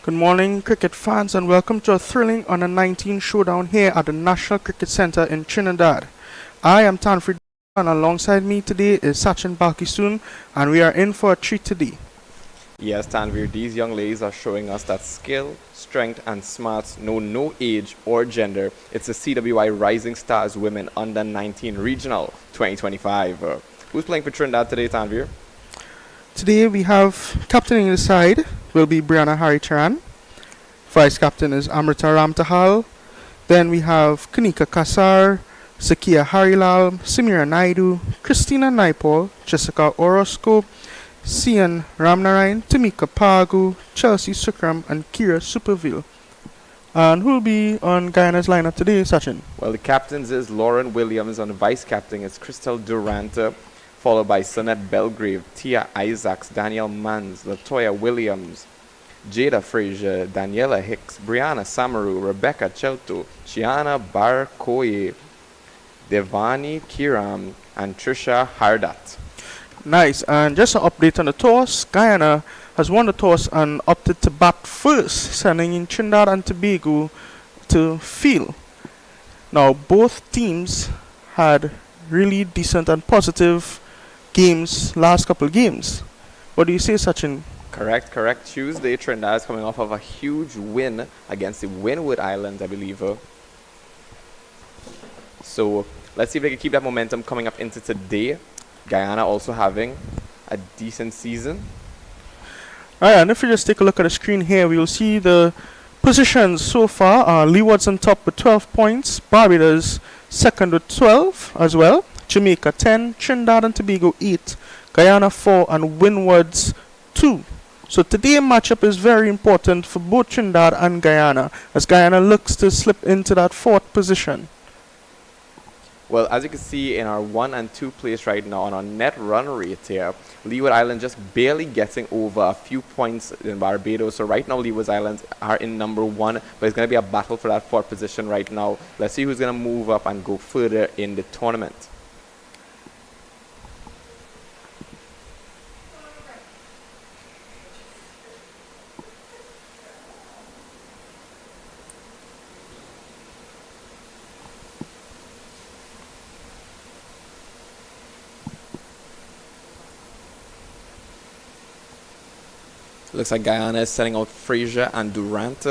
Good morning, cricket fans, and welcome to a thrilling under 19 showdown here at the National Cricket Centre in Trinidad. I am Tanfred, and alongside me today is Sachin Balkisoon, and we are in for a treat today. Yes, Tanvir, these young ladies are showing us that skill, strength, and smarts know no age or gender. It's the CWI Rising Stars Women Under 19 Regional 2025. Who's playing for Trinidad today, Tanvir? Today we have captaining the side will be Brianna Haricharan. Vice captain is Amrita Ramtahal. Then we have Kanika Kasar, Sakia Harilal, Samira Naidu, Christina Naipal, Jessica Orozco, Sian Ramnarayan, Tamika Pagu, Chelsea Sukram, and Kira Superville. And who will be on Guyana's lineup today, Sachin? Well, the captains is Lauren Williams, and the vice captain is Crystal Durant, followed by Sonette Belgrave, Tia Isaacs, Danielle Manns, Latoya Williams, Jada Frazier, Daniela Hicks, Brianna Samaru, Rebecca Chelto, Chiana Barkoye, Devani Kiram, and Trisha Hardat. Nice. And just an update on the toss. Guyana has won the toss and opted to bat first, sending in Trinidad and Tobago to field. Now, both teams had really decent and positive games last couple of games. What do you say, Sachin? Correct. Tuesday, Trinidad is coming off of a huge win against the Windward Islands, I believe. So let's see if they can keep that momentum coming up into today. Guyana also having a decent season. Alright, and if you just take a look at the screen here, we will see the positions so far. Leeward's on top with 12 points, Barbados second with 12 as well, Jamaica 10, Trinidad and Tobago 8, Guyana 4, and Windward's 2. So today's matchup is very important for both Trinidad and Guyana, as Guyana looks to slip into that 4th position. Well, as you can see in our 1 and 2 place right now on our net run rate here, Leeward Island just barely getting over a few points in Barbados. So right now Leeward Islands are in number 1, but it's going to be a battle for that 4th position right now. Let's see who's going to move up and go further in the tournament. Looks like Guyana is setting out Frazier and Durant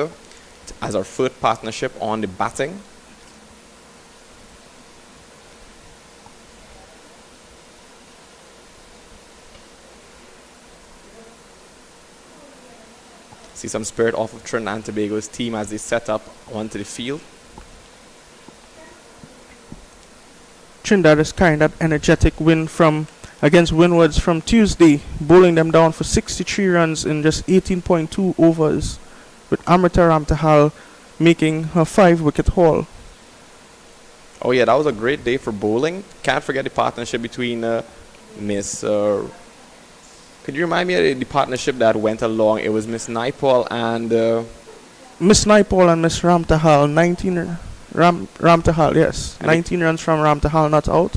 as our third partnership on the batting. See some spirit off of Trinidad and Tobago's team as they set up onto the field. Trinidad is carrying that energetic win against Windwards from Tuesday, bowling them down for 63 runs in just 18.2 overs, with Amrita Ramtahal making her 5-wicket haul. Oh yeah, that was a great day for bowling. Can't forget the partnership between Miss... could you remind me of the partnership that went along? It was Miss Naipal and... Miss Naipal and Miss Ramtahal, 19... Ramtahal, yes. And 19 runs from Ramtahal, not out.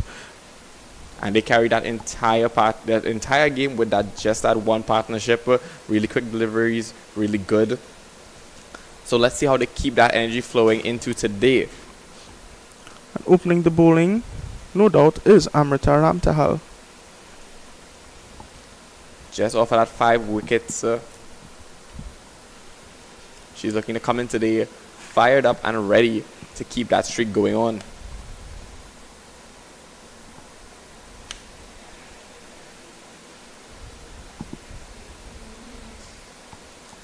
And they carried that entire game with just that one partnership. Really quick deliveries, really good. So let's see how they keep that energy flowing into today. And opening the bowling, no doubt, is Amrita Ramtahal. Just off of that 5 wickets. She's looking to come in today fired up and ready to keep that streak going on.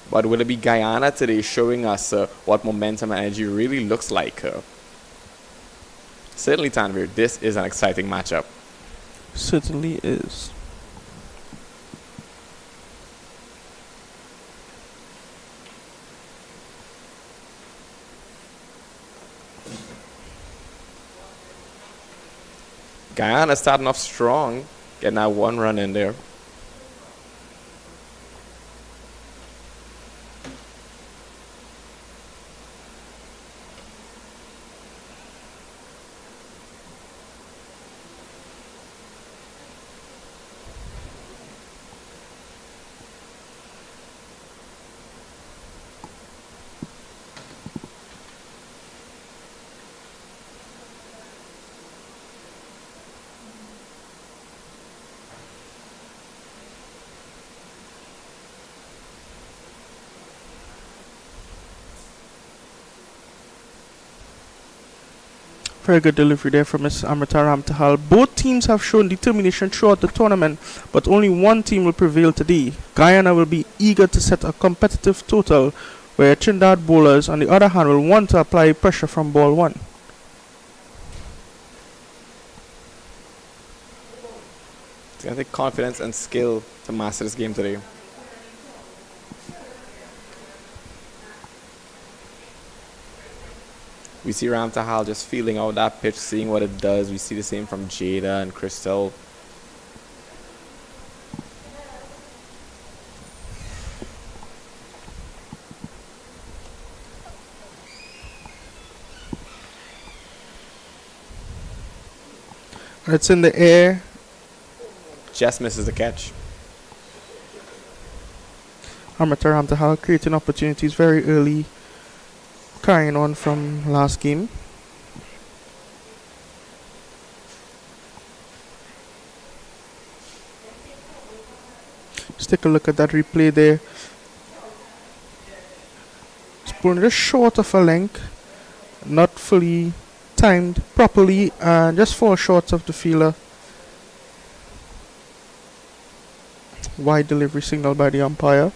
But will it be Guyana today showing us what momentum and energy really looks like? Certainly, Tanvir, this is an exciting matchup. Certainly is. Guyana starting off strong, getting that 1 run in there. Very good delivery there from Ms. Amrita Ramtahal. Both teams have shown determination throughout the tournament, but only one team will prevail today. Guyana will be eager to set a competitive total, where Trinidad bowlers, on the other hand, will want to apply pressure from ball one. It's going to take confidence and skill to master this game today. We see Ramtahal just feeling out that pitch, seeing what it does. We see the same from Jada and Crystal. It's in the air. Just misses the catch. Amrita Ramtahal creating opportunities very early, carrying on from last game. Let's take a look at that replay there. It's pulling just short of a length, not fully timed properly, and just fall short of the fielder. Wide delivery signal by the umpire.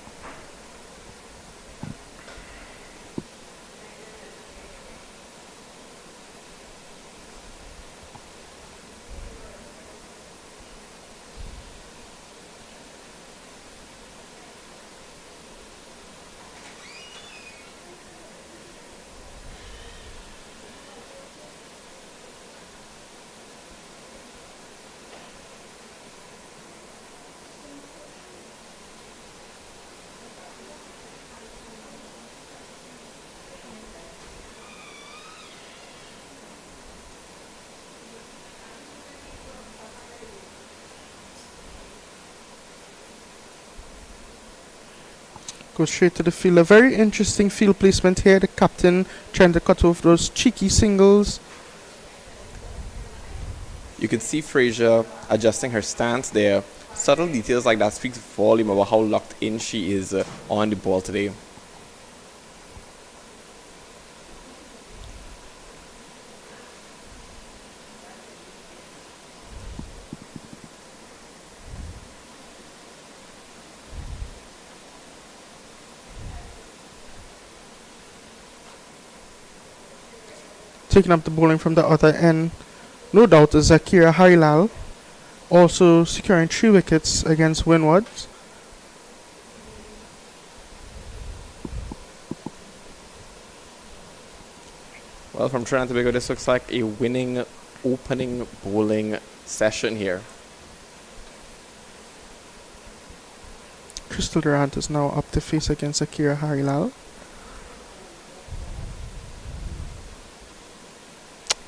Goes straight to the field. A very interesting field placement here. The captain trying to cut off those cheeky singles. You can see Frazier adjusting her stance there. Subtle details like that speaks volume about how locked in she is on the ball today. Taking up the bowling from the other end, no doubt, is Zakira Harilal, also securing 3 wickets against Windies. Well, from Trinidad Tobago, this looks like a winning opening bowling session here. Crystal Durant is now up to face against Zakira Harilal.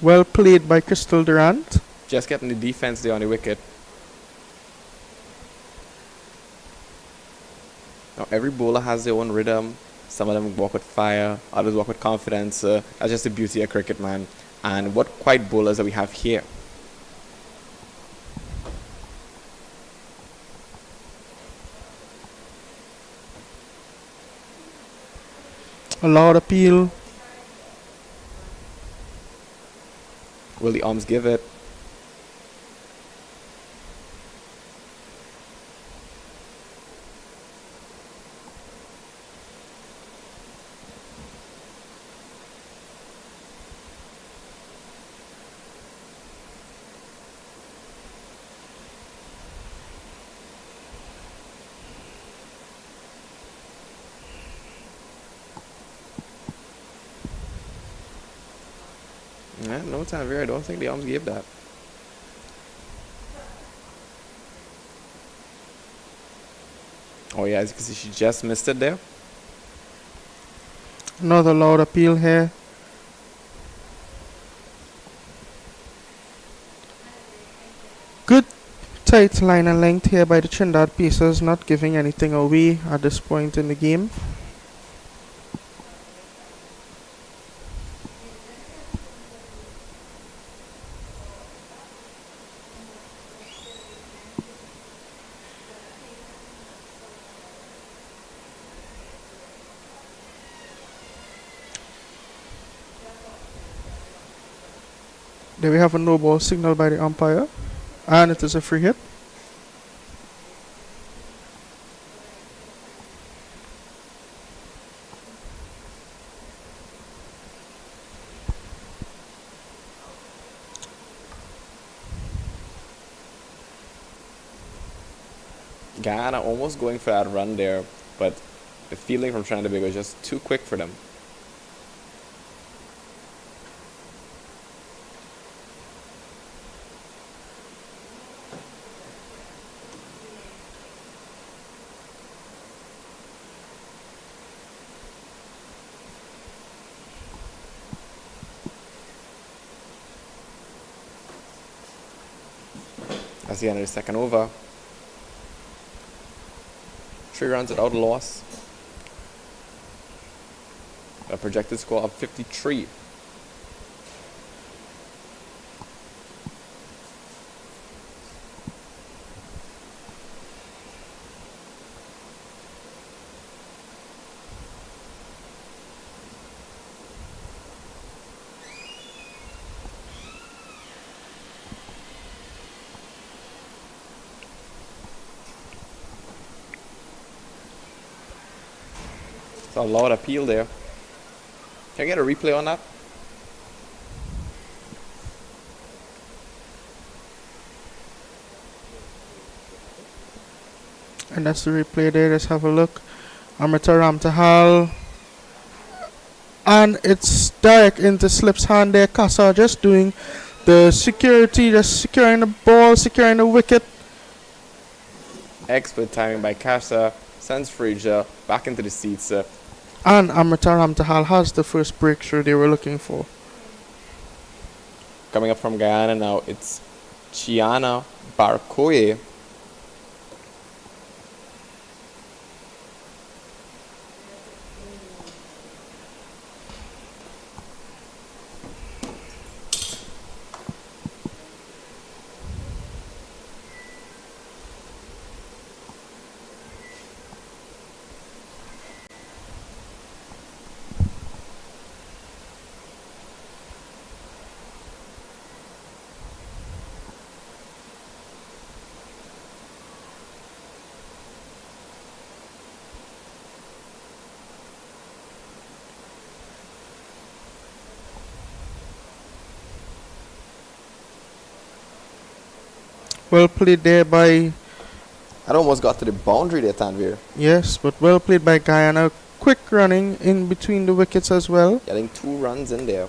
Well played by Crystal Durant. Just getting the defense there on the wicket. Now, every bowler has their own rhythm. Some of them walk with fire, others walk with confidence. That's just the beauty of cricket, man. And what quiet bowlers that we have here. A loud appeal. Will the arms give it? Yeah, no time here. I don't think the arms gave that. Oh yeah, as you can see, she just missed it there. Another loud appeal here. Good tight line and length here by the Trinidad Pacers, not giving anything away at this point in the game. There we have a no ball signal by the umpire, and it is a free hit. Guyana almost going for that run there, but the fielding from Trinidad Tobago was just too quick for them. That's the end of the second over. 3 runs without a loss. A projected score of 53. A lot of appeal there. Can I get a replay on that? And that's the replay there. Let's have a look. Amrita Ramtahal. And it's direct into Slip's hand there. Kasa just doing the security, just securing the ball, securing the wicket. Expert timing by Kasa. Sends Frazier back into the seats. And Amrita Ramtahal has the first breakthrough they were looking for. Coming up from Guyana now, it's Guyana Barkoye. Well played there by... That almost got to the boundary there, Tanvir. Yes, but well played by Guyana. Quick running in between the wickets as well. Getting 2 runs in there.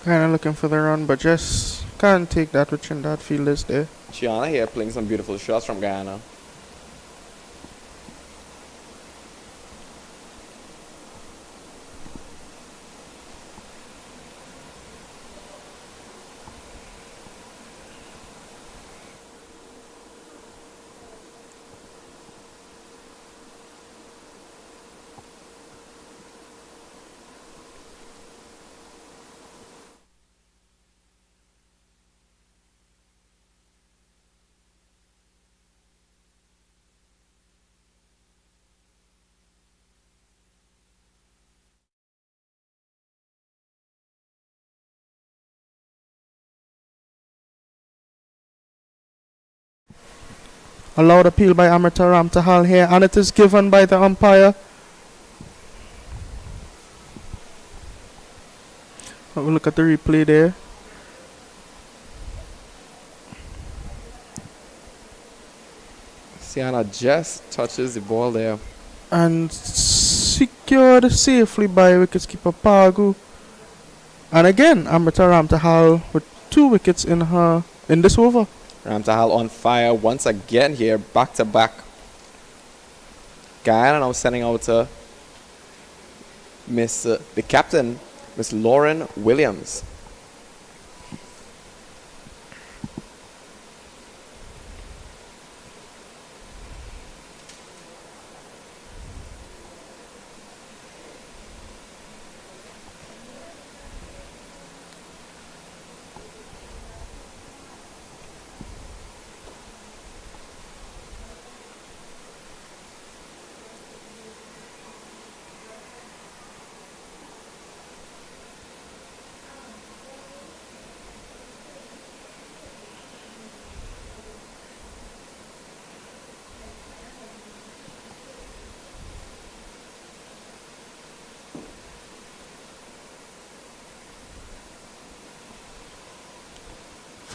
Kinda looking for the run, but just can't take that with Trinidad fielders there. Guyana here playing some beautiful shots from Guyana. A loud appeal by Amrita Ramtahal here, and it is given by the umpire. Have a look at the replay there. Guyana just touches the ball there. And secured safely by wicketkeeper Pagu. And again, Amrita Ramtahal with 2 wickets in this over. Ramtahal on fire once again here, back to back. Guyana now sending out the captain, Miss Lauren Williams.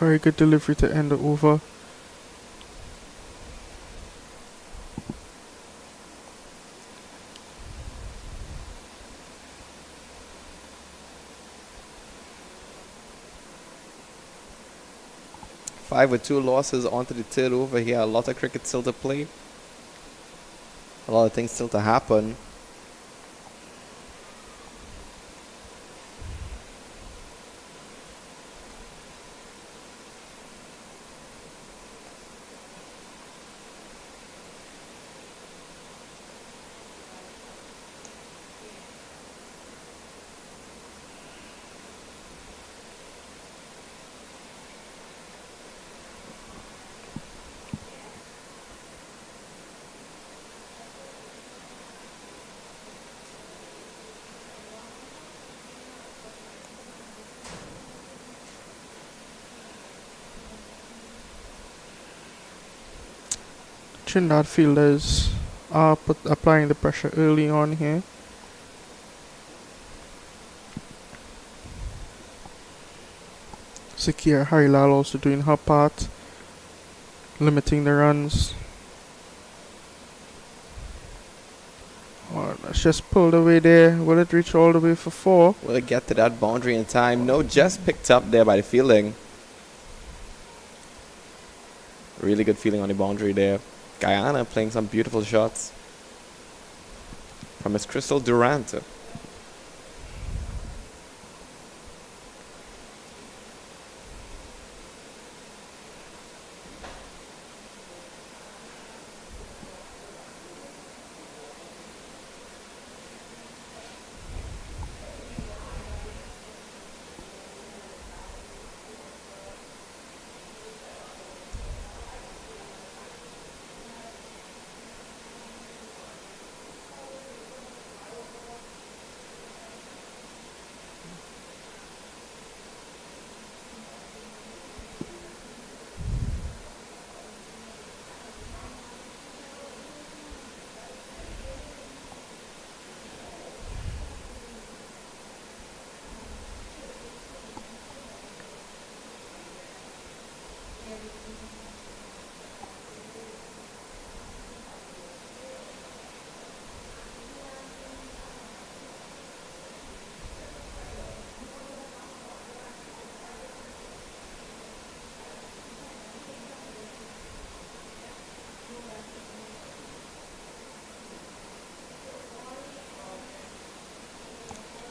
Very good delivery to end the over. Five with two losses onto the third over here. A lot of cricket still to play. A lot of things still to happen. Trinidad fielders are applying the pressure early on here. Zakia Harilal also doing her part, limiting the runs. Oh, that's just pulled away there. Will it reach all the way for 4? Will it get to that boundary in time? No, just picked up there by the fielding. Really good feeling on the boundary there. Guyana playing some beautiful shots from Miss Crystal Durant.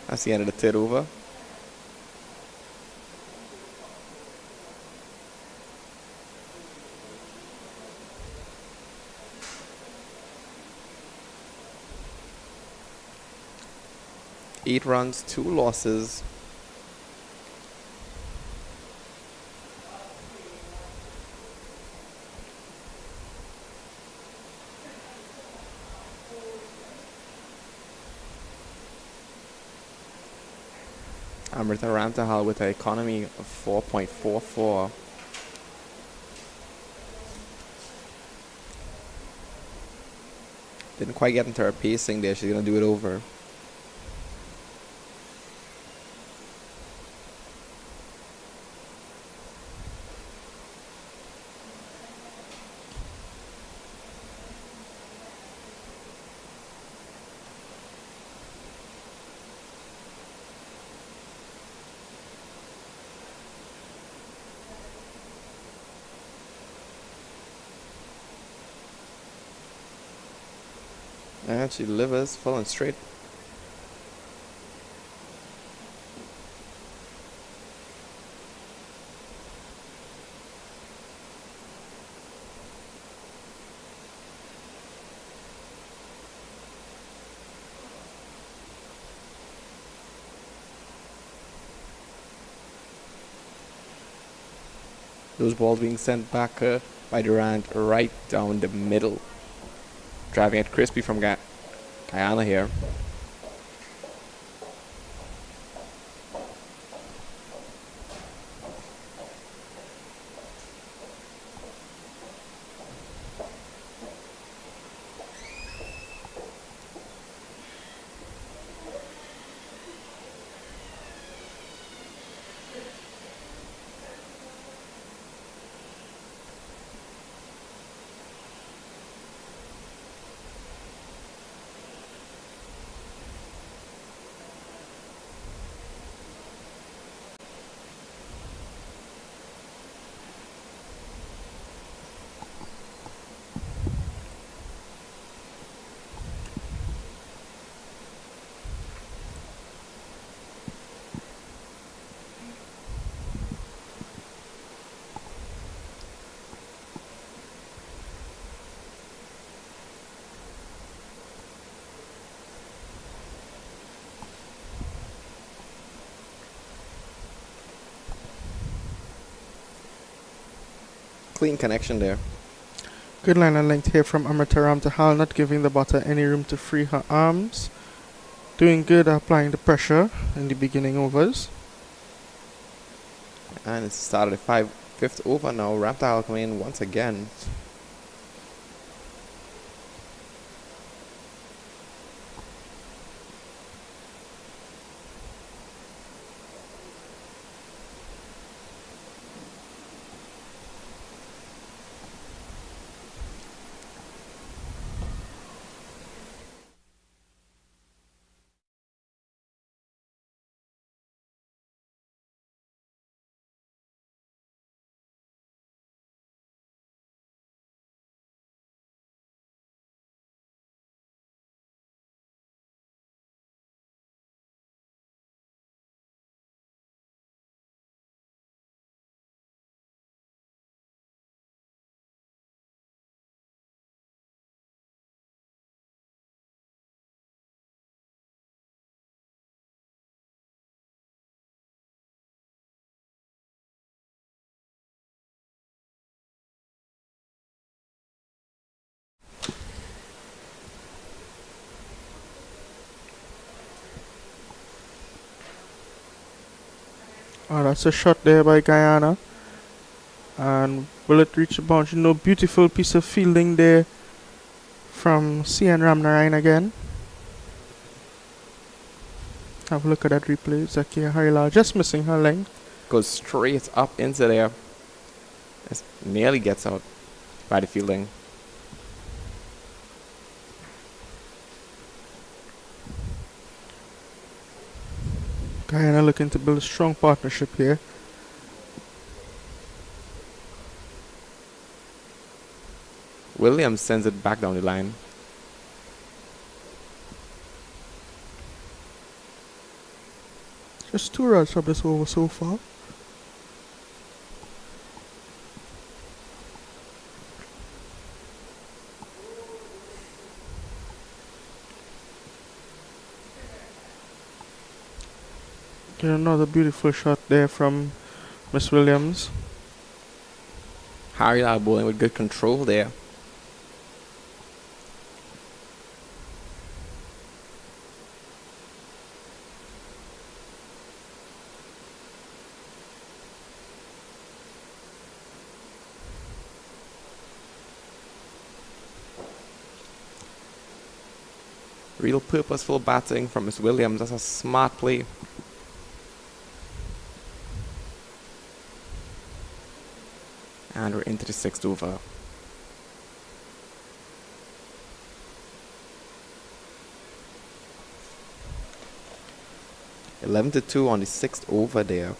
That's the end of the third over. Eight runs, 2 losses. Amrita Rantahal with an economy of 4.44. Didn't quite get into her pacing there. She's going to do it over. And she delivers full and straight. Those balls being sent back by Durant right down the middle. Driving it crispy from Guyana here. clean connection there. Good line and length here from Amrita Ramtahal, not giving the batter any room to free her arms. Doing good, applying the pressure in the beginning overs. And it's started at fifth over now. Ramtahal coming in once again. Oh, that's a shot there by Guyana. And will it reach the boundary? No, beautiful piece of fielding there from CN Ramnarayan again. Have a look at that replay. Zakia Harila just missing her length. Goes straight up into there. It nearly gets out by the fielding. Guyana looking to build a strong partnership here. Williams sends it back down the line. Just 2 runs from this over so far. Get another beautiful shot there from Miss Williams. Harry bowling with good control there. Real purposeful batting from Miss Williams. That's a smart play. And we're into the 6th over. (11-2) on the 6th over there.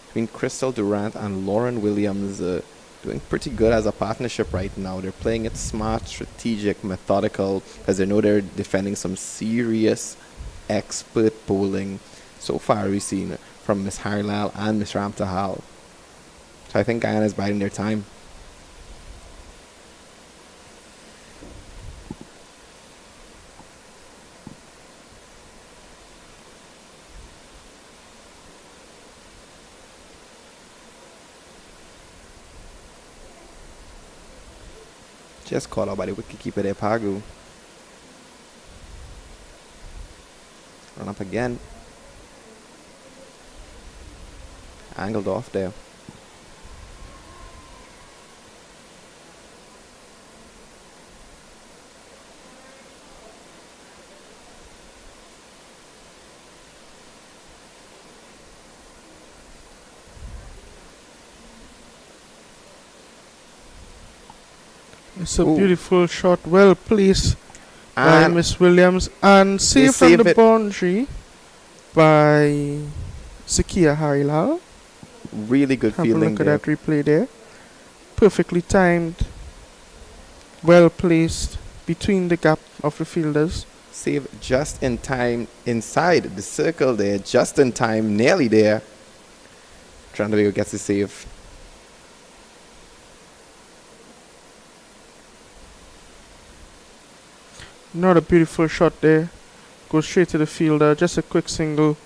Between Crystal Durant and Lauren Williams, doing pretty good as a partnership right now. They're playing it smart, strategic, methodical, because they know they're defending some serious expert bowling. So far we've seen from Miss Harilal and Miss Ramtahal. So I think Guyana is biding their time. Just caught out by the wicketkeeper there, Pagu. Run up again. Angled off there. It's a beautiful shot, well placed by Miss Williams, and saved from the boundary by Zakia Harilal. Really good Have fielding a look there. at that replay there. Perfectly timed, well placed between the gap of the fielders. Save just in time inside the circle there, just in time, nearly there. Tobago gets the save. Not a beautiful shot there. Goes straight to the fielder. Just a quick single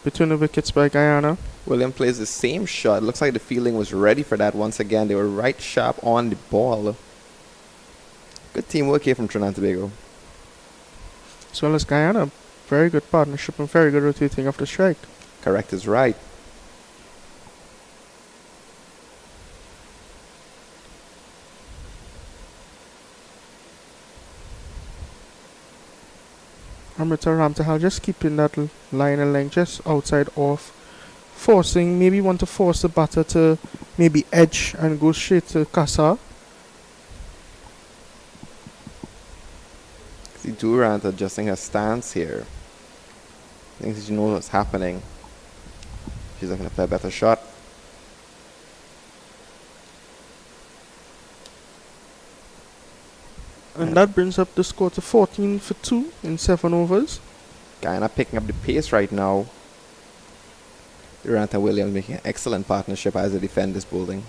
between the wickets by Guyana. William plays the same shot. Looks like the fielding was ready for that once again. They were right sharp on the ball. Good teamwork here from Trinidad and Tobago. As well as Guyana. Very good partnership and very good rotating of the strike. Correct is right. Amrita Ramtahal just keeping that line and length just outside off. Forcing, maybe want to force the batter to maybe edge and go straight to Kasa. See Durant adjusting her stance here. I think she knows what's happening. She's looking to play a better shot. And that brings up the score to 14 for 2 in 7 overs. Guyana picking up the pace right now. Durant and Williams making an excellent partnership as they defend this bowling.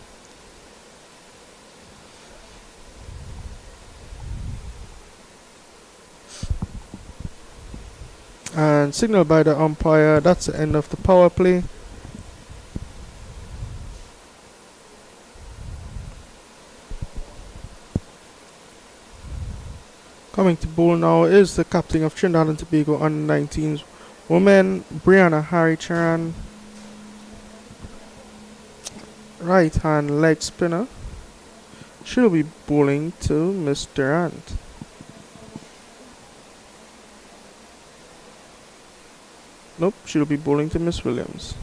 And signaled by the umpire, that's the end of the power play. Coming to bowl now is the captain of Trinidad and Tobago under 19s women, Brianna Harry-Charan. Right hand leg spinner. She'll be bowling to Miss Durant. Nope, she'll be bowling to Miss Williams.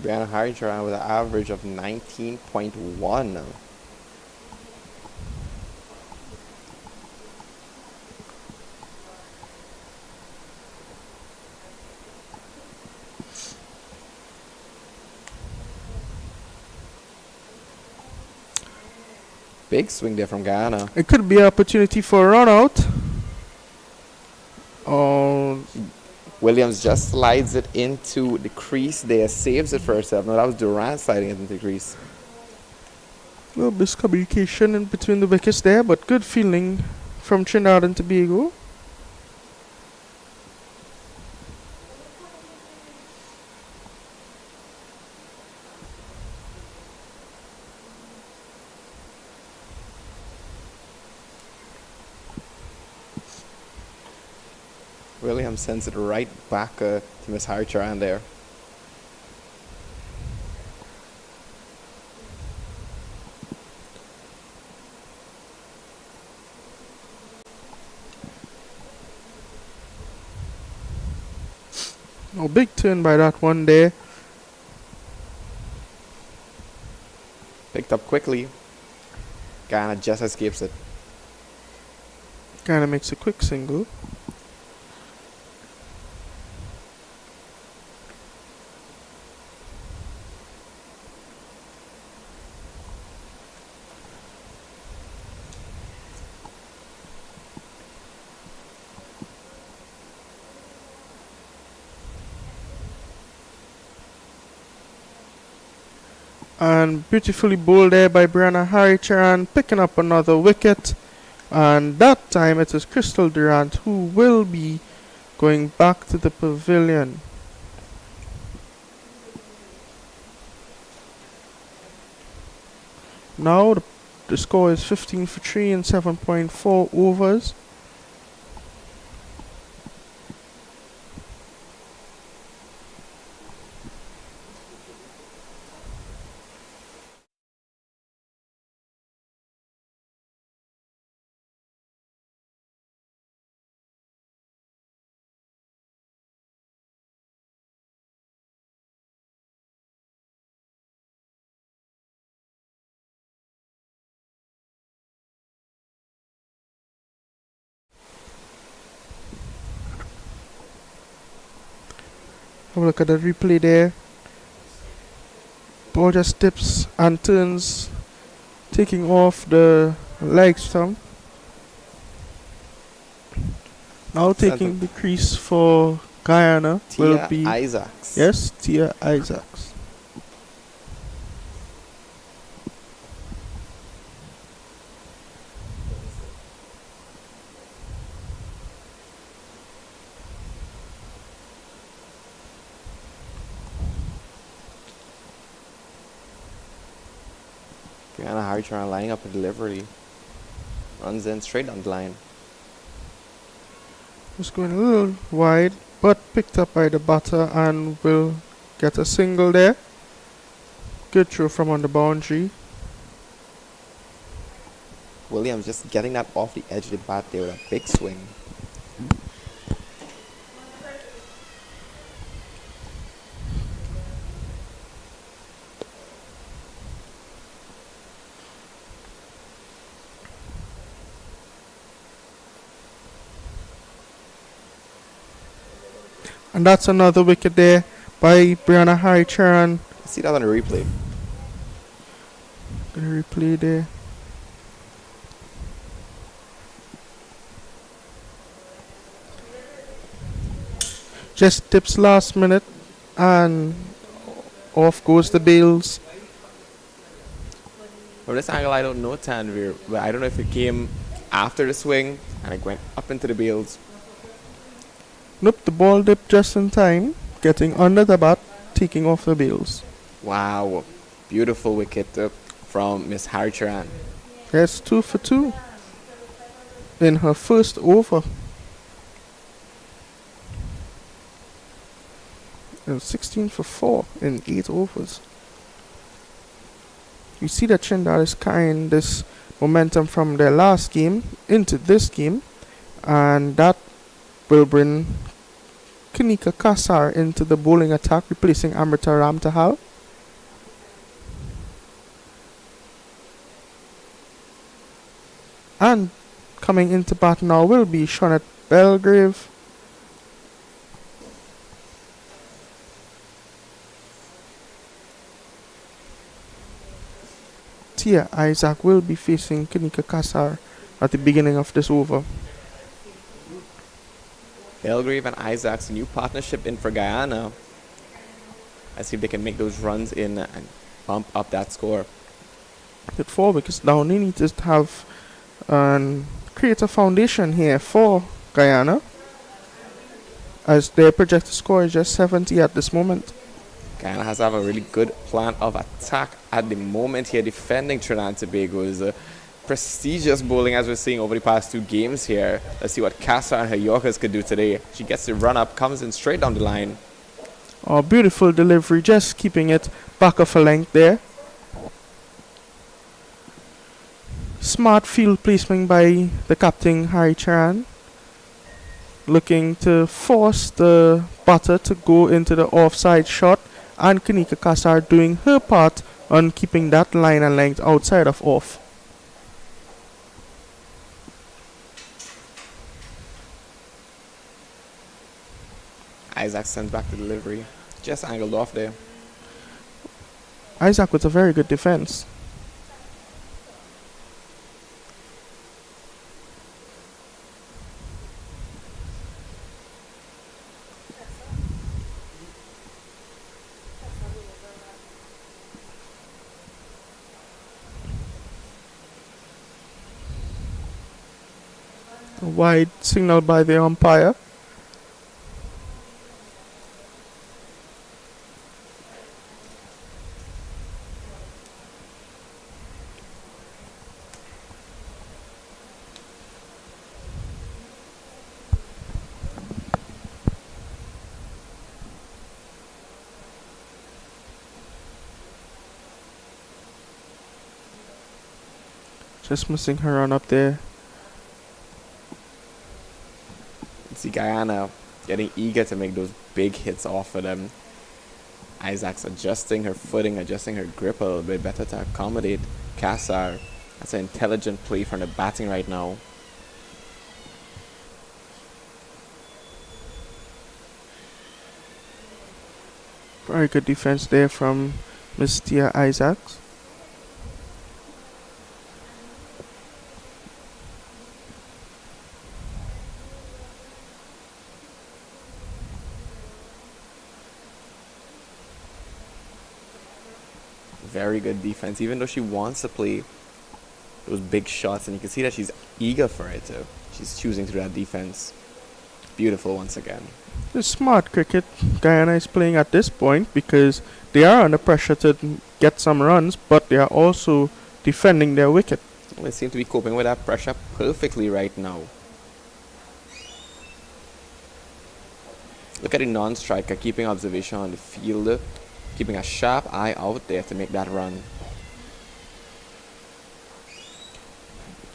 Guyana Hydra with an average of 19.1. Big swing there from Guyana. It could be an opportunity for a run out. Williams just slides it into the crease there, saves it for herself. No, that was Durant sliding it into the crease. Little miscommunication in between the wickets there, but good fielding from Trinidad and Tobago. Williams sends it right back to Miss Harcharan there. Oh, big turn by that one there. Picked up quickly. Guyana just escapes it. Kinda makes a quick single. And beautifully bowled there by Brianna Harry-Charan, picking up another wicket. And that time it is Crystal Durant who will be going back to the pavilion. Now the score is 15 for 3 in 7.4 overs. Have a look at the replay there. Ball just dips and turns, taking off the leg stump. Now taking the crease for Guyana will Tia be Isaacs. yes, Tia Isaacs. Guyana Hartran lining up a delivery. Runs in straight down the line. Just going a little wide, but picked up by the batter and will get a single there. Good throw from on the boundary. Williams just getting that off the edge of the bat there with a big swing. And that's another wicket there by Brianna Harry-Charan. See that on the replay. Gonna replay there. Just tips last minute and off goes the bails. From this angle, I don't know, Tanvir, but I don't know if it came after the swing and it went up into the bails. Nope, the ball dipped just in time, getting under the bat, taking off the bails. Wow, beautiful wicket from Miss Harcharan. Yes, 2 for 2 in her first over. And 16 for 4 in 8 overs. You see that Trinidad is carrying this momentum from their last game into this game, and that will bring Kanika Kasar into the bowling attack, replacing Amrita Ramtahal. And coming into bat now will be Trinidad Belgrave. Tia Isaac will be facing Kanika Kasar at the beginning of this over. Belgrave and Isaac's new partnership in for Guyana. Let's see if they can make those runs in and bump up that score. At 4 wickets down, they need to have create a foundation here for Guyana, as their projected score is just 70 at this moment. Guyana has to have a really good plan of attack at the moment here, defending Trinidad and Tobago's prestigious bowling as we're seeing over the past 2 games here. Let's see what Casa and her Yorkers could do today. She gets the run up, comes in straight down the line. Oh, beautiful delivery, just keeping it back of a length there. Smart field placement by the captain, Harry Charan. Looking to force the batter to go into the offside shot, and Kanika Kasar doing her part on keeping that line and length outside of off. Isaac sends back the delivery. Just angled off there. Isaac with a very good defense. A wide signal by the umpire. Just missing her run up there. See Guyana getting eager to make those big hits off of them. Isaac's adjusting her footing, adjusting her grip a little bit better to accommodate Kassar. That's an intelligent play from the batting right now. Very good defense there from Miss Tia Isaacs. Very good defense, even though she wants to play those big shots, and you can see that she's eager for it too. She's choosing to do that defense. Beautiful once again. The smart cricket Guyana is playing at this point, because they are under pressure to get some runs, but they are also defending their wicket. They seem to be coping with that pressure perfectly right now. Look at the non-striker keeping observation on the field, keeping a sharp eye out there to make that run.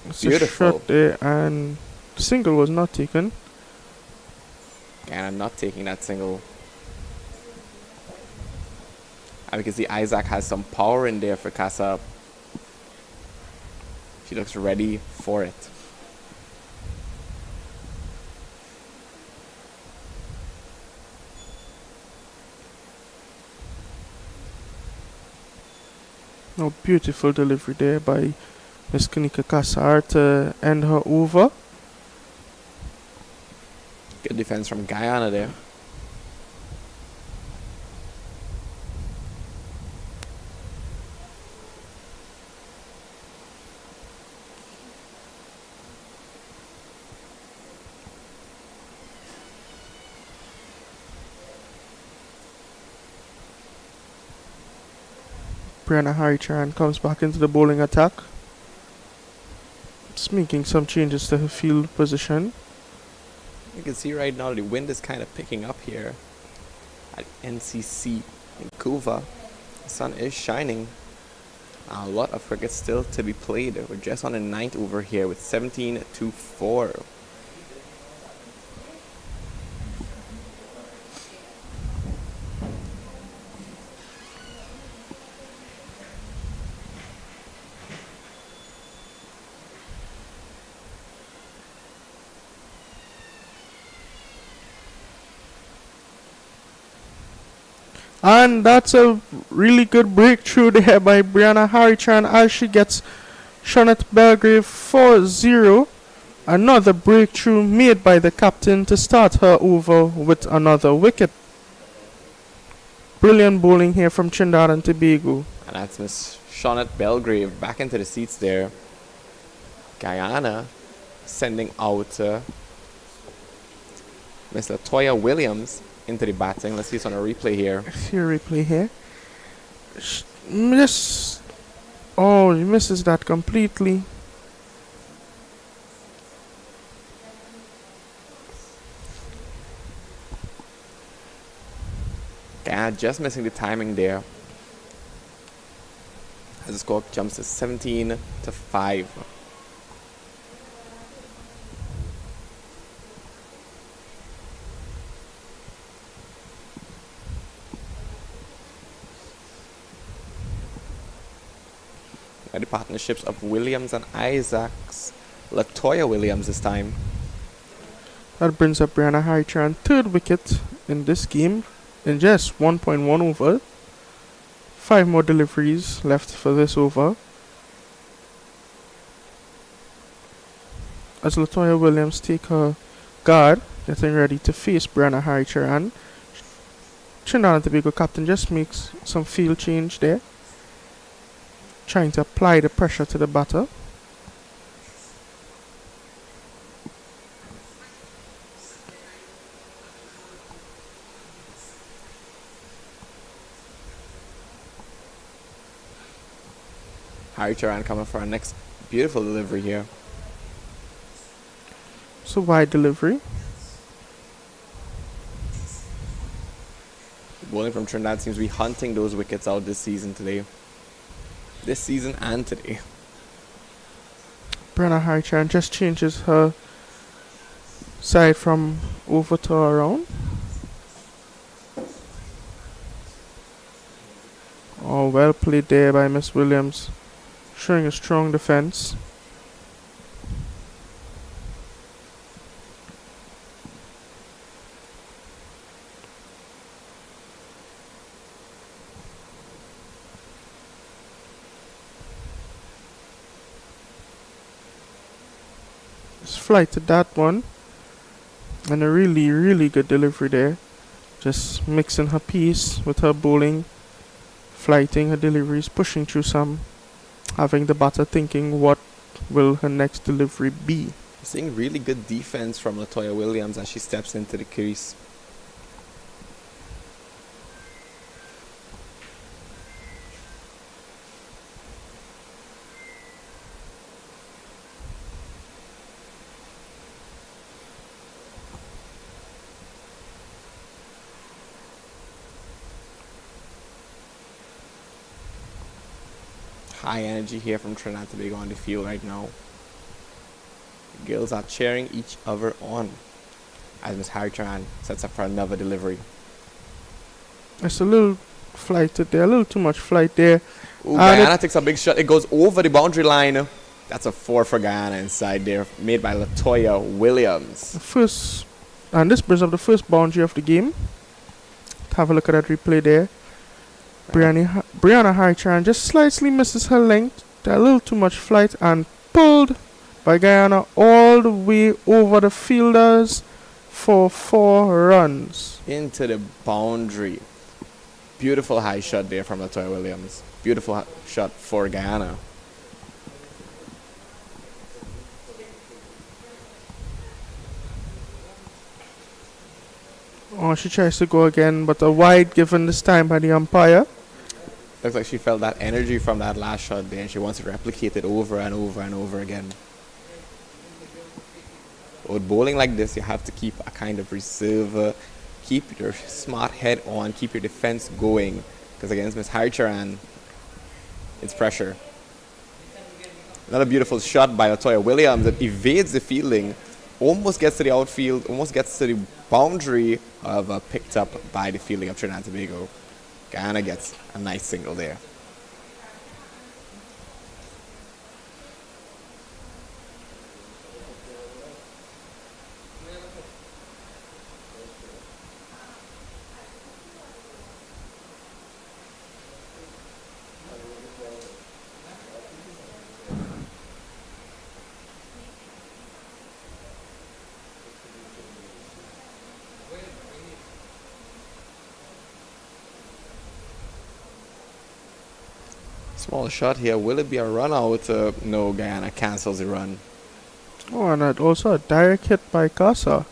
It's Beautiful. a shot there, and the single was not taken. And I'm not taking that single. And we can see Isaac has some power in there for Casa. She looks ready for it. Oh, beautiful delivery there by Miss Kanika Kassar to end her over. Good defense from Guyana there. Brianna Harichan comes back into the bowling attack. Just making some changes to her field position. You can see right now the wind is kind of picking up here at NCC in Kuva. The sun is shining. A lot of cricket still to be played. We're just on the 9th over here with 17-4. And that's a really good breakthrough there by Brianna Harichan as she gets Shawnette Belgrave 4-0. Another breakthrough made by the captain to start her over with another wicket. Brilliant bowling here from Trinidad and Tobago. And that's Miss Shawnette Belgrave back into the seats there. Guyana sending out Miss Latoya Williams into the batting. Let's see this on a replay here. See a replay here. Oh, he misses that completely. Guyana just missing the timing there. As the score jumps to 17-5. The partnerships of Williams and Isaacs. Latoya Williams this time. That brings up Brianna Harichan third wicket in this game in just 1.1 over. 5 more deliveries left for this over. As Latoya Williams take her guard, getting ready to face Brianna Harichan. Trinidad and Tobago captain just makes some field change there, trying to apply the pressure to the batter. Harichan coming for our next beautiful delivery here. So wide delivery. Bowling from Trinidad seems to be hunting those wickets out this season today. This season and today. Brianna Harichan just changes her side from over to around. Oh, well played there by Miss Williams, showing a strong defense. Flighted that one, and a really good delivery there, just mixing her piece with her bowling, flighting her deliveries, pushing through some, having the batter thinking what will her next delivery be. Seeing really good defense from Latoya Williams as she steps into the crease. high energy here from Trinidad Tobago on the field right now. The girls are cheering each other on as Miss Harry-Tran sets up for another delivery. It's a little flight there, a little too much flight there. Ooh, Guyana takes a big shot. It goes over the boundary line. That's a 4 for Guyana inside there, made by Latoya Williams. And this brings up the first boundary of the game. Have a look at that replay there. Brianna Harichan just slightly misses her length. A little too much flight and pulled by Guyana all the way over the fielders for 4 runs. Into the boundary. Beautiful high shot there from Latoya Williams. Beautiful shot for Guyana. Oh, she tries to go again, but a wide given this time by the umpire. Looks like she felt that energy from that last shot there and she wants to replicate it over and over and over again. With bowling like this, you have to keep a kind of reserve. Keep your smart head on, keep your defense going. Because against Miss Harichan, it's pressure. Another beautiful shot by Latoya Williams that evades the fielding, almost gets to the outfield, almost gets to the boundary, however picked up by the fielding of Trinidad and Tobago. Guyana gets a nice single there. Small shot here. Will it be a run out? No, Guyana cancels the run. Oh, and also a direct hit by Casa.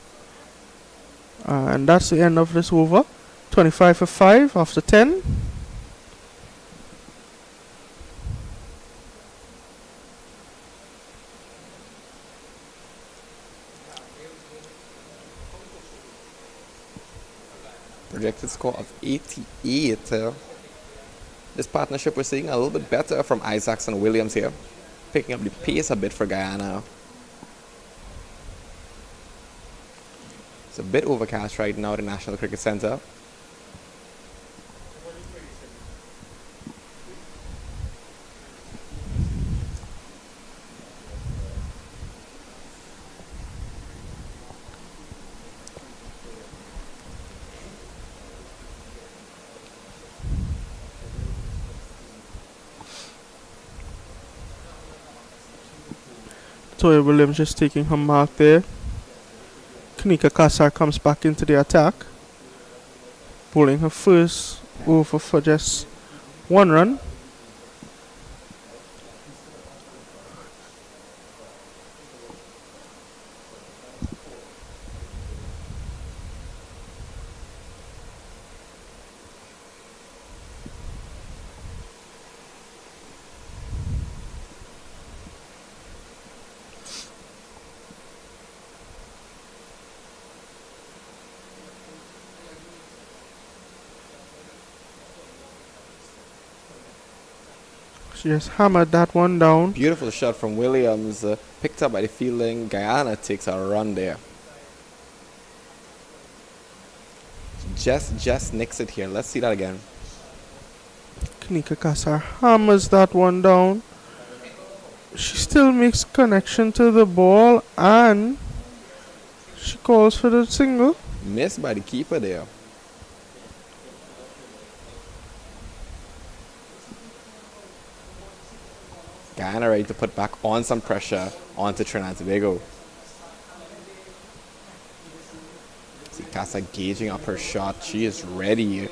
And that's the end of this over. 25 for 5 after 10. Projected score of 88. This partnership we're seeing a little bit better from Isaacs and Williams here. Picking up the pace a bit for Guyana. It's a bit overcast right now at the National Cricket Centre. Toya Williams just taking her mark there. Kanika Kassar comes back into the attack, bowling her first over for just 1 run. She just hammered that one down. Beautiful shot from Williams, picked up by the fielding. Guyana takes a run there. Just nicks it here. Let's see that again. Kanika Kassar hammers that one down. She still makes connection to the ball and she calls for the single. Missed by the keeper there. Guyana ready to put back on some pressure onto Trinidad and Tobago. See Casa gauging up her shot. She is ready.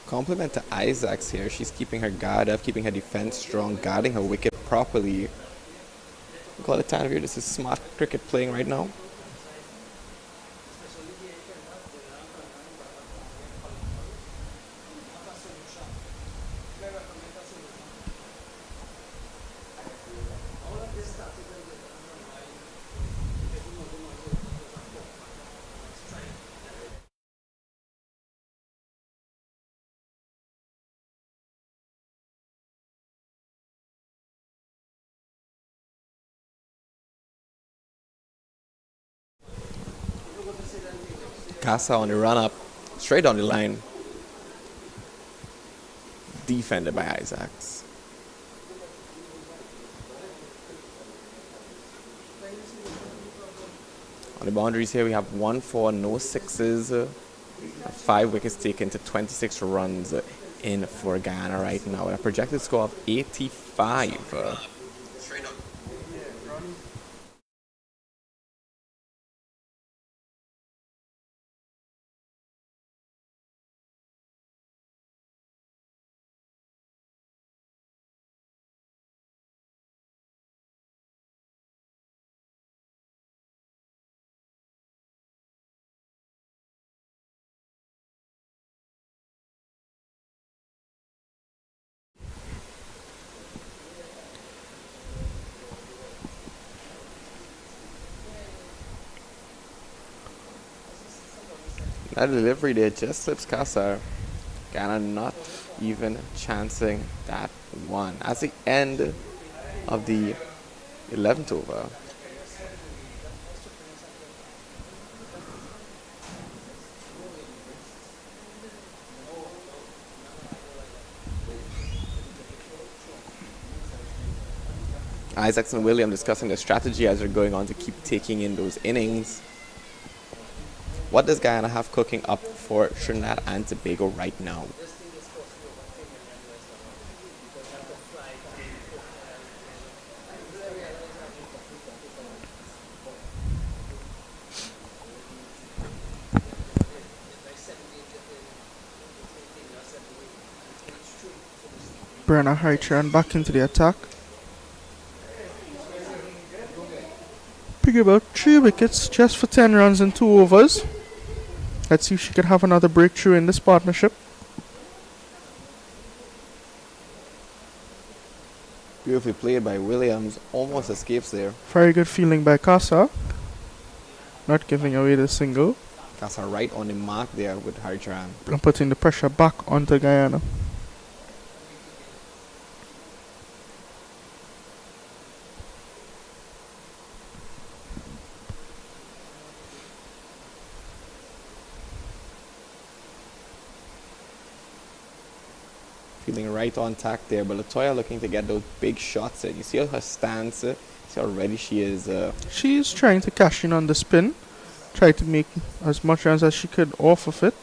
Compliment to Isaacs here. She's keeping her guard up, keeping her defense strong, guarding her wicket properly. Call it time here. This is smart cricket playing right now. Casa on the run up, straight on the line. Defended by Isaacs. On the boundaries here, we have 1-4, no sixes. 5 wickets taken to 26 runs in for Guyana right now. A projected score of 85. That delivery there just slips Casa. Guyana not even chancing that one. At the end of the 11th over. Isaacs and William discussing the strategy as they're going on to keep taking in those innings. What does Guyana have cooking up for Trinidad and Tobago right now? Brianna Harichan back into the attack. Pick about 3 wickets just for 10 runs in 2 overs. Let's see if she can have another breakthrough in this partnership. Beautifully played by Williams. Almost escapes there. Very good feeling by Casa. Not giving away the single. Casa right on the mark there with Harichan. And putting the pressure back onto Guyana. Feeling right on tack there, but Latoya looking to get those big shots in. You see her stance, see how ready she is. She's trying to cash in on the spin. Try to make as much runs as she could off of it.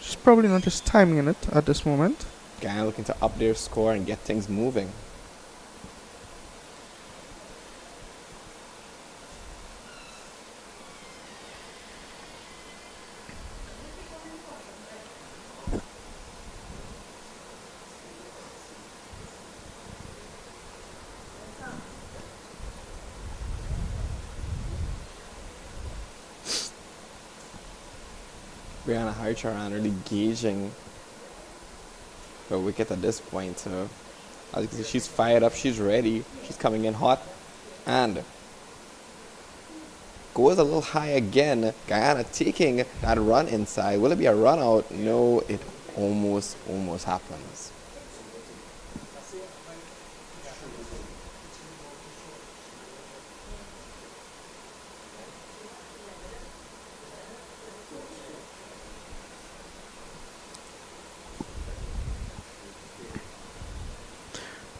She's probably not just timing it at this moment. Guyana looking to up their score and get things moving. Brianna Harichan really gauging her wicket at this point. As you can see, she's fired up, she's ready, she's coming in hot, and goes a little high again. Guyana taking that run inside. Will it be a run out? No, it almost happens.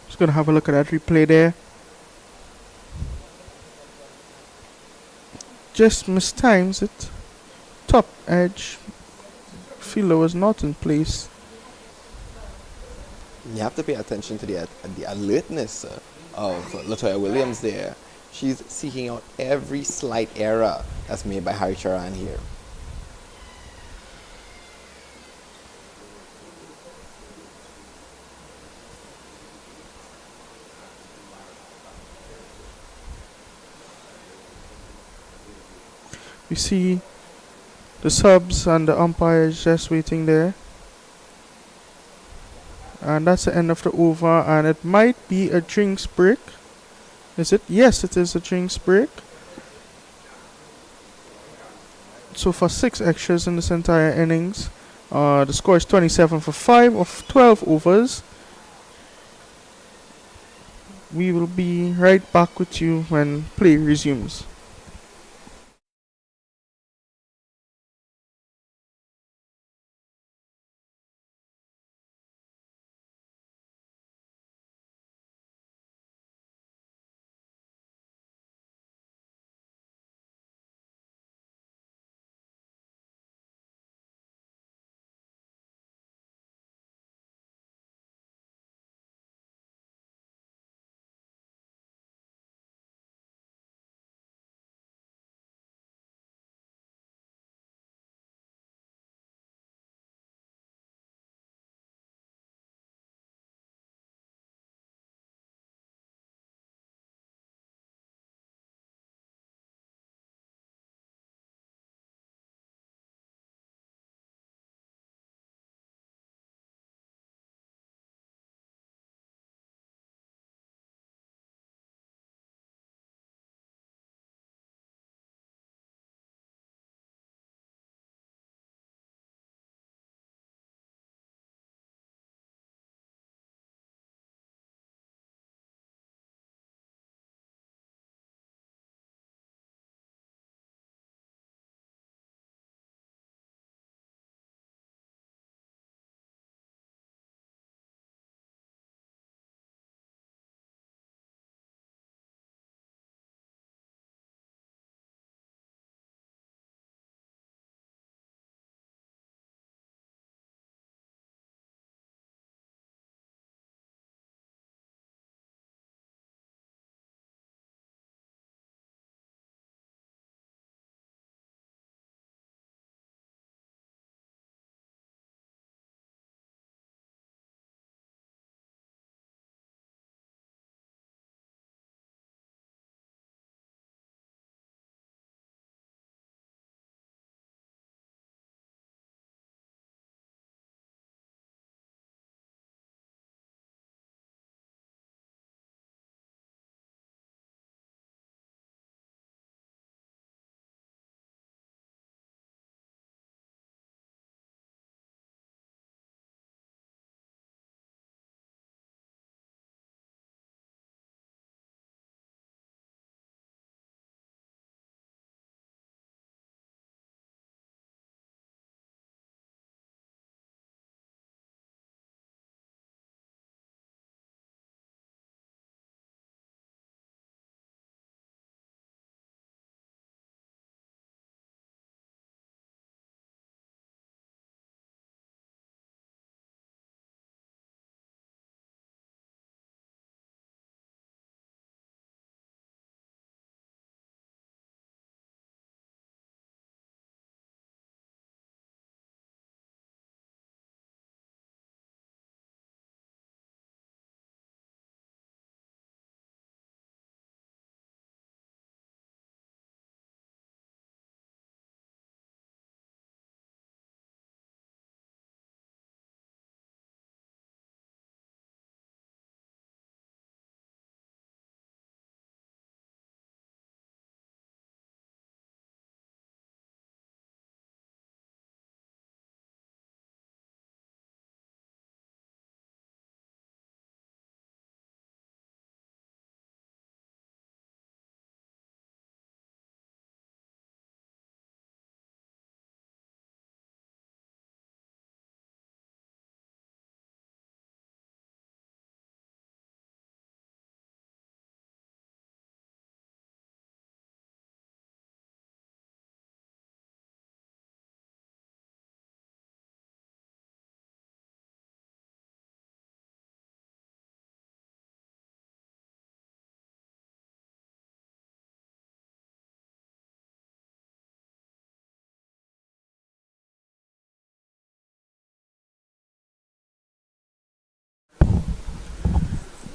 Just gonna have a look at that replay there. Just mistimes it. Top edge. Fielder was not in place. You have to pay attention to the alertness of Latoya Williams there. She's seeking out every slight error that's made by Harichan here. We see the subs and the umpires just waiting there. And that's the end of the over, and it might be a drinks break. Is it? Yes, it is a drinks break. So for 6 extras in this entire innings, the score is 27 for 5 of 12 overs. We will be right back with you when play resumes.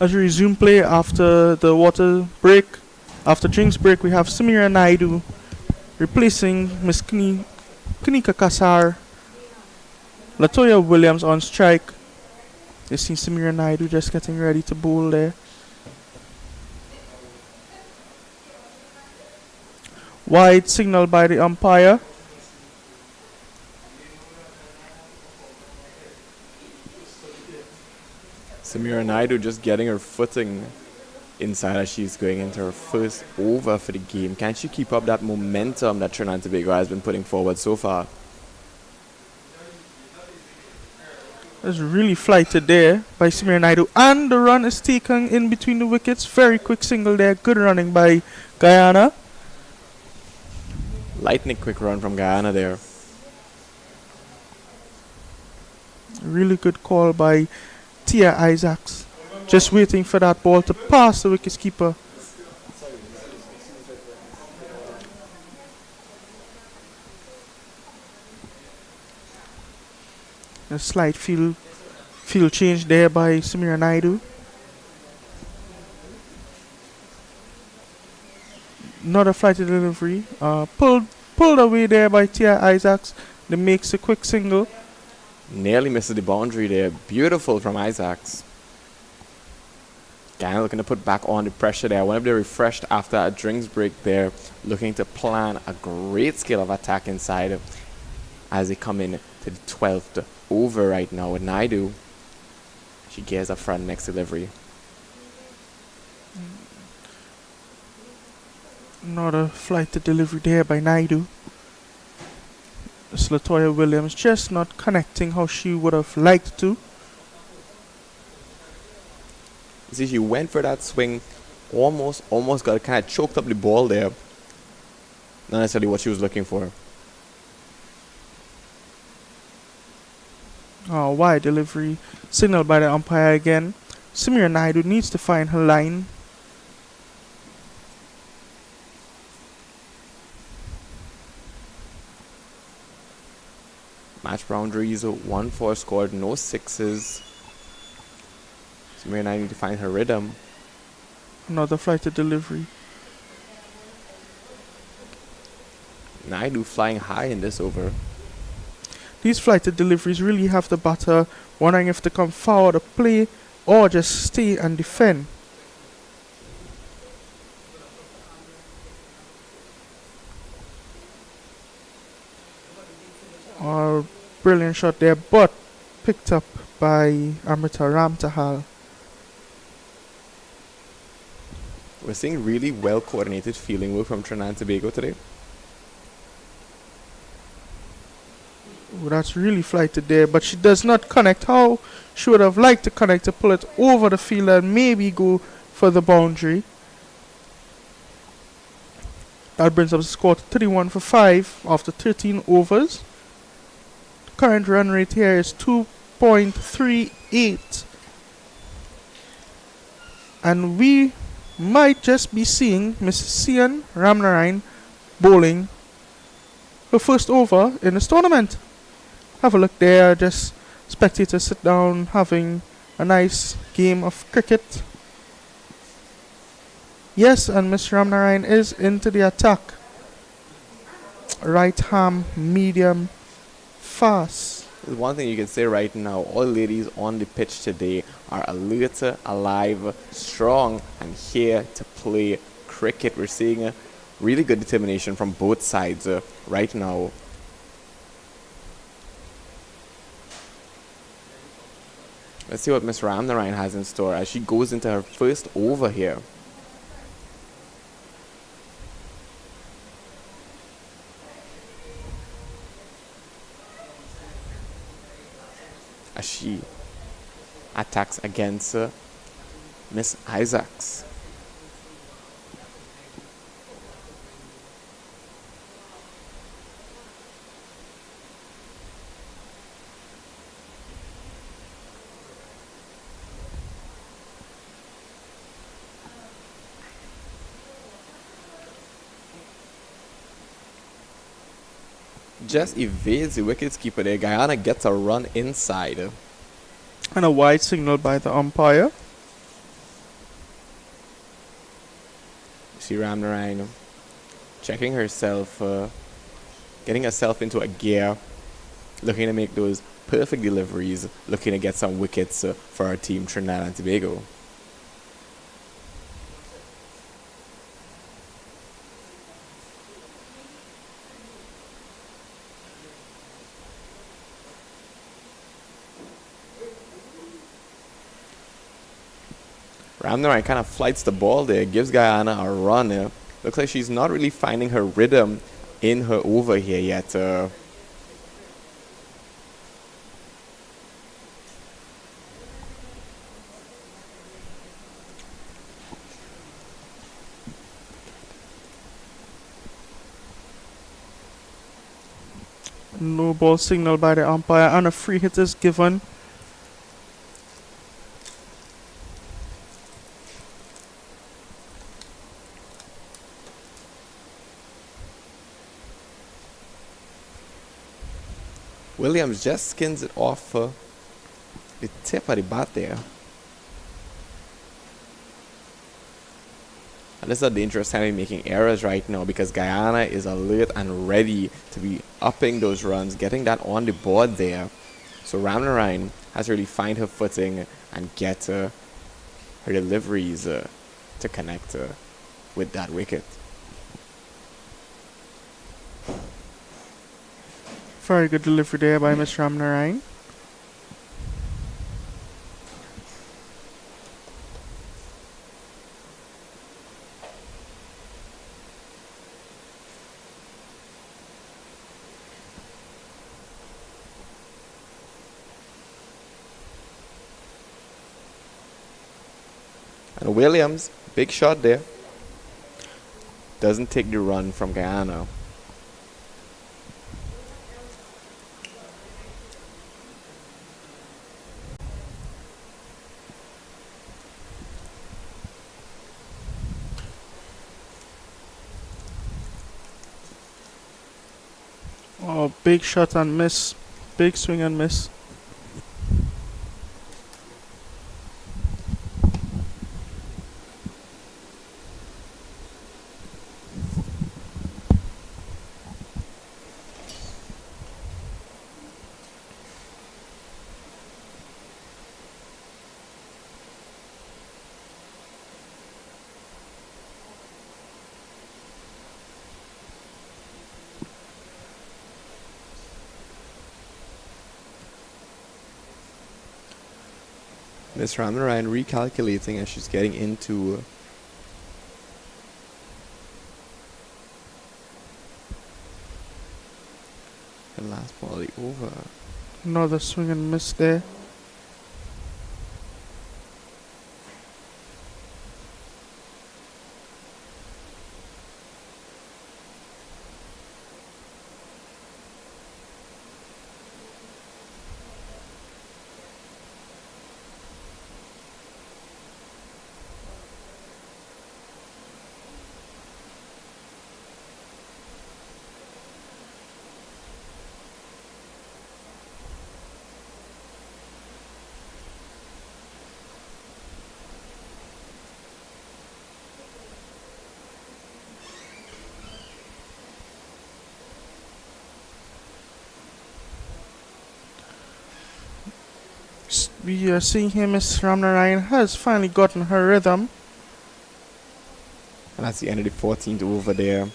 As we resume play after the water break, after drinks break, we have Samira Naidu replacing Miss Kanika Kasar. Latoya Williams on strike. You see Samira Naidu just getting ready to bowl there. Wide signal by the umpire. Samira Naidu just getting her footing inside as she's going into her first over for the game. Can she keep up that momentum that Trinidad and Tobago has been putting forward so far? It's really flighted there by Samira Naidu. And the run is taken in between the wickets. Very quick single there. Good running by Guyana. Lightning quick run from Guyana there. Really good call by Tia Isaacs. Just waiting for that ball to pass the wicketkeeper. A slight field change there by Samira Naidu. Not a flighted delivery. Pulled away there by Tia Isaacs. That makes a quick single. Nearly misses the boundary there. Beautiful from Isaacs. Guyana looking to put back on the pressure there. Whenever they're refreshed after a drinks break there, looking to plan a great scale of attack inside as they come in to the 12th over right now with Naidu. She gears up for her next delivery. Not a flighted delivery there by Naidu. It's Latoya Williams just not connecting how she would have liked to. You see, she went for that swing, almost got kind of choked up the ball there. Not necessarily what she was looking for. Oh, wide delivery. Signaled by the umpire again. Samira Naidu needs to find her line. Match boundaries, 1-4 scored, no sixes. Samira Naidu need to find her rhythm. Another flighted delivery. Naidu flying high in this over. These flighted deliveries really have the batter wondering if to come forward or play or just stay and defend. Oh, brilliant shot there, but picked up by Amrita Ramtahal. We're seeing really well coordinated fielding work from Trinidad and Tobago today. Oh, that's really flighted there, but she does not connect how she would have liked to connect to pull it over the field and maybe go for the boundary. That brings up the score to 31 for 5 after 13 overs. The current run rate here is 2.38. And we might just be seeing Miss Sian Ramnarayan bowling her first over in this tournament. Have a look there, just spectators sit down having a nice game of cricket. Yes, and Miss Ramnarayan is into the attack. Right arm, medium, fast. There's one thing you can say right now, all ladies on the pitch today are alert, alive, strong, and here to play cricket. We're seeing a really good determination from both sides right now. Let's see what Miss Ramnarayan has in store as she goes into her first over here. As she attacks against Miss Isaacs. Just evades the wicketkeeper there. Guyana gets a run inside. And a wide signal by the umpire. see Ramnarine checking herself, getting herself into a gear, looking to make those perfect deliveries, looking to get some wickets for our team Trinidad and Tobago. Ramnarine kind of flights the ball there, gives Guyana a run. Looks like she's not really finding her rhythm in her over here yet. No ball signal by the umpire and a free hit is given. Williams just skins it off the tip of the bat there. And this is a dangerous time in making errors right now because Guyana is alert and ready to be upping those runs, getting that on the board there. So Ramnarine has to really find her footing and get her deliveries to connect with that wicket. Very good delivery there by Miss Ramnarine. And Williams, big shot there. Doesn't take the run from Guyana. Oh, big shot and miss. Big swing and miss. Miss Ramnarine recalculating as she's getting into the last ball of the over. Another swing and miss there. We are seeing here Miss Ramnarine has finally gotten her rhythm. And that's the end of the 14th over there.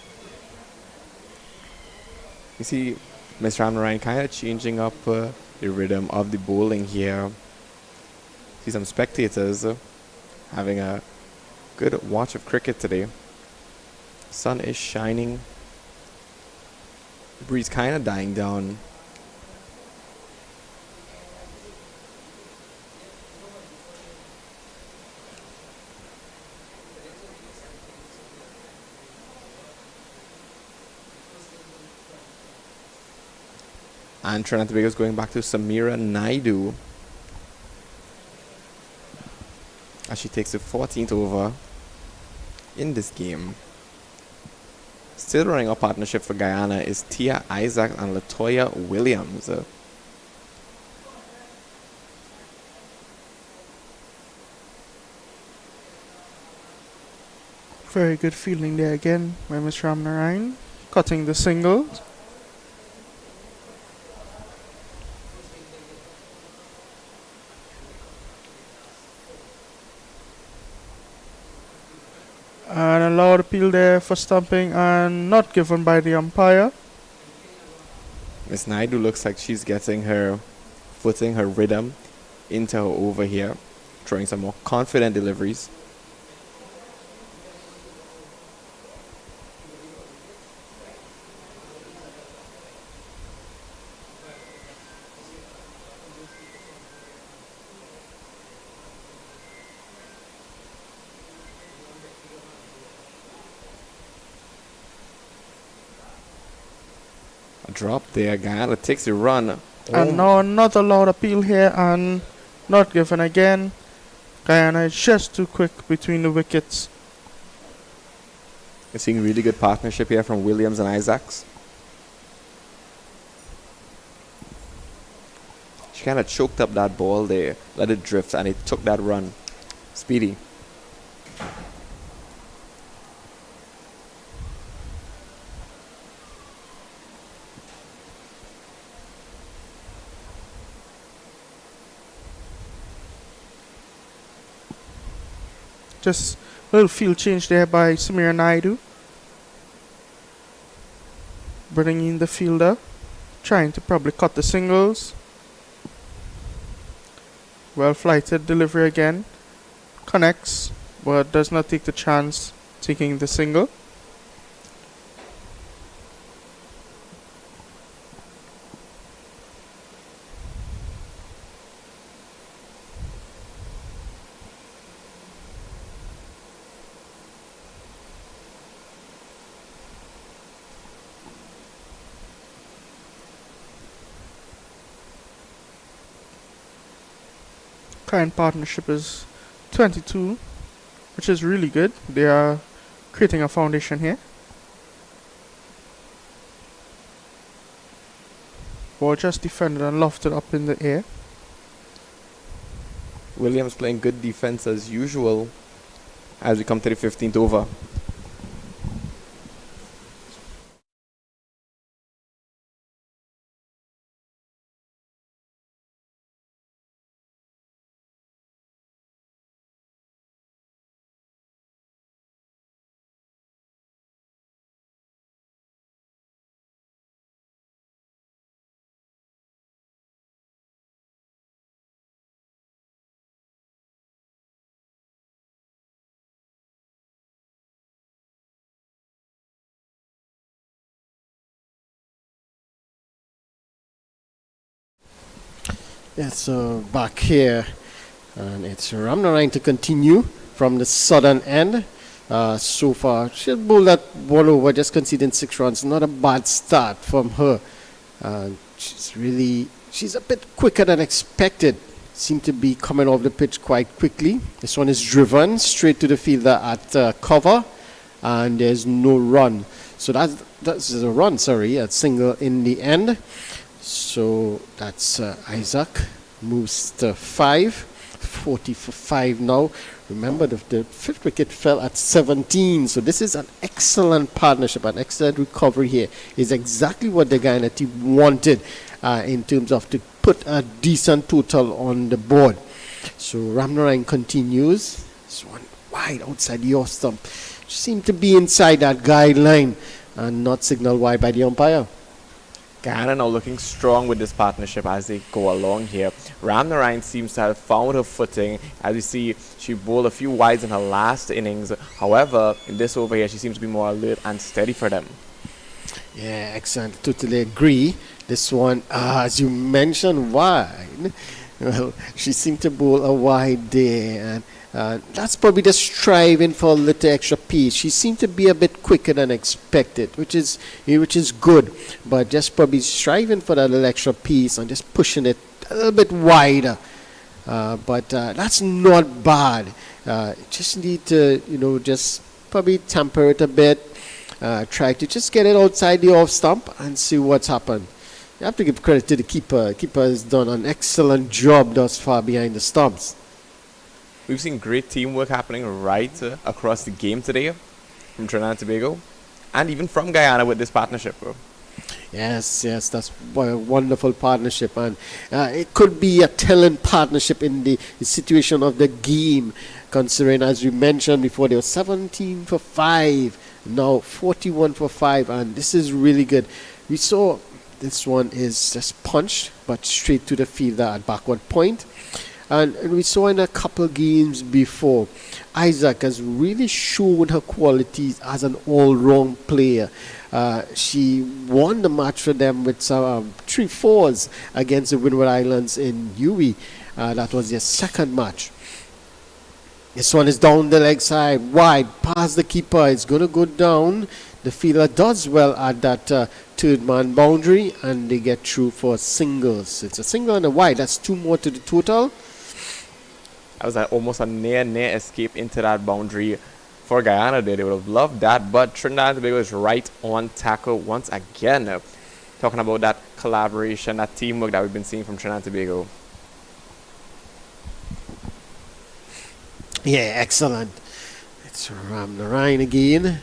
You see Miss Ramnarine kind of changing up the rhythm of the bowling here. See some spectators having a good watch of cricket today. Sun is shining. The breeze kind of dying down. And Trinidad Tobago is going back to Samira Naidu as she takes the 14th over in this game. Still running a partnership for Guyana is Tia Isaac and Latoya Williams. Very good fielding there again by Mr. Ramnarine. Cutting the singles. And a loud appeal there for stumping and not given by the umpire. Miss Naidu looks like she's getting her footing, her rhythm into her over here, throwing some more confident deliveries. A drop there, Guyana takes a run. And now another loud appeal here and not given again. Guyana is just too quick between the wickets. We're seeing really good partnership here from Williams and Isaacs. She kind of choked up that ball there, let it drift, and it took that run. Speedy. Just a little field change there by Samir Naidu. Bringing in the fielder. Trying to probably cut the singles. Well flighted delivery again. Connects, but does not take the chance taking the single. Current partnership is 22, which is really good. They are creating a foundation here. Ball just defended and lofted up in the air. Williams playing good defense as usual as we come to the 15th over. Yeah, so back here, and it's Ramnarine to continue from the southern end. So far, she'll bowl that ball over, just conceding 6 runs. Not a bad start from her. She's a bit quicker than expected. Seemed to be coming off the pitch quite quickly. This one is driven straight to the fielder at cover, and there's no run. So that's a run, a single in the end. So that's Isaac moves to 5, 40 for 5 now. Remember, the 5th wicket fell at 17. So this is an excellent partnership, an excellent recovery here. Is exactly what the Guyana team wanted in terms of to put a decent total on the board. So Ramnarine continues. This one wide outside the off stump. Seemed to be inside that guideline and not signaled wide by the umpire. Guyana now looking strong with this partnership as they go along here. Ramnarine seems to have found her footing. As you see, she bowled a few wides in her last innings. However, in this over here, she seems to be more alert and steady for them. Yeah, excellent. Totally agree. This one, as you mentioned, wide. Well, she seemed to bowl a wide there, and that's probably just striving for a little extra pace. She seemed to be a bit quicker than expected, which is good, but just probably striving for that little extra pace and just pushing it a little bit wider. But that's not bad. Just need to, just probably temper it a bit. Try to just get it outside the off stump and see what's happened. You have to give credit to the keeper. Keeper has done an excellent job thus far behind the stumps. We've seen great teamwork happening right across the game today. from Trinidad and Tobago, and even from Guyana with this partnership, bro. Yes, that's a wonderful partnership, and it could be a talent partnership in the situation of the game, considering, as we mentioned before, they were 17 for 5, now 41 for 5, and this is really good. We saw this one is just punched, but straight to the fielder at backward point. And we saw in a couple games before, Isaac has really shown her qualities as an all-round player. She won the match for them with 3-4s against the Windward Islands in UE. That was their second match. This one is down the leg side, wide, past the keeper. It's going to go down. The fielder does well at that third man boundary, and they get through for singles. It's a single and a wide. That's 2 more to the total. That was almost a near escape into that boundary for Guyana there. They would have loved that, but Trinidad and Tobago is right on tackle once again. Talking about that collaboration, that teamwork that we've been seeing from Trinidad and Tobago. Yeah, excellent. It's Ram Narayan again.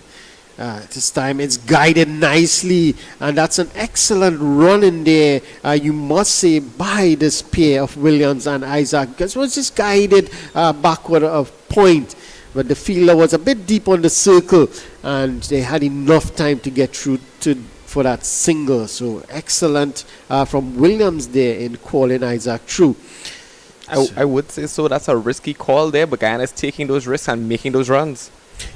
This time it's guided nicely, and that's an excellent run in there, you must say, by this pair of Williams and Isaac, because it was just guided backward of point, but the fielder was a bit deep on the circle, and they had enough time to get through for that single. So excellent from Williams there in calling Isaac through. I would say so. That's a risky call there, but Guyana is taking those risks and making those runs.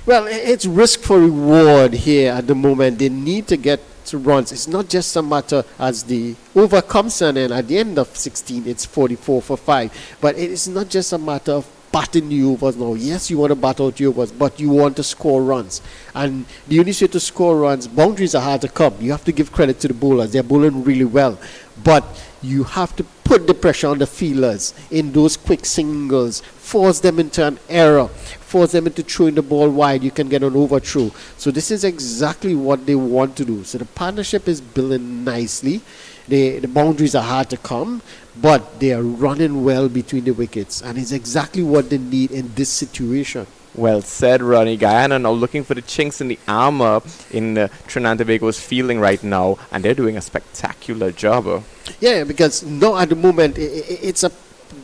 Well, it's risk for reward here at the moment. They need to get to runs. It's not just a matter as the over comes and at the end of 16, it's 44 for 5. But it is not just a matter of batting the overs now. Yes, you want to bat out the overs, but you want to score runs. And the only way to score runs, boundaries are hard to come. You have to give credit to the bowlers. They're bowling really well. But you have to put the pressure on the fielders in those quick singles, force them into an error, force them into throwing the ball wide. You can get an overthrow. So this is exactly what they want to do. So the partnership is building nicely. The boundaries are hard to come, but they are running well between the wickets, and it's exactly what they need in this situation. Well said, Ronnie. Guyana now looking for the chinks in the armor in Trinidad and Tobago's fielding right now, and they're doing a spectacular job. Yeah, because now at the moment, it's a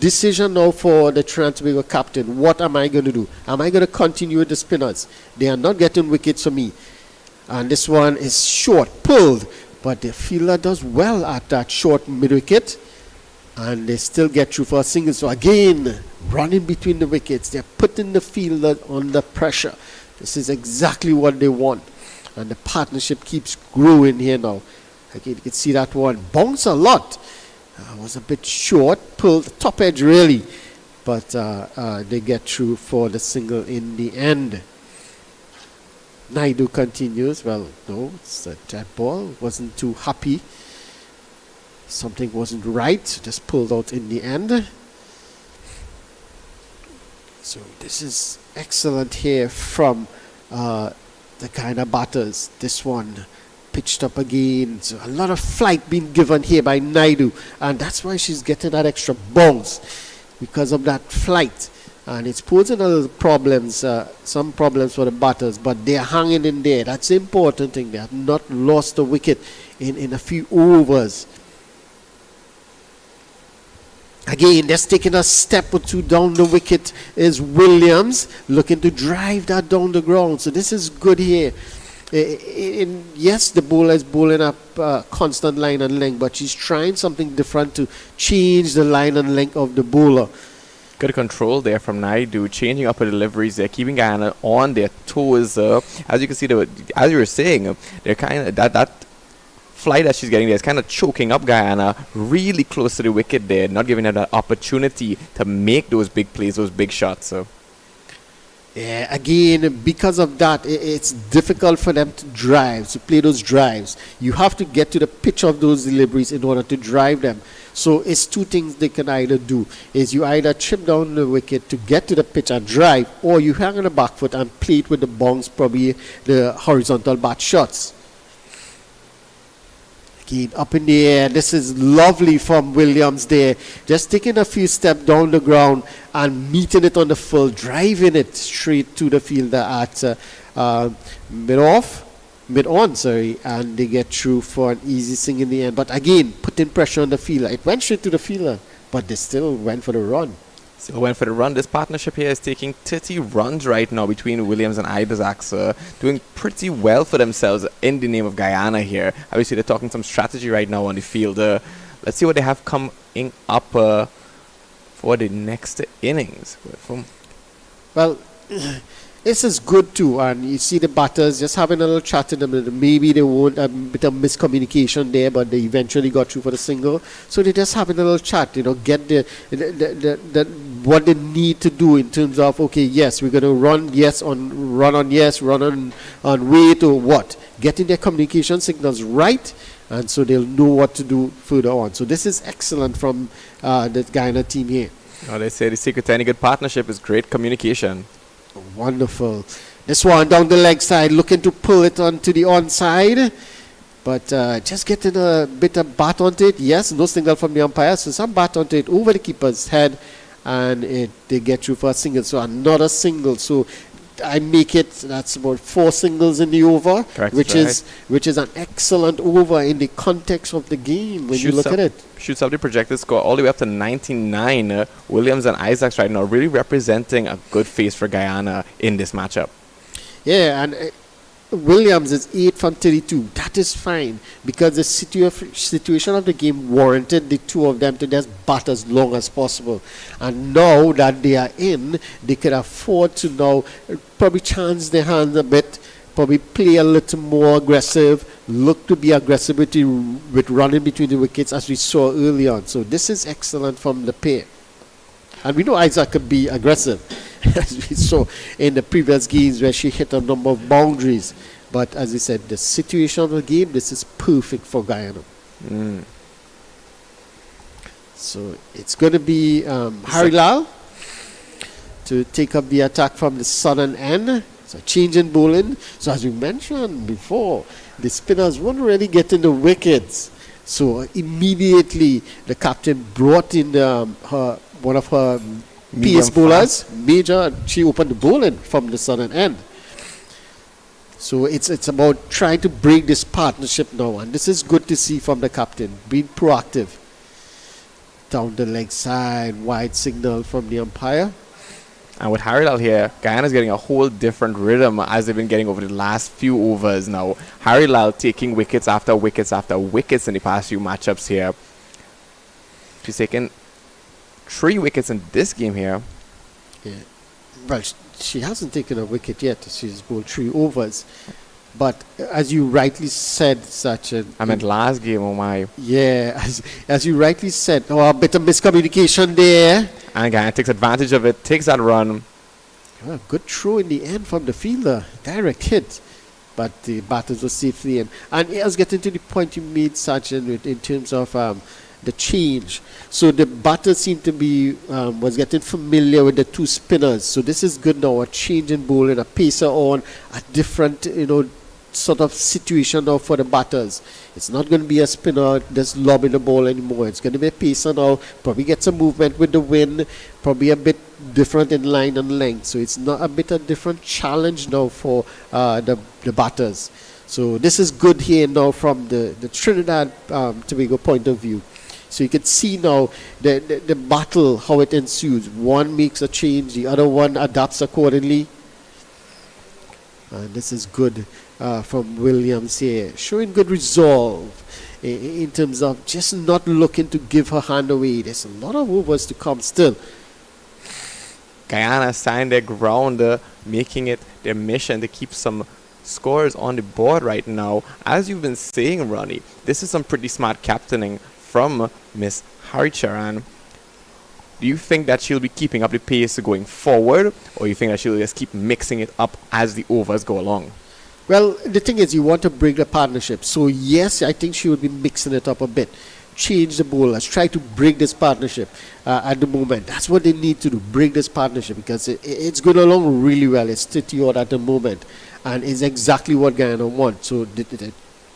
decision now for the Trinidad and Tobago captain. What am I going to do? Am I going to continue with the spinners? They are not getting wickets for me. And this one is short, pulled, but the fielder does well at that short mid-wicket, and they still get through for a single. So again, running between the wickets, they're putting the fielder under pressure. This is exactly what they want, and the partnership keeps growing here now. Again, you can see that one bounce a lot. Was a bit short, pulled the top edge really, but they get through for the single in the end. Naidu continues. Well, no, it's a dead ball. Wasn't too happy. Something wasn't right. Just pulled out in the end. So this is excellent here from the Guyana batters. This one pitched up again. So a lot of flight being given here by Naidu, and that's why she's getting that extra bounce, because of that flight. And it's posing a little problems, some problems for the batters, but they're hanging in there. That's the important thing. They have not lost the wicket in a few overs. Again, just taking a step or two down the wicket is Williams, looking to drive that down the ground. So this is good here. Yes, the bowler is bowling up constant line and length, but she's trying something different to change the line and length of the bowler. Good control there from Naidu, changing up her deliveries there, keeping Guyana on their toes. As you can see, as you were saying, they're kind of that flight that she's getting there is kind of choking up Guyana really close to the wicket there, not giving her that opportunity to make those big plays, those big shots. So. Yeah, again, because of that, it's difficult for them to drive, to play those drives. You have to get to the pitch of those deliveries in order to drive them. So it's two things they can either do. Is you either chip down the wicket to get to the pitch and drive, or you hang on the back foot and play it with the bounce, probably the horizontal bat shots. Again, up in the air. This is lovely from Williams there. Just taking a few steps down the ground and meeting it on the full, driving it straight to the fielder at mid-on, and they get through for an easy swing in the end. But again, putting pressure on the fielder. It went straight to the fielder, but they still went for the run. So went for the run. This partnership here is taking 30 runs right now between Williams and Isaacs, doing pretty well for themselves in the name of Guyana here. Obviously, they're talking some strategy right now on the field. Let's see what they have coming up for the next innings. Well, this is good too, and you see the batters just having a little chat to them. Maybe they won't a bit of miscommunication there, but they eventually got through for the single. So they just having a little chat, get the what they need to do in terms of, okay, yes, we're going to run on wait, or what, getting their communication signals right, and so they'll know what to do further on. So this is excellent from the Guyana team here. They say the secret to any good partnership is great communication. Wonderful. This one down the leg side, looking to pull it onto the onside, but just getting a bit of bat onto it. Yes, no single from the umpire, so some bat onto it over the keeper's head, and they get through for a single. So another single. So I make it, that's about 4 singles in the over. Correct, which is an excellent over in the context of the game when you look at it. Shoots up the projected score all the way up to 99. Williams and Isaacs right now really representing a good face for Guyana in this matchup. Yeah, and Williams is 8 from 32. That is fine, because the situation of the game warranted the two of them to just bat as long as possible. And now that they are in, they can afford to now probably chance their hands a bit, probably play a little more aggressive, look to be aggressive with running between the wickets as we saw early on. So this is excellent from the pair. And we know Isaac could be aggressive, as we saw in the previous games where she hit a number of boundaries. But as we said, the situation of the game, this is perfect for Guyana. So it's going to be Harry Lal to take up the attack from the southern end. So change in bowling. So as we mentioned before, the spinners weren't really getting the wickets. So immediately the captain brought in one of her pace bowlers, Major. She opened the bowling from the southern end. So it's about trying to break this partnership now, and this is good to see from the captain, being proactive. Down the leg side, wide signal from the umpire. And with Harry Lal here, Guyana's getting a whole different rhythm as they've been getting over the last few overs now. Harry Lal taking wickets after wickets after wickets in the past few matchups here. She's taken 3 wickets in this game here. Yeah. Well, she hasn't taken a wicket yet. She's bowled 3 overs. But as you rightly said, Sachin. I meant last game, oh my. Yeah, as you rightly said, a bit of miscommunication there. And Guyana takes advantage of it, takes that run. Well, good throw in the end from the fielder. Direct hit. But the batters were safely in. And it was getting to the point you made, Sachin, in terms of the change. So the batter seemed to be was getting familiar with the 2 spinners. So this is good now. A change in bowling, a pacer on, a different, sort of situation now for the batters. It's not going to be a spinner just lobbing the ball anymore. It's going to be a pacer now. Probably get some movement with the wind. Probably a bit different in line and length. So it's not a bit of different challenge now for the batters. So this is good here now from the Trinidad Tobago point of view. So you can see now the battle, how it ensues. One makes a change, the other one adapts accordingly. And this is good from Williams here, showing good resolve in terms of just not looking to give her hand away. There's a lot of overs to come still. Guyana signed their ground, making it their mission to keep some scores on the board right now. As you've been saying, Ronnie, this is some pretty smart captaining from Miss Haricharan. Do you think that she'll be keeping up the pace going forward, or you think that she'll just keep mixing it up as the overs go along? Well, the thing is, you want to break the partnership. So yes, I think she will be mixing it up a bit. Change the bowlers, try to break this partnership at the moment. That's what they need to do, break this partnership, because it's going along really well. It's 30 odd at the moment, and it's exactly what Guyana wants. So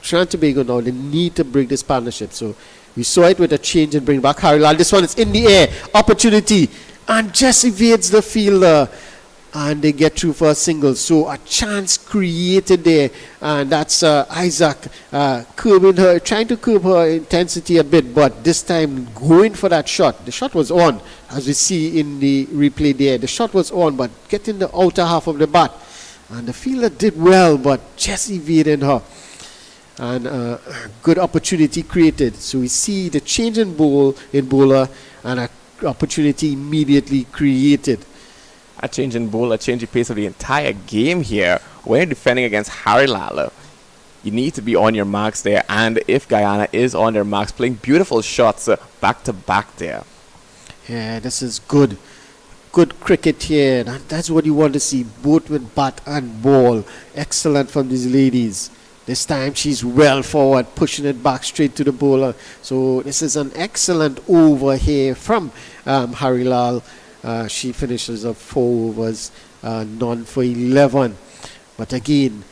Trinidad Tobago now, they need to break this partnership. So we saw it with a change and bring back Harry Lal. This one is in the air. Opportunity. And just evades the fielder. And they get through for a single. So a chance created there. And that's Isaac curbing her, trying to curb her intensity a bit. But this time going for that shot. The shot was on, as we see in the replay there. The shot was on, but getting the outer half of the bat. And the fielder did well, but just evading her. And good opportunity created. So we see the change in bowler and an opportunity immediately created. A change in bowl, a change in pace of the entire game here. When you're defending against Harry Lala, you need to be on your marks there. And if Guyana is on their marks, playing beautiful shots back to back there. Yeah, this is good. Good cricket here. That's what you want to see, both with bat and ball. Excellent from these ladies. This time she's well forward, pushing it back straight to the bowler. So this is an excellent over here from Harry Lal. She finishes up 4 overs, none for 11. But again,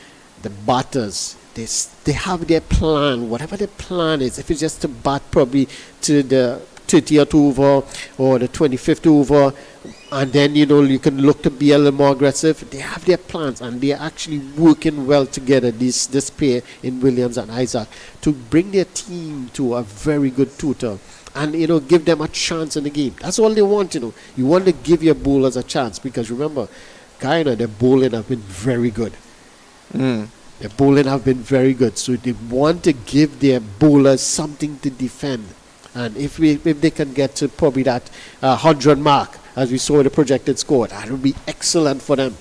the batters, they have their plan, whatever their plan is. If it's just to bat probably to the 30th over or the 25th over, and then you can look to be a little more aggressive. They have their plans, and they are actually working well together, this pair in Williams and Isaac, to bring their team to a very good total. And give them a chance in the game. That's all they want. You want to give your bowlers a chance, because remember, Guyana, their bowling have been very good. Their bowling have been very good, so they want to give their bowlers something to defend. And if they can get to probably that 100 mark, as we saw the projected score, that would be excellent for them.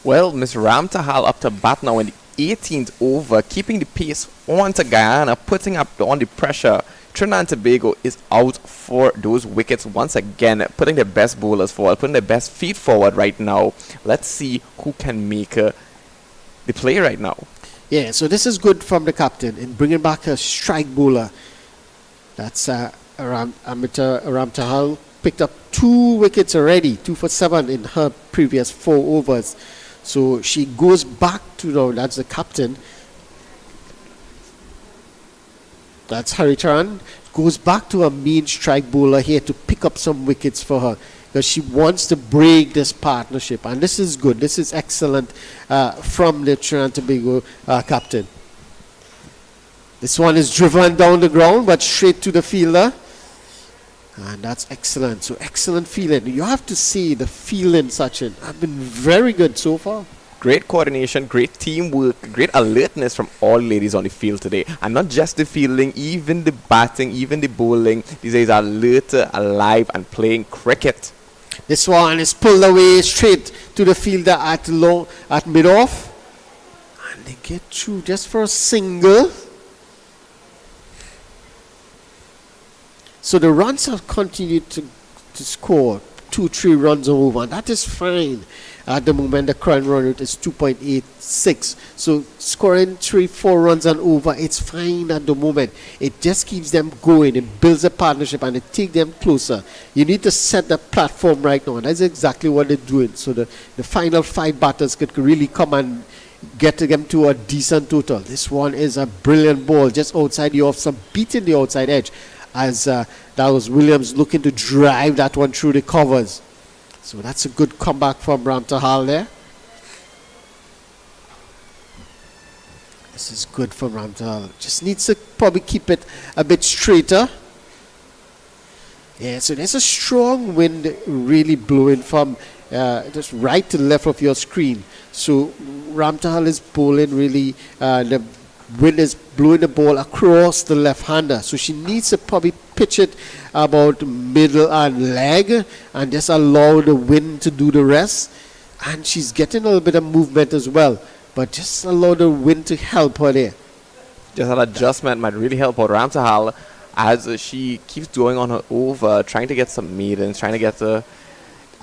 Well, Ms. Ramtahal up to bat now in the 18th over, keeping the pace on to Guyana, putting up on the pressure. Trinidad and Tobago is out for those wickets once again, putting their best bowlers forward, putting their best feet forward right now. Let's see who can make the play right now. Yeah, so this is good from the captain in bringing back a strike bowler. That's Amrita Ramtahal. Picked up 2 wickets already, 2 for 7 in her previous 4 overs. So she goes back to, that's the captain. That's Haricharan. Goes back to a main strike bowler here to pick up some wickets for her, because she wants to break this partnership. And this is good. This is excellent from the Trinidad Tobago captain. This one is driven down the ground, but straight to the fielder. And that's excellent. So excellent feeling. You have to see the feeling, Sachin. I've been very good so far. Great coordination, great teamwork, great alertness from all ladies on the field today. And not just the fielding, even the batting, even the bowling. These guys are alert, alive, and playing cricket. This one is pulled away straight to the fielder at mid-off. And they get through just for a single. So the runs have continued to score 2-3 runs over, and that is fine. At the moment, the current run rate is 2.86. So scoring 3-4 runs and over, it's fine at the moment. It just keeps them going. It builds a partnership and it takes them closer. You need to set the platform right now, and that's exactly what they're doing. So the final 5 batters could really come and get them to a decent total. This one is a brilliant ball, just outside the off, beating the outside edge, as that was Williams looking to drive that one through the covers. So that's a good comeback from Ramtahal there. This is good from Ramtahal. Just needs to probably keep it a bit straighter. Yeah, so there's a strong wind really blowing from just right to left of your screen. So Ramtahal is bowling really, the wind is blowing the ball across the left-hander. So she needs to probably pitch it about middle and leg and just allow the wind to do the rest. And she's getting a little bit of movement as well, but just allow the wind to help her there. Just an adjustment might really help out Ramtahal as she keeps going on her over, trying to get some maidens, trying to get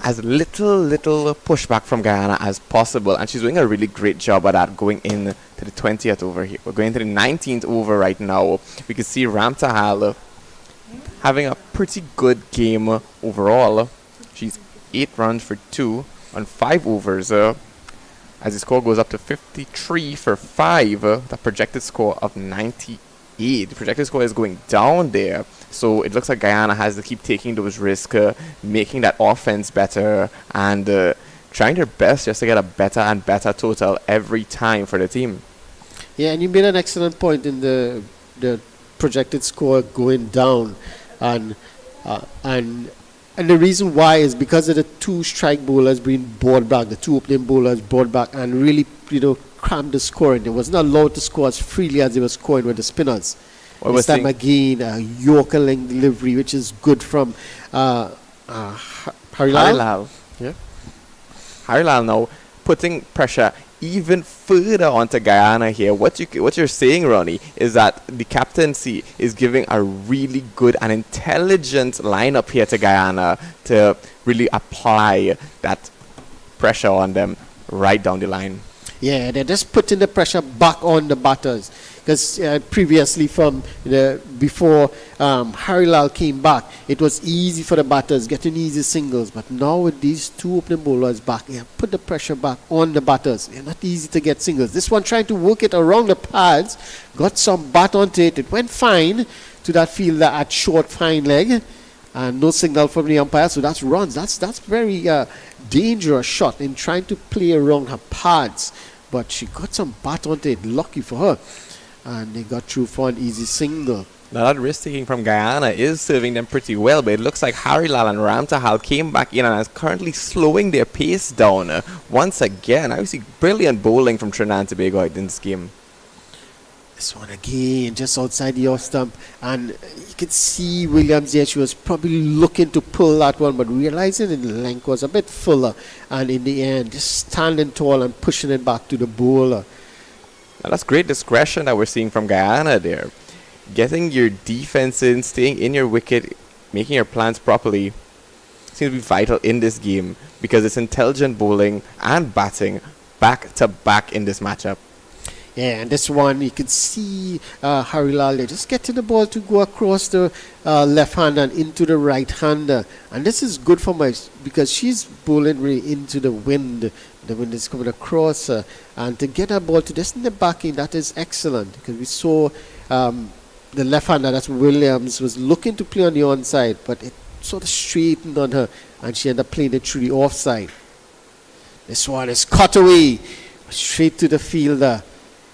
as little pushback from Guyana as possible, and she's doing a really great job at that, going in to the 20th over here. We're going to the 19th over right now. We can see Ramtahal having a pretty good game overall. She's 8 runs for 2 on 5 overs. as the score goes up to 53 for 5, the projected score of 98. The projected score is going down there, so it looks like Guyana has to keep taking those risks, making that offense better, and trying their best just to get a better and better total every time for the team. Yeah, and you made an excellent point in the projected score going down, and the reason why is because of the two strike bowlers being brought back, the two opening bowlers brought back, and really crammed the scoring. They wasn't allowed to score as freely as they were scoring with the spinners. This time again, Yorker length delivery, which is good from Harilal. Yeah. Harilal now putting pressure even further onto Guyana here. What you're saying, Ronnie, is that the captaincy is giving a really good and intelligent lineup here to Guyana to really apply that pressure on them right down the line. Yeah, they're just putting the pressure back on the batters. Because previously, before Harilal came back, it was easy for the batters, getting easy singles. But now with these two opening bowlers back, put the pressure back on the batters. They're not easy to get singles. This one trying to work it around the pads, got some bat onto it. It went fine to that fielder at short, fine leg. And no signal from the umpire, so that's runs. That's very dangerous shot in trying to play around her pads. But she got some bat onto it, lucky for her. And they got through for an easy single. Now that risk taking from Guyana is serving them pretty well, but it looks like Harilal and Ramtahal came back in and is currently slowing their pace down. Once again, I see brilliant bowling from Trinidad and Tobago in this game. This one again, just outside the off stump, and you could see Williams there. She was probably looking to pull that one, but realizing the length was a bit fuller, and in the end, just standing tall and pushing it back to the bowler. Now that's great discretion that we're seeing from Guyana there. Getting your defense in, staying in your wicket, making your plans properly seems to be vital in this game because it's intelligent bowling and batting back to back in this matchup. Yeah, and this one you can see Harilal there just getting the ball to go across the left hand and into the right hander, and this is good for my because she's bowling really into the wind. The wind is coming across her, and to get her ball to just in the backing, that is excellent because we saw the left hander, that's Williams, was looking to play on the onside, but it sort of straightened on her, and she ended up playing it through the offside. This one is cut away straight to the fielder.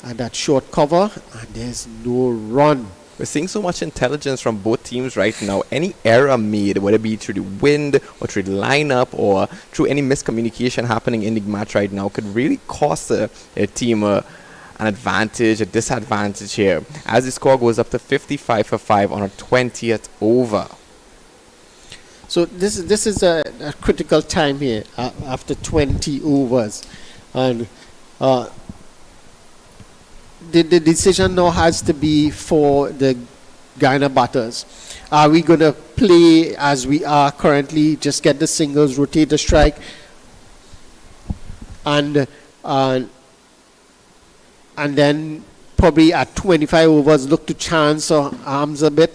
And that short cover, and there's no run. We're seeing so much intelligence from both teams right now. Any error made, whether it be through the wind or through the lineup or through any miscommunication happening in the match right now, could really cost a team an advantage, a disadvantage here. As the score goes up to 55 for 5 on a 20th over. So this is a critical time here after 20 overs, and the decision now has to be for the Guyana batters. Are we going to play as we are currently, just get the singles, rotate the strike, and then probably at 25 overs look to chance our arms a bit?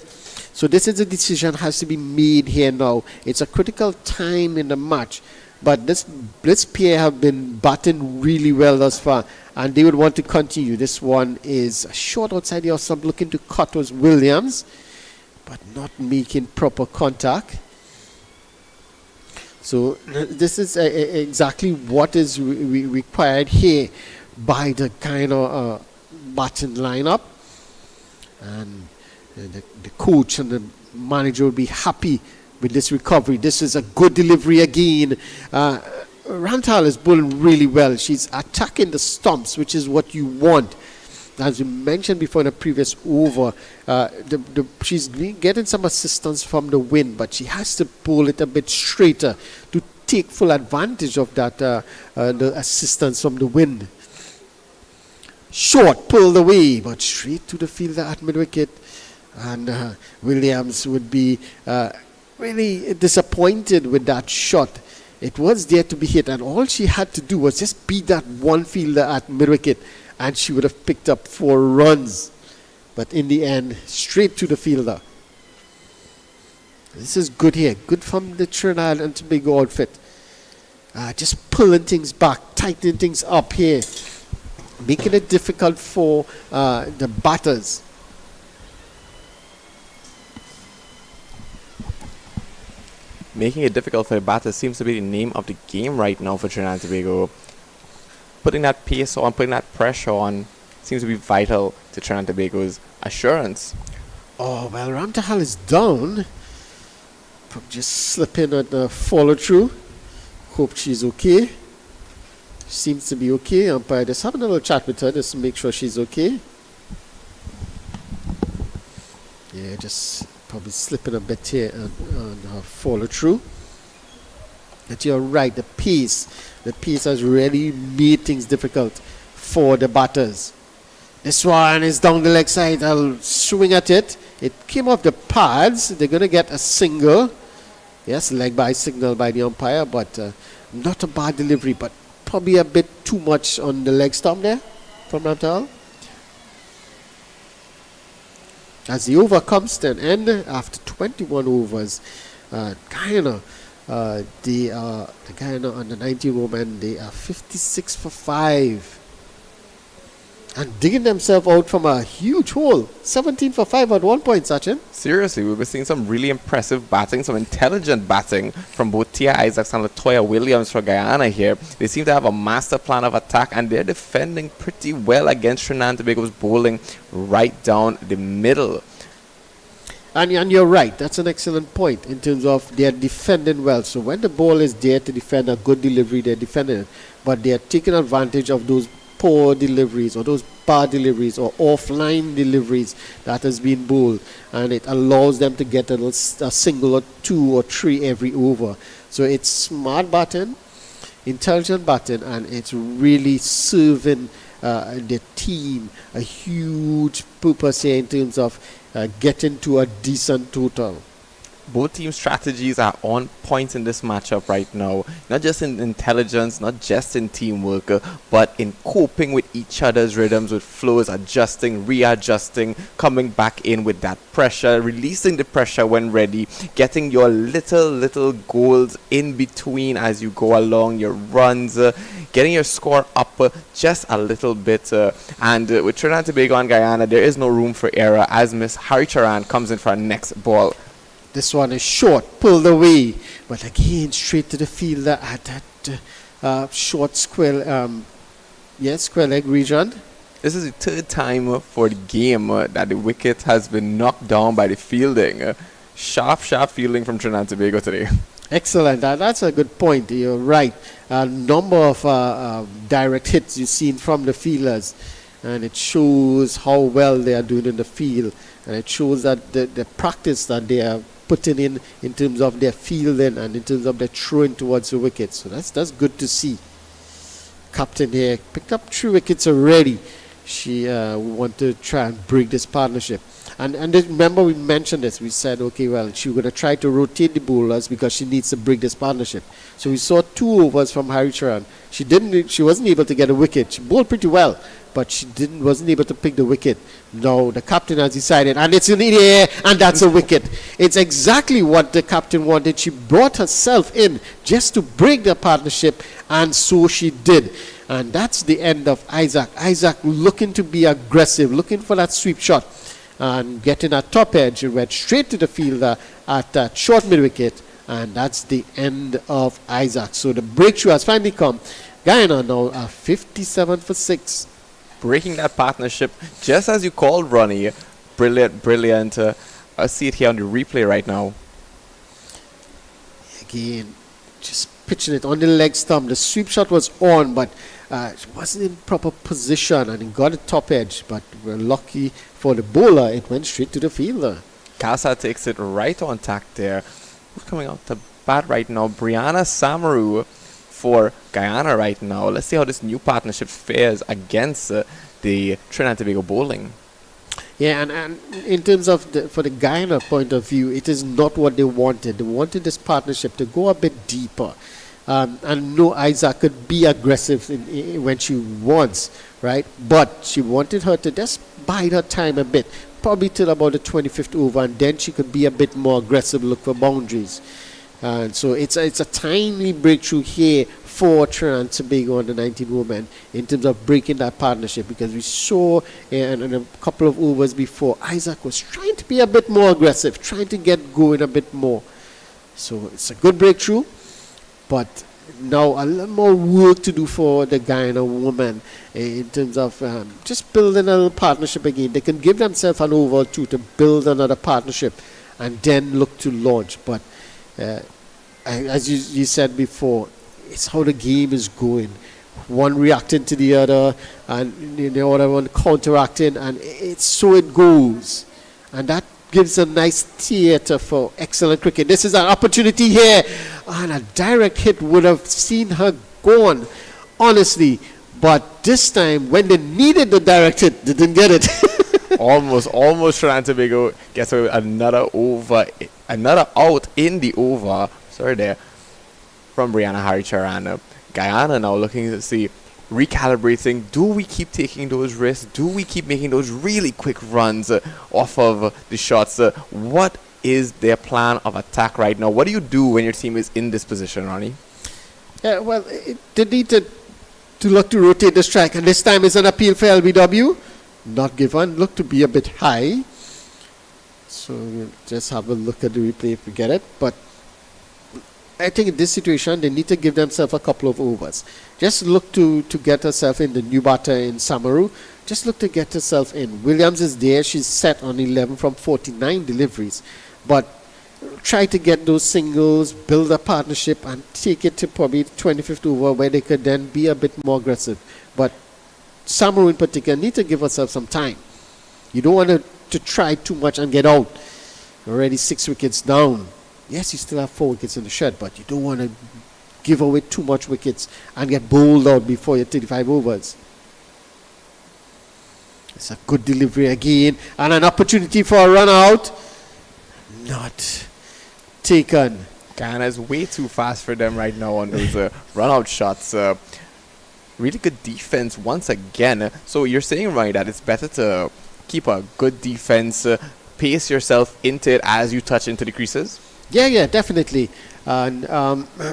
So this is a decision has to be made here now. It's a critical time in the match. But this pair have been batting really well thus far, and they would want to continue. This one is short outside the off-stump, looking to cut was Williams, but not making proper contact. So this is exactly what is required here by the kind of batting lineup, and the coach and the manager will be happy with this recovery. This is a good delivery again. Rantal is bowling really well. She's attacking the stumps, which is what you want. As we mentioned before in a previous over, she's getting some assistance from the wind, but she has to bowl it a bit straighter to take full advantage of that the assistance from the wind. Short, pulled away, but straight to the fielder at mid-wicket. And Williams would be really disappointed with that shot. It was there to be hit, and all she had to do was just beat that one fielder at mid-wicket, and she would have picked up 4 runs. But in the end, straight to the fielder. This is good here. Good from the Trinidad and Tobago outfit. just pulling things back, tightening things up here, making it difficult for the batters. Making it difficult for the batters seems to be the name of the game right now for Trinidad and Tobago. Putting that pace on, putting that pressure on seems to be vital to Trinidad and Tobago's assurance. Oh, well, Ramtahal is down. Just slip in at the follow through. Hope she's okay. Seems to be okay. Umpire just having a little chat with her just to make sure she's okay. Yeah, just probably slipping a bit here on her follow through. But you're right, the pace has really made things difficult for the batters. This one is down the leg side. I'll swing at it. It came off the pads. They're going to get a single. Yes, leg by signal by the umpire, but not a bad delivery, but probably a bit too much on the leg stump there from Ramtal. As the over comes to an end after 21 overs, Guyana, the Guyana under 19 women, they are 56 for 5. And digging themselves out from a huge hole. 17 for 5 at one point, Sachin. Seriously, we were seeing some really impressive batting, some intelligent batting from both Tia Isaacs and Latoya Williams for Guyana here. They seem to have a master plan of attack, and they're defending pretty well against Trinidad and Tobago's bowling right down the middle. And you're right, that's an excellent point in terms of they're defending well. So when the ball is there to defend a good delivery, they're defending it. But they're taking advantage of those poor deliveries or those bad deliveries or offline deliveries that has been bowled, and it allows them to get a single or 2 or 3 every over. So it's smart batting, intelligent batting, and it's really serving the team a huge purpose here in terms of getting to a decent total. Both team strategies are on point in this matchup right now. Not just in intelligence, not just in teamwork, but in coping with each other's rhythms, with flows, adjusting, readjusting, coming back in with that pressure, releasing the pressure when ready, getting your little goals in between as you go along, your runs, getting your score up just a little bit. And with Trinidad and Tobago and Guyana, there is no room for error as Miss Haricharan comes in for her next ball. This one is short, pulled away, but again straight to the fielder at that short square leg region. This is the third time for the game that the wicket has been knocked down by the fielding. Sharp fielding from Trinidad and Tobago today. Excellent. That's a good point. You're right. A number of direct hits you've seen from the fielders, and it shows how well they are doing in the field, and it shows that the practice that they are putting in terms of their fielding and in terms of their throwing towards the wicket. So that's good to see. Captain here picked up 3 wickets already. She want to try and break this partnership. And remember, we mentioned this. We said, okay, well, she's going to try to rotate the bowlers because she needs to break this partnership. So we saw 2 overs from Haricharan. She wasn't able to get a wicket. She bowled pretty well, but she wasn't able to pick the wicket. No, the captain has decided, and it's in the air, and that's a wicket. It's exactly what the captain wanted. She brought herself in just to break the partnership, and so she did. And that's the end of Isaac. Isaac looking to be aggressive, looking for that sweep shot, and getting a top edge. It went straight to the fielder at that short mid-wicket, and that's the end of Isaac. So the breakthrough has finally come. Guyana now are 57 for 6. Breaking that partnership, just as you called, Ronnie. Brilliant. I see it here on the replay right now. Again, just pitching it on the leg stump. The sweep shot was on, but it wasn't in proper position, and it got a top edge. But we're lucky for the bowler, it went straight to the fielder. Casa takes it right on tack there. Who's coming out to bat right now? Brianna Samaru for Guyana right now. Let's see how this new partnership fares against the Trinidad and Tobago bowling. Yeah, and in terms of for the Guyana point of view, it is not what they wanted. They wanted this partnership to go a bit deeper. And no, Isaac could be aggressive when she wants, right? But she wanted her to just bide her time a bit, probably till about the 25th over, and then she could be a bit more aggressive, look for boundaries. And so it's a tiny breakthrough here for Trinidad and Tobago under 19 women in terms of breaking that partnership, because we saw in a couple of overs before, Isaac was trying to be a bit more aggressive, trying to get going a bit more. So it's a good breakthrough, but now a lot more work to do for the Guyana women in terms of just building a little partnership again. They can give themselves an over or two to build another partnership and then look to launch. But as you said before, it's how the game is going. One reacting to the other, and the other one counteracting, and it's so it goes. And that gives a nice theatre for excellent cricket. This is an opportunity here, and a direct hit would have seen her gone, honestly. But this time, when they needed the direct hit, they didn't get it. almost Trinidad and Tobago gets away with another out in the over. Sorry there, from Brianna Haricharan. Guyana now looking to see, recalibrating. Do we keep taking those risks? Do we keep making those really quick runs off of the shots? What is their plan of attack right now? What do you do when your team is in this position, Ronnie? Yeah, well, they need to look to rotate the strike, and this time it's an appeal for LBW. Not given. Look to be a bit high. So we'll just have a look at the replay if we get it. But I think in this situation, they need to give themselves a couple of overs. Just look to get herself in. The new batter in Samaru. Just look to get herself in. Williams is there. She's set on 11 from 49 deliveries. But try to get those singles, build a partnership, and take it to probably 25th over where they could then be a bit more aggressive. But Samaru in particular need to give herself some time. You don't want to try too much and get out. Already 6 wickets down. Yes, you still have 4 wickets in the shed, but you don't want to give away too much wickets and get bowled out before your 35 overs. It's a good delivery again, and an opportunity for a run out. Not taken. Guyana is way too fast for them right now on those run out shots. Really good defense once again. So you're saying, right, that it's better to keep a good defense, pace yourself into it as you touch into the creases? Yeah, definitely. And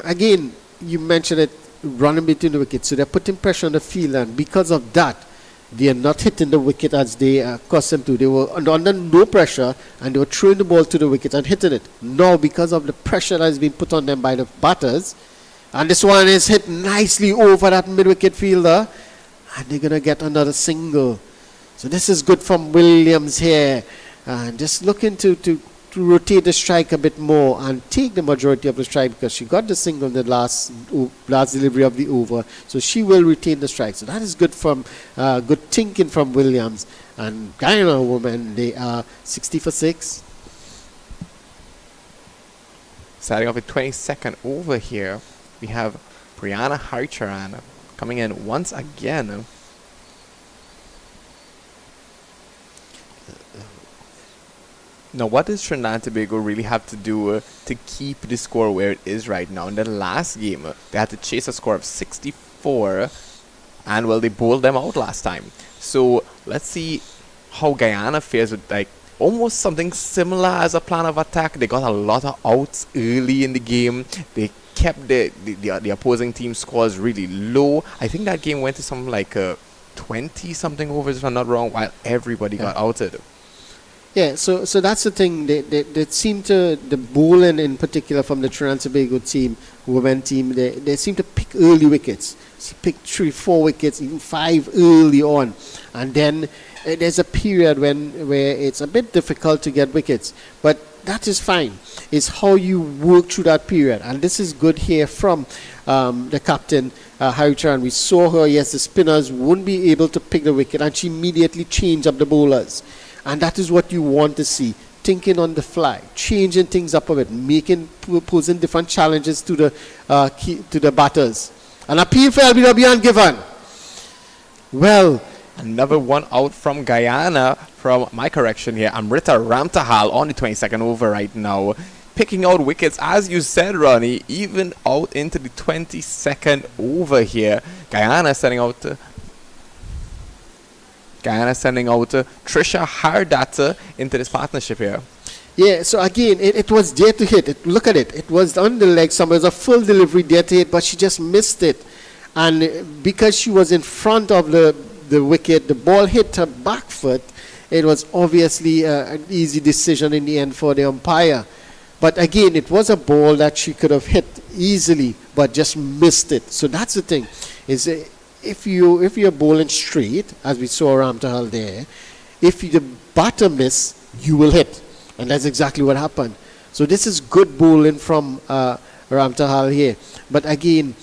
again, you mentioned it, running between the wickets. So they're putting pressure on the field, and because of that, they are not hitting the wicket as they are accustomed to. They were under no pressure, and they were throwing the ball to the wicket and hitting it. Now, because of the pressure that has been put on them by the batters, and this one is hit nicely over that mid-wicket fielder, and they're going to get another single. So this is good from Williams here. And just looking to rotate the strike a bit more and take the majority of the strike, because she got the single in the last delivery of the over. So she will retain the strike. So that is good from good thinking from Williams. And Guyana women, they are 60 for 6. Starting off with 22nd over here, we have Brianna Haricharan coming in once again. Now, what does Trinidad and Tobago really have to do to keep the score where it is right now? In the last game, they had to chase a score of 64, and, well, they bowled them out last time. So, let's see how Guyana fares with, like, almost something similar as a plan of attack. They got a lot of outs early in the game. They kept the opposing team scores really low. I think that game went to something like 20-something overs, if I'm not wrong, while everybody got outed. Yeah, so that's the thing. They seem to, the bowling in particular from the Trinidad and Tobago team, women team, they seem to pick early wickets. So pick 3-4 wickets, even 5 early on. And then there's a period where it's a bit difficult to get wickets. But that is fine. It's how you work through that period. And this is good here from the captain, Haricharan. We saw her, yes, the spinners wouldn't be able to pick the wicket, and she immediately changed up the bowlers. And that is what you want to see. Thinking on the fly, changing things up a bit, posing different challenges to the batters. An appeal for LBW and given. Well, another one out from Guyana, from my correction here, Amrita Ramtahal on the 22nd over right now. Picking out wickets, as you said, Ronnie, even out into the 22nd over here. Guyana sending out Trisha Hardata into this partnership here. Yeah, so again, it was there to hit. Look at it. It was on the leg. It was a full delivery there to hit, but she just missed it. And because she was in front of the wicket, the ball hit her back foot. It was obviously an easy decision in the end for the umpire. But again, it was a ball that she could have hit easily, but just missed it. So that's the thing. Is if you're bowling straight, as we saw Ramtahal there, if the batter miss, you will hit. And that's exactly what happened. So this is good bowling from Ramtahal here. But again,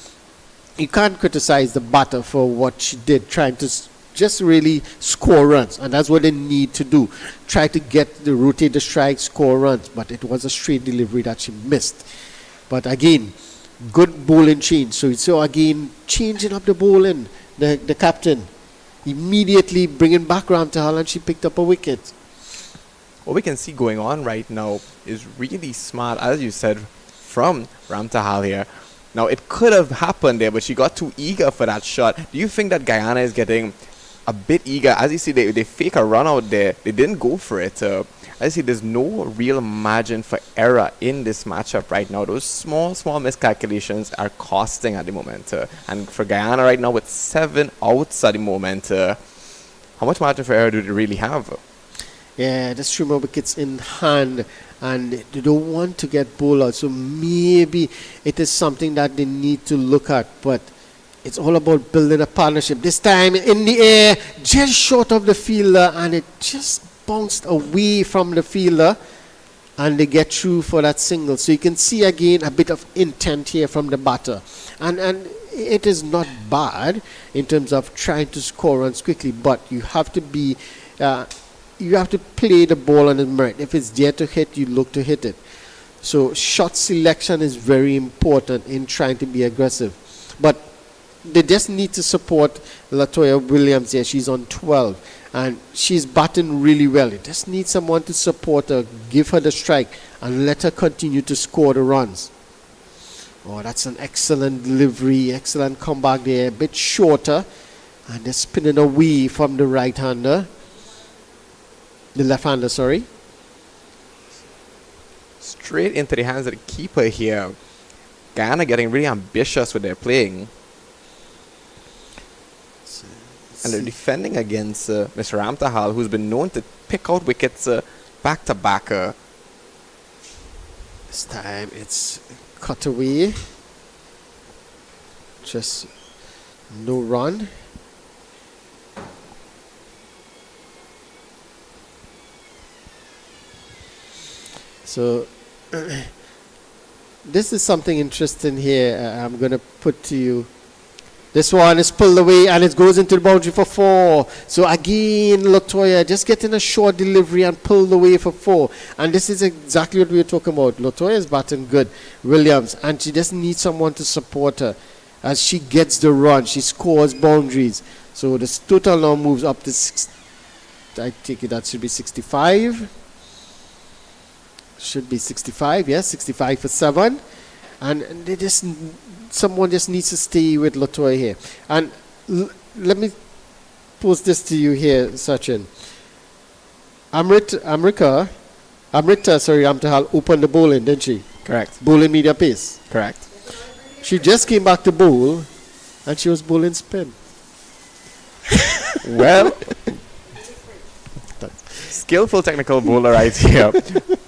you can't criticize the batter for what she did, trying to just really score runs. And that's what they need to do. Try to rotate the strike, score runs. But it was a straight delivery that she missed. But again, good bowling change. So again, changing up the bowling, the captain. Immediately bringing back Ramtahal, and she picked up a wicket. What we can see going on right now is really smart, as you said, from Ramtahal here. Now, it could have happened there, but she got too eager for that shot. Do you think that Guyana is getting a bit eager? As you see, they fake a run out there. They didn't go for it. As you see, there's no real margin for error in this matchup right now. Those small miscalculations are costing at the moment. And for Guyana right now, with 7 outs at the moment, how much margin for error do they really have? Yeah, there's 3 more wickets in hand, and they don't want to get bowled out. So maybe it is something that they need to look at. But it's all about building a partnership. This time in the air, just short of the fielder, and it just bounced away from the fielder, and they get through for that single. So you can see again a bit of intent here from the batter. And it is not bad in terms of trying to score runs quickly, but you have to be... you have to play the ball on the merit. If it's there to hit, you look to hit it. So shot selection is very important in trying to be aggressive. But they just need to support Latoya Williams here. She's on 12. And she's batting really well. They just need someone to support her, give her the strike, and let her continue to score the runs. Oh, that's an excellent delivery. Excellent comeback there. A bit shorter. And they're spinning away from the right-hander. The left-hander, sorry. Straight into the hands of the keeper here. Guyana getting really ambitious with their playing. And they're defending against Mr. Ramtahal, who's been known to pick out wickets back-to-back. This time it's cut away. Just no run. So this is something interesting here. I'm going to put to you. This one is pulled away and it goes into the boundary for 4. So again, Latoya just getting a short delivery and pulled away for 4. And this is exactly what we were talking about. Latoya is batting good, Williams, and she just needs someone to support her as she gets the run. She scores boundaries. So the total now moves up to 6. I take it that should be 65. Should be 65, yes, 65 for 7. And they just... someone just needs to stay with Latoya here. And let me pose this to you here, Sachin. Amrita Ramtahal opened the bowling, didn't she? Correct. Bowling medium pace. Correct. She just came back to bowl, and she was bowling spin. Well, skillful technical bowler right here.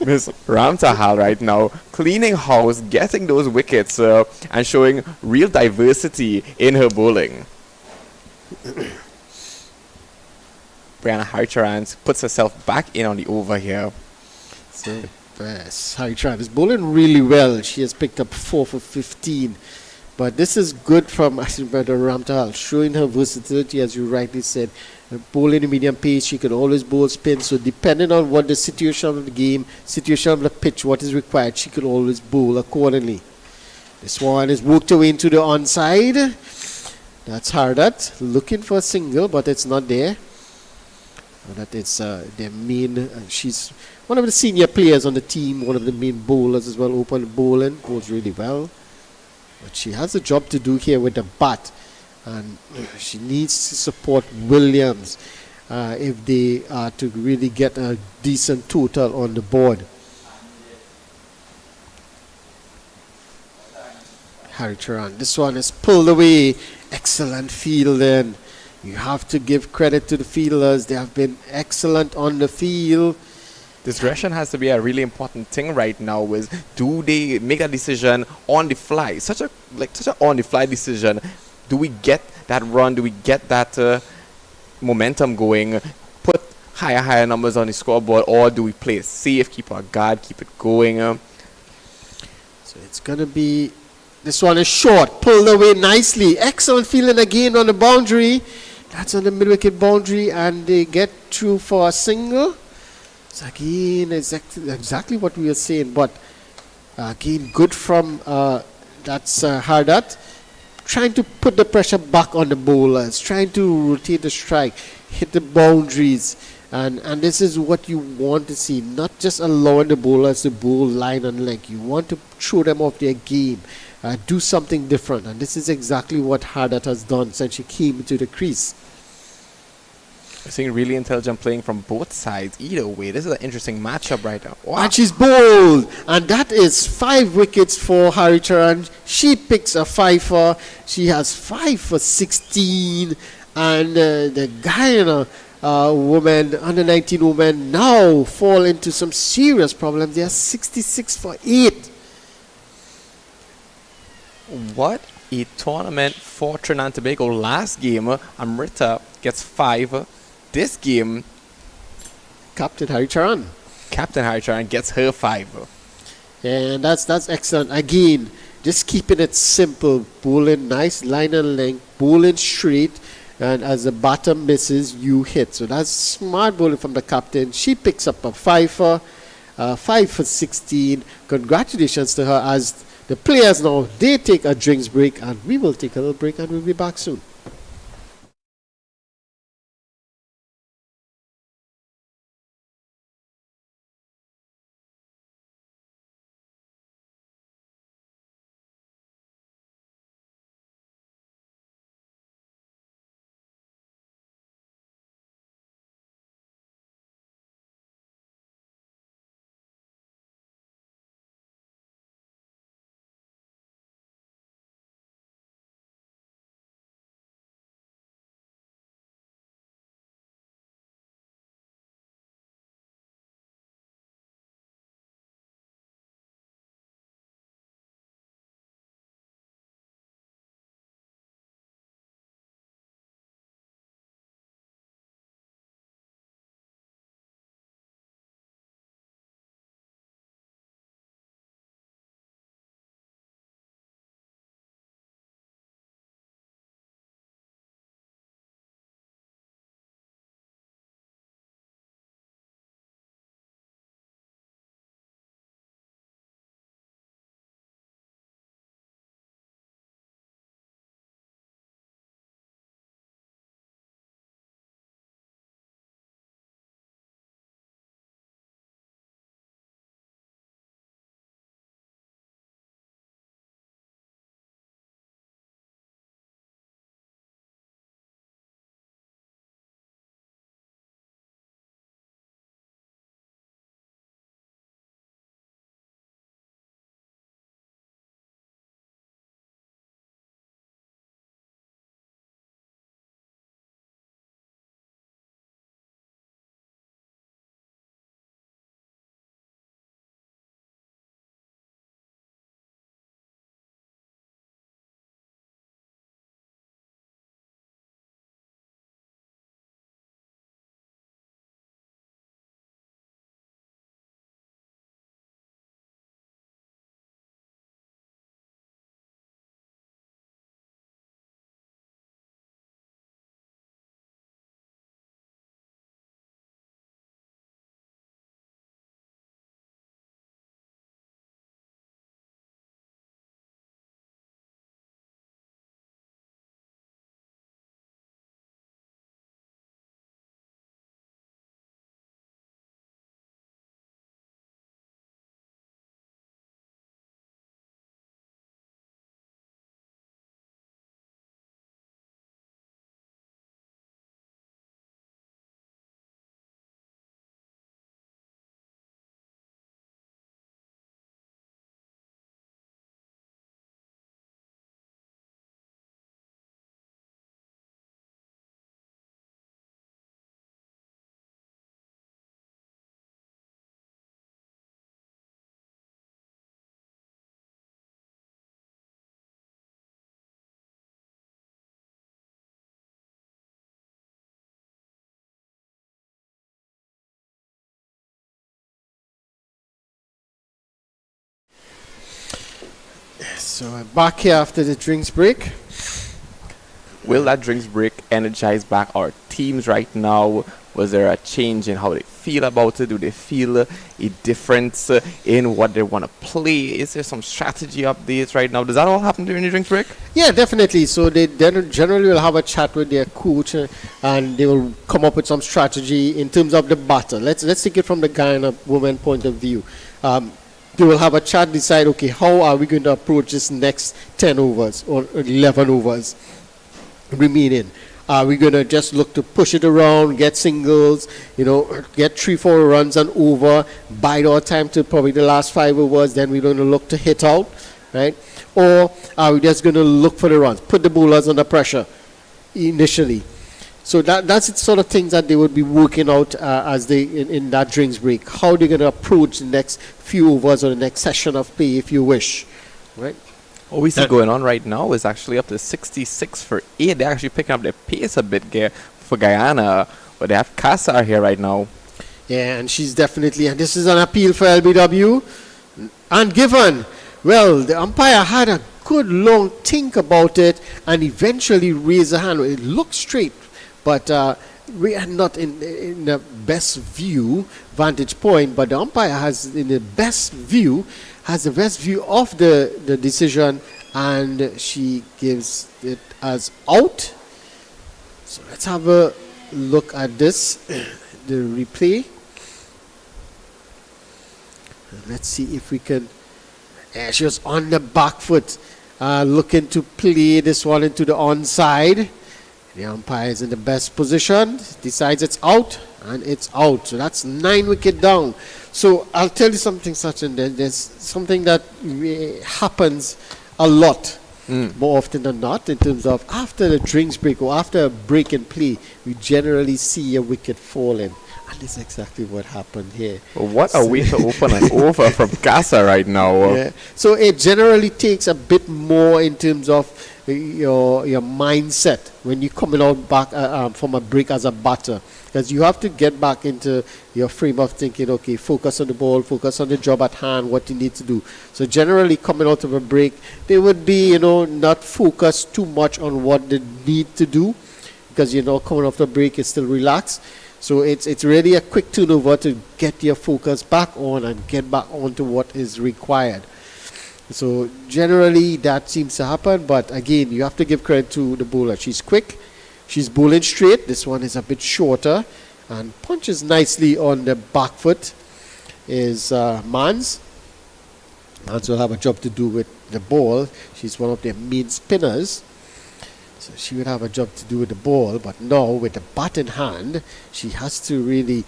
Miss Ramtahal right now, cleaning house, getting those wickets and showing real diversity in her bowling. Brianna Harcharan puts herself back in on the over here. So, yes, Harcharan is bowling really well. She has picked up 4 for 15. But this is good from Ramtahal, showing her versatility, as you rightly said. Bowling in medium pace, she can always bowl spin. So depending on what the situation of the game, situation of the pitch, what is required, she can always bowl accordingly. This one is worked away into the onside. That's Hardat looking for a single, but it's not there. That is their main. She's one of the senior players on the team, one of the main bowlers as well. Open bowling, bowls really well. But she has a job to do here with the bat. And she needs to support Williams if they are to really get a decent total on the board. Harry Turan. This one is pulled away. Excellent fielding. You have to give credit to the fielders. They have been excellent on the field. Discretion has to be a really important thing right now. Is do they make a decision on the fly? Such a on the fly decision. Do we get that run? Do we get that momentum going? Put higher numbers on the scoreboard, or do we play it safe, keep our guard, keep it going? So it's gonna be. This one is short, pulled away nicely. Excellent fielding again on the boundary. That's on the mid-wicket boundary, and they get through for a single. So again, exactly what we were saying, but again, good from that's Hardat, trying to put the pressure back on the bowlers, trying to rotate the strike, hit the boundaries, and this is what you want to see, not just allowing the bowlers to bowl line and length. You want to throw them off their game, do something different, and this is exactly what Hardat has done since she came into the crease. We're seeing really intelligent playing from both sides. Either way, this is an interesting matchup right now. Wow. And she's bowled, and that is 5 wickets for Harry Turan. She picks a 5-er. She has 5 for 16, and the Guyana women, under 19 women, now fall into some serious problems. They are 66 for 8. What a tournament for Trinidad and Tobago. Last game, Amrita gets 5. This game, Captain Harry Turan. Captain Harry Turan gets her 5. And that's excellent. Again, just keeping it simple. Bowling nice line and length, bowling straight, and as the batter misses, you hit. So that's smart bowling from the captain. She picks up a 5-er, 5 for 16. Congratulations to her. As the players now, they take a drinks break, and we will take a little break, and we'll be back soon. So back here after the drinks break. Will that drinks break energize back our teams right now? Was there a change in how they feel about it? Do they feel a difference in what they want to play? Is there some strategy updates right now? Does that all happen during the drinks break? Yeah, definitely. So they then generally will have a chat with their coach, and they will come up with some strategy in terms of the battle. Let's take it from the Guyana women point of view. They will have a chat, decide, okay, how are we going to approach this next 10 overs or 11 overs remaining? Are we going to just look to push it around, get singles, get 3-4 runs and over, bide our time to probably the last 5 overs, then we're going to look to hit out, right? Or are we just going to look for the runs, put the bowlers under pressure initially? So that's the sort of things that they would be working out as they in that drinks break. How they're going to approach the next few overs or the next session of play, if you wish, right? What we see going on right now is actually up to 66 for 8. They're actually picking up their pace a bit here for Guyana, but they have Kassar here right now. Yeah, and she's definitely, and this is an appeal for LBW. And given, well, the umpire had a good long think about it and eventually raised a hand. It looked straight, but we are not in the best vantage point, but the umpire has the best view of the decision, and she gives it as out. So let's have a look at this, the replay. Let's see if we can. She was on the back foot, looking to play this one into the onside. The umpire is in the best position, decides it's out, and it's out. So that's 9 wicket down. So I'll tell you something, Sachin. There's something that happens a lot, more often than not, in terms of after the drinks break or after a break in play, we generally see a wicket falling. And that's exactly what happened here. Well, what a way to open an over from Kassar right now. Yeah. So it generally takes a bit more in terms of your mindset when you're coming out back from a break as a batter, because you have to get back into your frame of thinking, okay, focus on the ball, focus on the job at hand, what you need to do. So generally coming out of a break, they would be not focused too much on what they need to do, because coming off the break is still relaxed. So it's really a quick turnover to get your focus back on and get back on to what is required. So generally that seems to happen, but again, you have to give credit to the bowler. She's quick, she's bowling straight. This one is a bit shorter and punches nicely on the back foot is Mans. Mans will have a job to do with the ball. She's one of their main spinners, so she would have a job to do with the ball, but now with the bat in hand, she has to really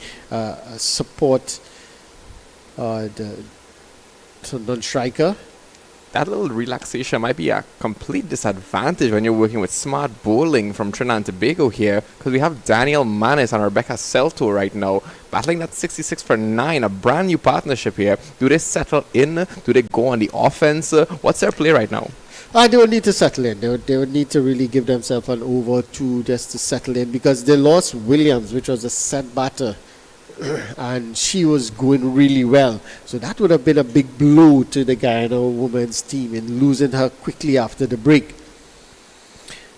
support the non-striker. That little relaxation might be a complete disadvantage when you're working with smart bowling from Trinidad and Tobago here, because we have Daniel Manis and Rebecca Selto right now battling that 66 for 9, a brand new partnership here. Do they settle in? Do they go on the offense? What's their play right now? They would need to settle in. They would need to really give themselves an over 2 just to settle in, because they lost Williams, which was a set batter, and she was going really well. So that would have been a big blow to the Guyana women's team in losing her quickly after the break.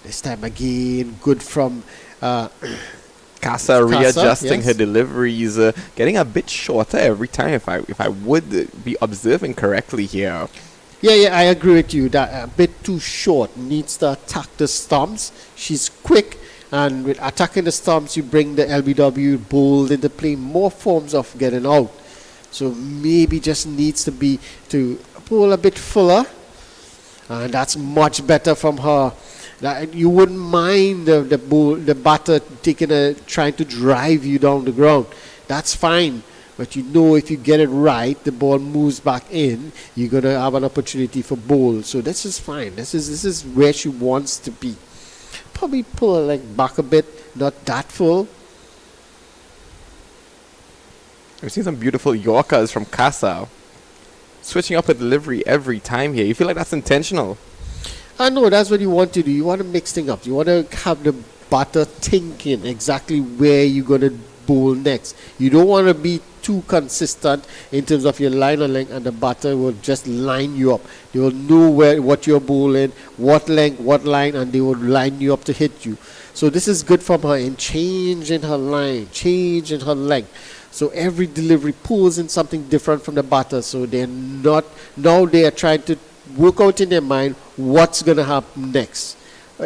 This time again, good from Kassar readjusting yes. her deliveries, getting a bit shorter every time, if I would be observing correctly here. Yeah, I agree with you. That a bit too short, needs to attack the stumps. She's quick, and with attacking the stumps, you bring the LBW bold into play, more forms of getting out. So maybe just needs to pull a bit fuller, and that's much better from her. That you wouldn't mind the batter trying to drive you down the ground. That's fine. But if you get it right, the ball moves back in, you're going to have an opportunity for bowl. So this is fine. This is where she wants to be. Probably pull her leg back a bit, not that full. We've seen some beautiful Yorkers from Kassar. Switching up a delivery every time here. You feel like that's intentional? I know, that's what you want to do. You want to mix things up. You want to have the batter thinking exactly where you're going to bowl next. You don't want to be too consistent in terms of your line and length, and the batter will just line you up. They will know what you're bowling, what length, what line, and they will line you up to hit you. So this is good from her in changing her line, changing her length. So every delivery pulls in something different from the batter. So they're not, now they are trying to work out in their mind what's going to happen next.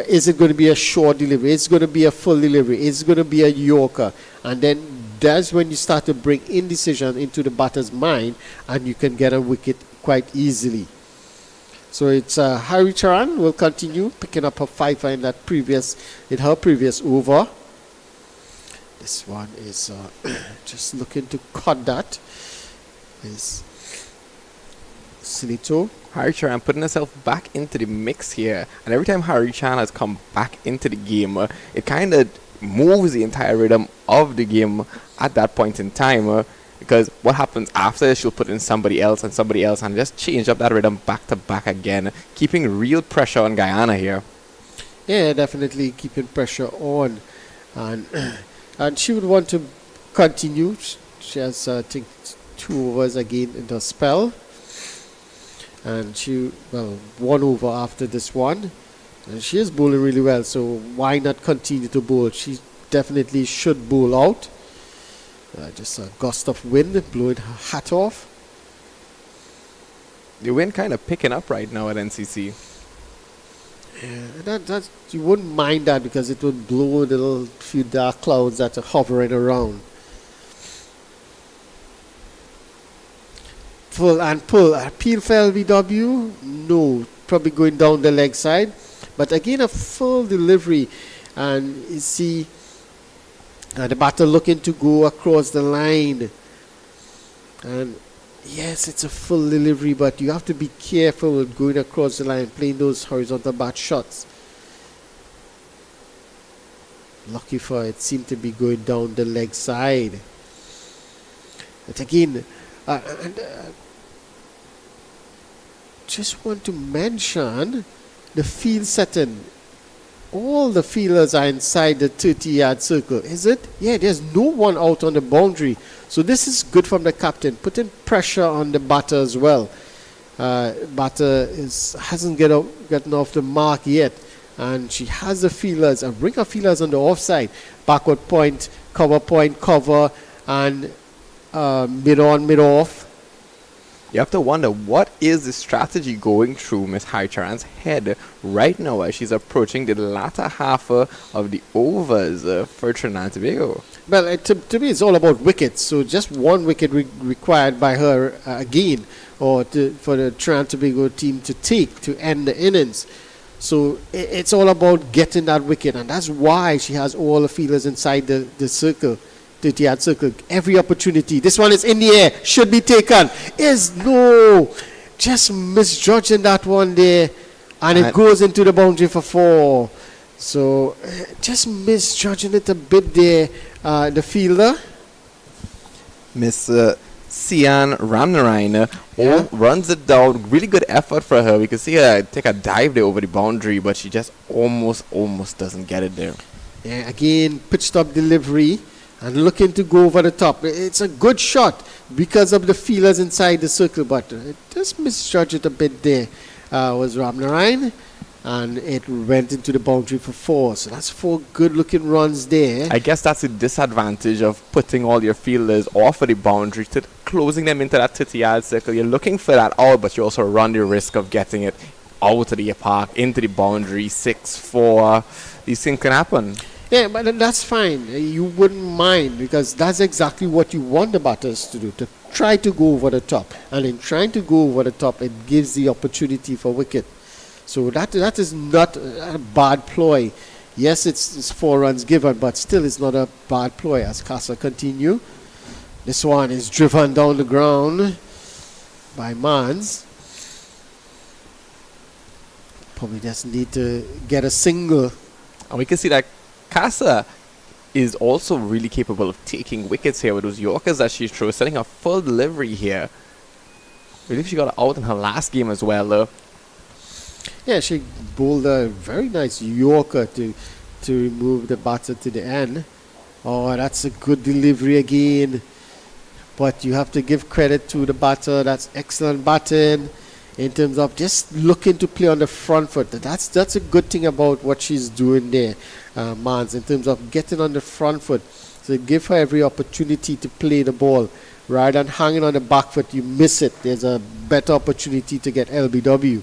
Is it going to be a short delivery? Is it going to be a full delivery? Is it going to be a Yorker? And then that's when you start to bring indecision into the batter's mind, and you can get a wicket quite easily. So it's Hari Charan will continue picking up her fifer in her previous over. This one is just looking to cut that. Is Sinito. Hari Charan putting herself back into the mix here, and every time Hari Charan has come back into the game, it kind of moves the entire rhythm of the game at that point in time, because what happens after, she'll put in somebody else and just change up that rhythm back to back again, keeping real pressure on Guyana here. Yeah, definitely keeping pressure on, and she would want to continue. She has I think 2 overs again in the spell. And she, 1 over after this one. And she is bowling really well, so why not continue to bowl? She definitely should bowl out. Just a gust of wind blowing her hat off. The wind kind of picking up right now at NCC. Yeah, that you wouldn't mind that, because it would blow a little few dark clouds that are hovering around. Full and pull. Appeal for LBW? No. Probably going down the leg side. But again, a full delivery. And you see the batter looking to go across the line. And yes, it's a full delivery, but you have to be careful with going across the line, playing those horizontal bat shots. Lucky for it, seemed to be going down the leg side. But again, just want to mention the field setting. All the fielders are inside the 30-yard circle, is it? Yeah, there's no one out on the boundary. So this is good from the captain, putting pressure on the batter as well. Batter hasn't gotten off the mark yet, and she has the fielders, and bring her fielders on the offside. Backward point, cover, and mid-on, mid-off. You have to wonder, what is the strategy going through Miss Hari Charan's head right now as she's approaching the latter half of the overs for Trinidad and Tobago? Well, to me, it's all about wickets. So just 1 wicket required by her again, or for the Trinidad and Tobago team to take to end the innings. So it's all about getting that wicket, and that's why she has all the fielders inside the circle. 30-yard circle, every opportunity. This one is in the air, should be taken. Just misjudging that one there, and it goes into the boundary for 4. So just misjudging it a bit there, the fielder. Miss Sian Ramnarine runs it down. Really good effort for her. We can see her take a dive there over the boundary, but she just almost doesn't get it there. Yeah, again, pitch stop delivery. And looking to go over the top. It's a good shot because of the feelers inside the circle, but it just misjudged it a bit there. Was Ramnarine, and it went into the boundary for 4. So that's 4 good-looking runs there. I guess that's the disadvantage of putting all your fielders off of the boundary, to closing them into that 30-yard circle. You're looking for that out, but you also run the risk of getting it out of the park, into the boundary, 6-4. These things can happen. Yeah, but that's fine. You wouldn't mind, because that's exactly what you want the batters to do, to try to go over the top. And in trying to go over the top, it gives the opportunity for wicket. So that is not a bad ploy. Yes, it's 4 runs given, but still it's not a bad ploy. As Casa continue, this one is driven down the ground by Mans. Probably just need to get a single. And we can see that Casa is also really capable of taking wickets here with those Yorkers that she throws, setting a full delivery here. I believe she got out in her last game as well. Yeah, she bowled a very nice Yorker to remove the batter to the end. Oh, that's a good delivery again. But you have to give credit to the batter. That's excellent batting in terms of just looking to play on the front foot. That's a good thing about what she's doing there, Mans, in terms of getting on the front foot. So give her every opportunity to play the ball. Rather than hanging on the back foot, you miss it. There's a better opportunity to get LBW.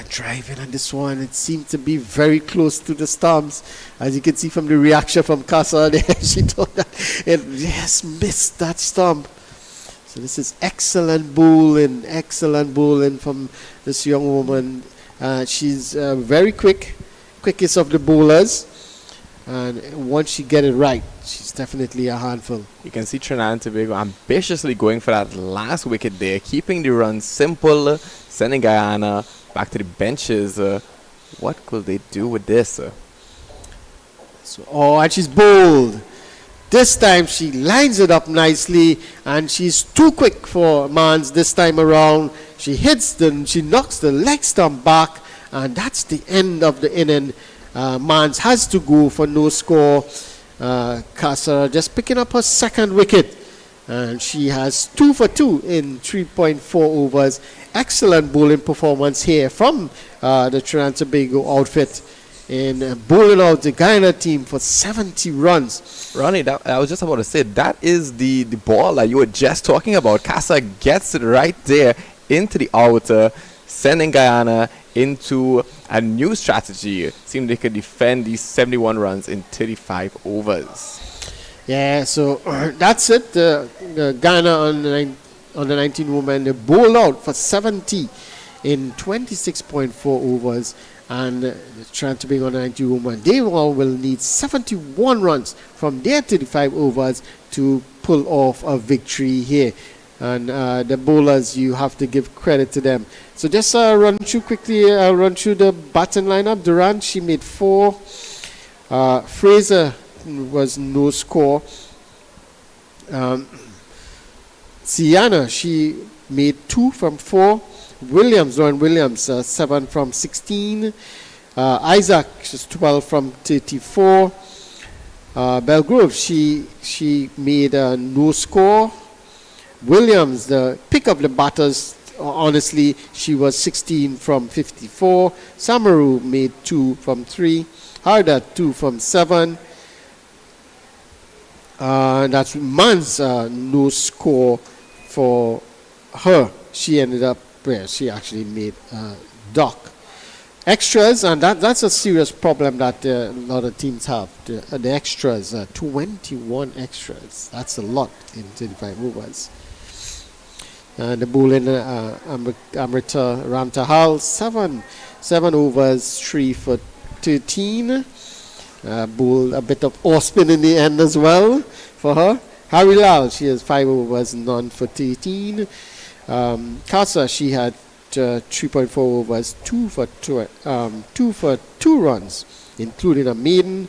Driving on this one, it seemed to be very close to the stumps, as you can see from the reaction from Casa there. She thought that it just missed that stump. So this is excellent bowling from this young woman. She's very quickest of the bowlers, and once she get it right, she's definitely a handful. You can see Trinidad and Tobago ambitiously going for that last wicket there, keeping the run simple, sending Guyana back to the benches. What could they do with this? And she's bowled. This time she lines it up nicely, and she's too quick for Mans this time around. She knocks the leg stump back, and that's the end of the inning. Mans has to go for no score. Casa just picking up her second wicket, and she has 2 for 2 in 3.4 overs. Excellent bowling performance here from the Trinidad and Tobago outfit in bowling out the Guyana team for 70 runs. Ronnie, I was just about to say, that is the ball that you were just talking about. Casa gets it right there into the outer, sending Guyana into a new strategy. Seemed they could defend these 71 runs in 35 overs. Yeah, so that's it. The Guyana on the 19 women, they bowled out for 70 in 26.4 overs, and trying to bring on the 19 women, they all will need 71 runs from their 35 overs to pull off a victory here. And the bowlers, you have to give credit to them. So just run through quickly. I'll run through the batting lineup. Durant, she made 4. Fraser was no score. Sienna, she made 2 from 4. Lauren Williams, 7 from 16. Isaac, she's 12 from 34. Belgrove, she made no score. Williams, the pick of the batters, honestly, she was 16 from 54. Samaru made 2 from 3. Harda, 2 from 7. That's Mans, no score for her. She ended up where she actually made dock. Extras, and that's a serious problem that a lot of teams have. The extras, 21 extras. That's a lot in 35 overs. The bowling, Amrita Ramtahal, 7 overs, 3 for 13. Bowled a bit of off spin in the end as well for her. Harry Lal, she has 5 overs, none for 13. Casa, she had 3.4 overs, 2 for 2 runs, including a maiden.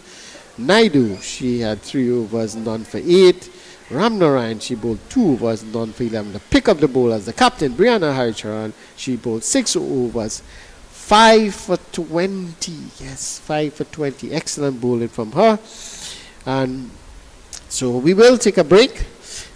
Naidu, she had 3 overs, none for 8. Ramnarayan, she bowled 2 overs, none for 11. The pick of the bowlers, the captain, Brianna Haricharan, she bowled 6 overs, 5 for 20. Yes, 5 for 20. Excellent bowling from her. And so we will take a break.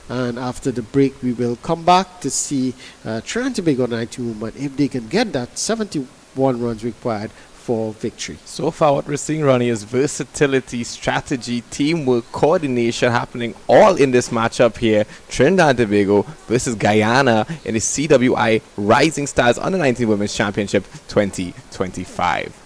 And after the break, we will come back to see Trinidad and Tobago 19 women if they can get that 71 runs required for victory. So far, what we're seeing, Ronnie, is versatility, strategy, teamwork, coordination happening all in this matchup here. Trinidad and Tobago versus Guyana in the CWI Rising Stars Under 19 Women's Championship 2025.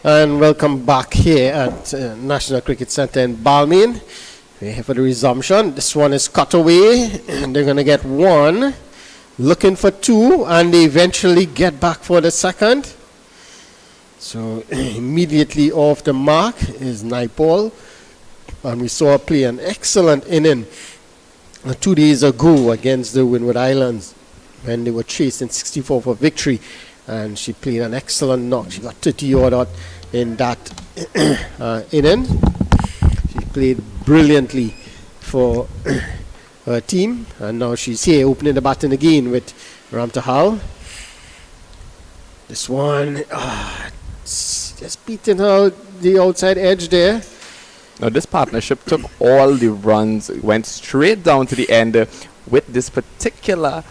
And welcome back here at National Cricket Centre in Balmain. We're here for the resumption. This one is cut away, and they're going to get one. Looking for two, and they eventually get back for the second. So immediately off the mark is Naipaul. And we saw her play an excellent inning 2 days ago against the Windward Islands when they were chasing 64 for victory. And she played an excellent knock. She got 30 odd out in that inning. She played brilliantly for her team. And now she's here opening the baton again with Ramtahal. This one, just beating her the outside edge there. Now this partnership took all the runs, went straight down to the end with this particular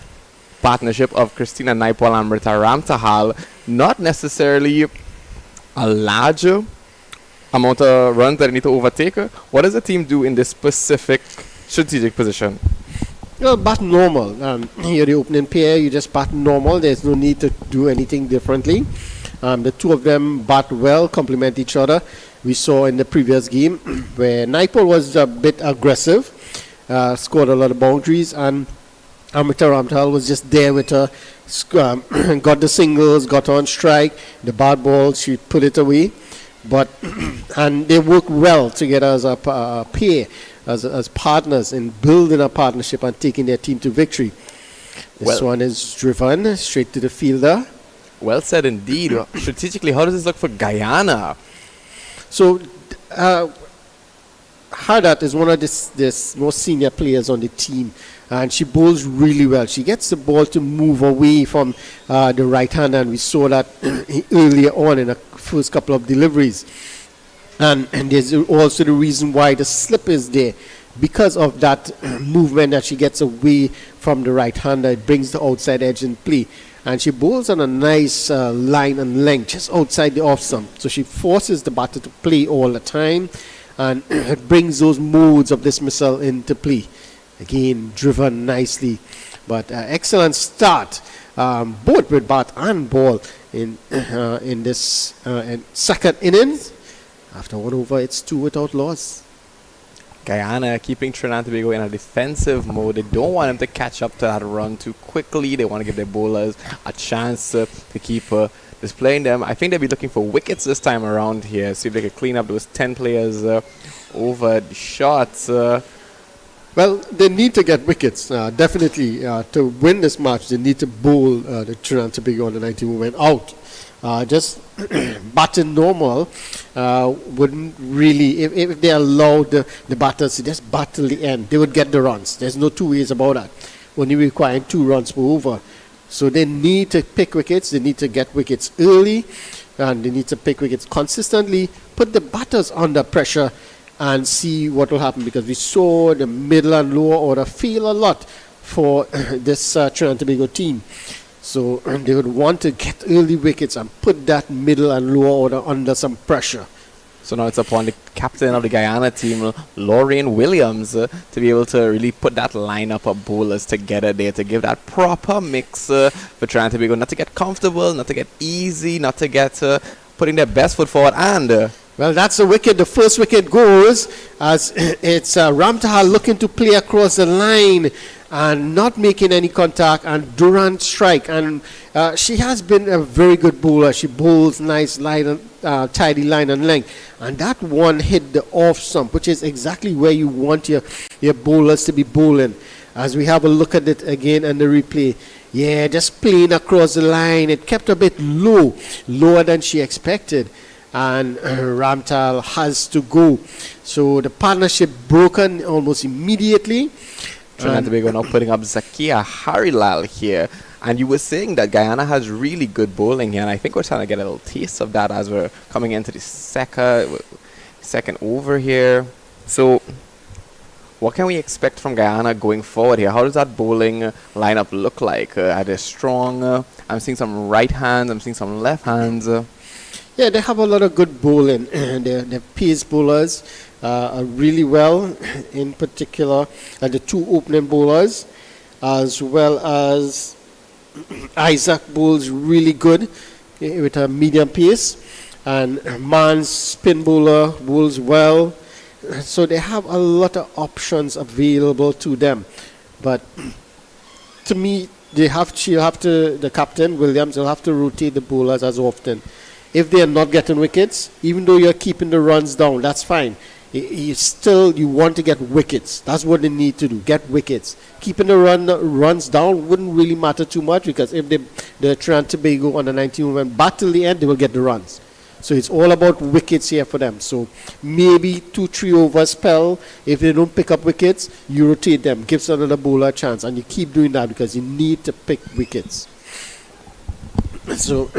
partnership of Christina Naipaul and Amrita Ramtahal. Not necessarily a large amount of runs that they need to overtake. What does the team do in this specific strategic position? Well, bat normal. You're the opening pair, you just bat normal. There's no need to do anything differently. The two of them bat well, complement each other. We saw in the previous game where Naipaul was a bit aggressive, scored a lot of boundaries, and Amrita Ramtahal was just there with her, got the singles, got on strike, the bad ball, she put it away. But and they worked well together as a pair, as partners in building a partnership and taking their team to victory. This one is driven straight to the fielder. Well said indeed. Strategically, how does this look for Guyana? So, Hardat is one of the most senior players on the team, and she bowls really well. She gets the ball to move away from the right hand, and we saw that earlier on in the first couple of deliveries. And there's also the reason why the slip is there. Because of that movement that she gets away from the right hander, it brings the outside edge in play. And she bowls on a nice line and length just outside the off stump. So she forces the batter to play all the time, and it brings those modes of dismissal into play. Again, driven nicely. But excellent start, both with bat and ball in this second innings. After 1 over, it's 2 without loss. Guyana keeping Trinidad and Tobago in a defensive mode. They don't want them to catch up to that run too quickly. They want to give their bowlers a chance to keep displaying them. I think they'll be looking for wickets this time around here. See if they can clean up those 10 players over the shots. Well, they need to get wickets, definitely. To win this match, they need to bowl the Trinidad and Tobago on the 90 movement out. Just batting normal wouldn't really, if they allowed the batters to just bat till the end, they would get the runs. There's no two ways about that. Only requiring 2 runs per over. So they need to pick wickets, they need to get wickets early, and they need to pick wickets consistently, put the batters under pressure, and see what will happen, because we saw the middle and lower order fail a lot for this Trinidad and Tobago team. So they would want to get early wickets and put that middle and lower order under some pressure. So now it's upon the captain of the Guyana team, Lorraine Williams, to be able to really put that lineup of bowlers together there to give that proper mix for Trinidad and Tobago, not to get comfortable, not to get easy, not to get putting their best foot forward. And well, that's the wicket. The first wicket goes as it's Ramtahal looking to play across the line and not making any contact, and Durant strike. And she has been a very good bowler. She bowls nice line and tidy line and length. And that one hit the off stump, which is exactly where you want your bowlers to be bowling. As we have a look at it again and the replay. Yeah, just playing across the line. It kept a bit lower than she expected. And Ramtahal has to go. So the partnership broken almost immediately. Trinidad and Tobago now putting up Zakia Harilal here. And you were saying that Guyana has really good bowling here, and I think we're trying to get a little taste of that as we're coming into the second over here. So what can we expect from Guyana going forward here? How does that bowling lineup look like? Are they strong? I'm seeing some right hands, I'm seeing some left hands. Yeah, they have a lot of good bowling. Their pace bowlers are really well, in particular the 2 opening bowlers, as well as Isaac bowls really good with a medium pace. And Man's spin bowler bowls well. So they have a lot of options available to them. But to me, the captain, Williams, will have to rotate the bowlers as often. If they are not getting wickets, even though you're keeping the runs down, that's fine. You want to get wickets. That's what they need to do, get wickets. Keeping the runs down wouldn't really matter too much, because if the Trinidad Tobago under 19 women bat till the end, they will get the runs. So it's all about wickets here for them. So maybe 2-3 over spell. If they don't pick up wickets, you rotate them, gives another bowler a chance, and you keep doing that because you need to pick wickets. So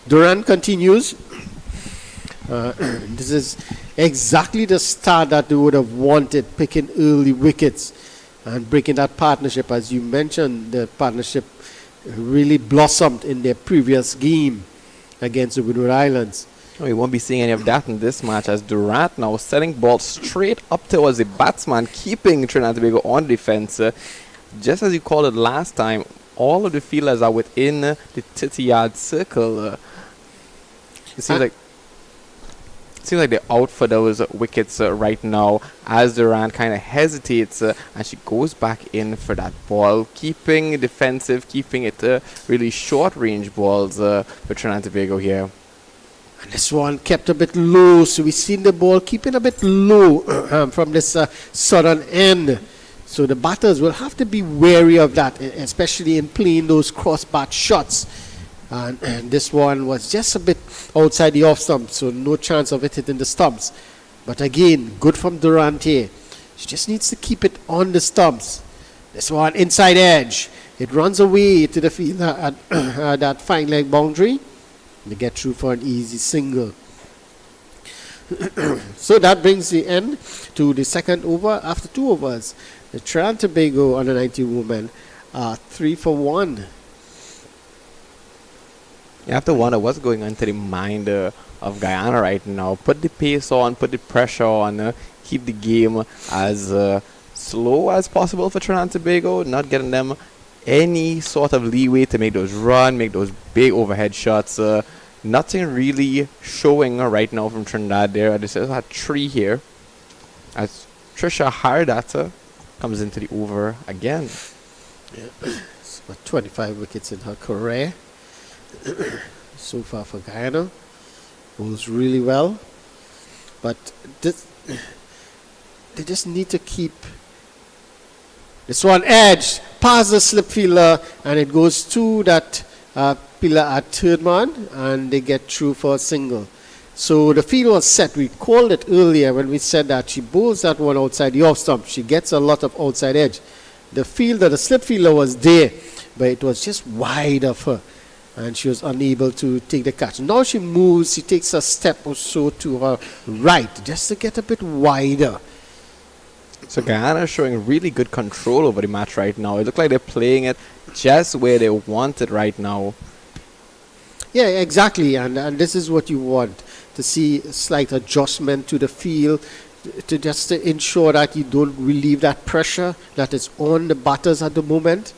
Durant continues. This is exactly the start that they would have wanted, picking early wickets and breaking that partnership. As you mentioned, the partnership really blossomed in their previous game against the Windward Islands. We won't be seeing any of that in this match, as Durant now setting ball straight up towards the batsman, keeping Trinidad and Tobago on defense. Just as you called it last time, all of the fielders are within the 30-yard circle. It seems like they're out for those wickets right now, as Durant kind of hesitates and she goes back in for that ball, keeping defensive, keeping it really short-range balls for Trinidad and Tobago here. And this one kept a bit low, so we've seen the ball keeping a bit low from this southern end. So the batters will have to be wary of that, especially in playing those cross-bat shots. And this one was just a bit outside the off stump, so no chance of it hitting the stumps. But again, good from Durant here. She just needs to keep it on the stumps. This one inside edge. It runs away to the field at that fine leg boundary. They get through for an easy single. So that brings the end to the second over. After 2 overs, the Trinidad and Tobago under 19 women are 3 for 1. You have to wonder what's going on to the mind of Guyana right now. Put the pace on, put the pressure on, keep the game as slow as possible for Trinidad and Tobago, not getting them any sort of leeway to make those run, make those big overhead shots. Nothing really showing right now from Trinidad there. This is a 3 here, as Trisha Hardata comes into the over again. Yeah. 25 wickets in her career so far for Guyana. Bowls really well, but they just need to keep this one edge past the slip fielder, and it goes to that pillar at third man, and they get through for a single. So the field was set. We called it earlier when we said that she bowls that one outside the off stump. She gets a lot of outside edge. The fielder, the slip fielder was there, but it was just wide of her, and she was unable to take the catch. Now she moves, she takes a step or so to her right, just to get a bit wider. So Guyana is showing really good control over the match right now. It looks like they're playing it just where they want it right now. Yeah, exactly, and this is what you want, to see a slight adjustment to the field, to ensure that you don't relieve that pressure that is on the batters at the moment.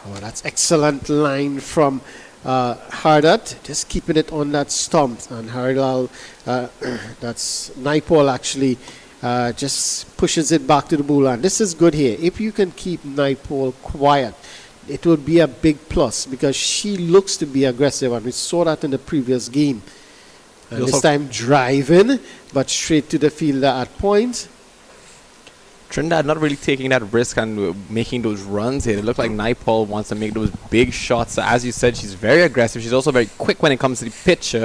Oh, that's excellent line from Hardat, just keeping it on that stump, and Haridal, that's Naipal actually, just pushes it back to the bowler. And this is good here. If you can keep Naipal quiet, it will be a big plus, because she looks to be aggressive, and we saw that in the previous game. And this time driving, but straight to the fielder at point. Trinidad not really taking that risk and making those runs here. It looks like Naipal wants to make those big shots. As you said, she's very aggressive. She's also very quick when it comes to the pitch.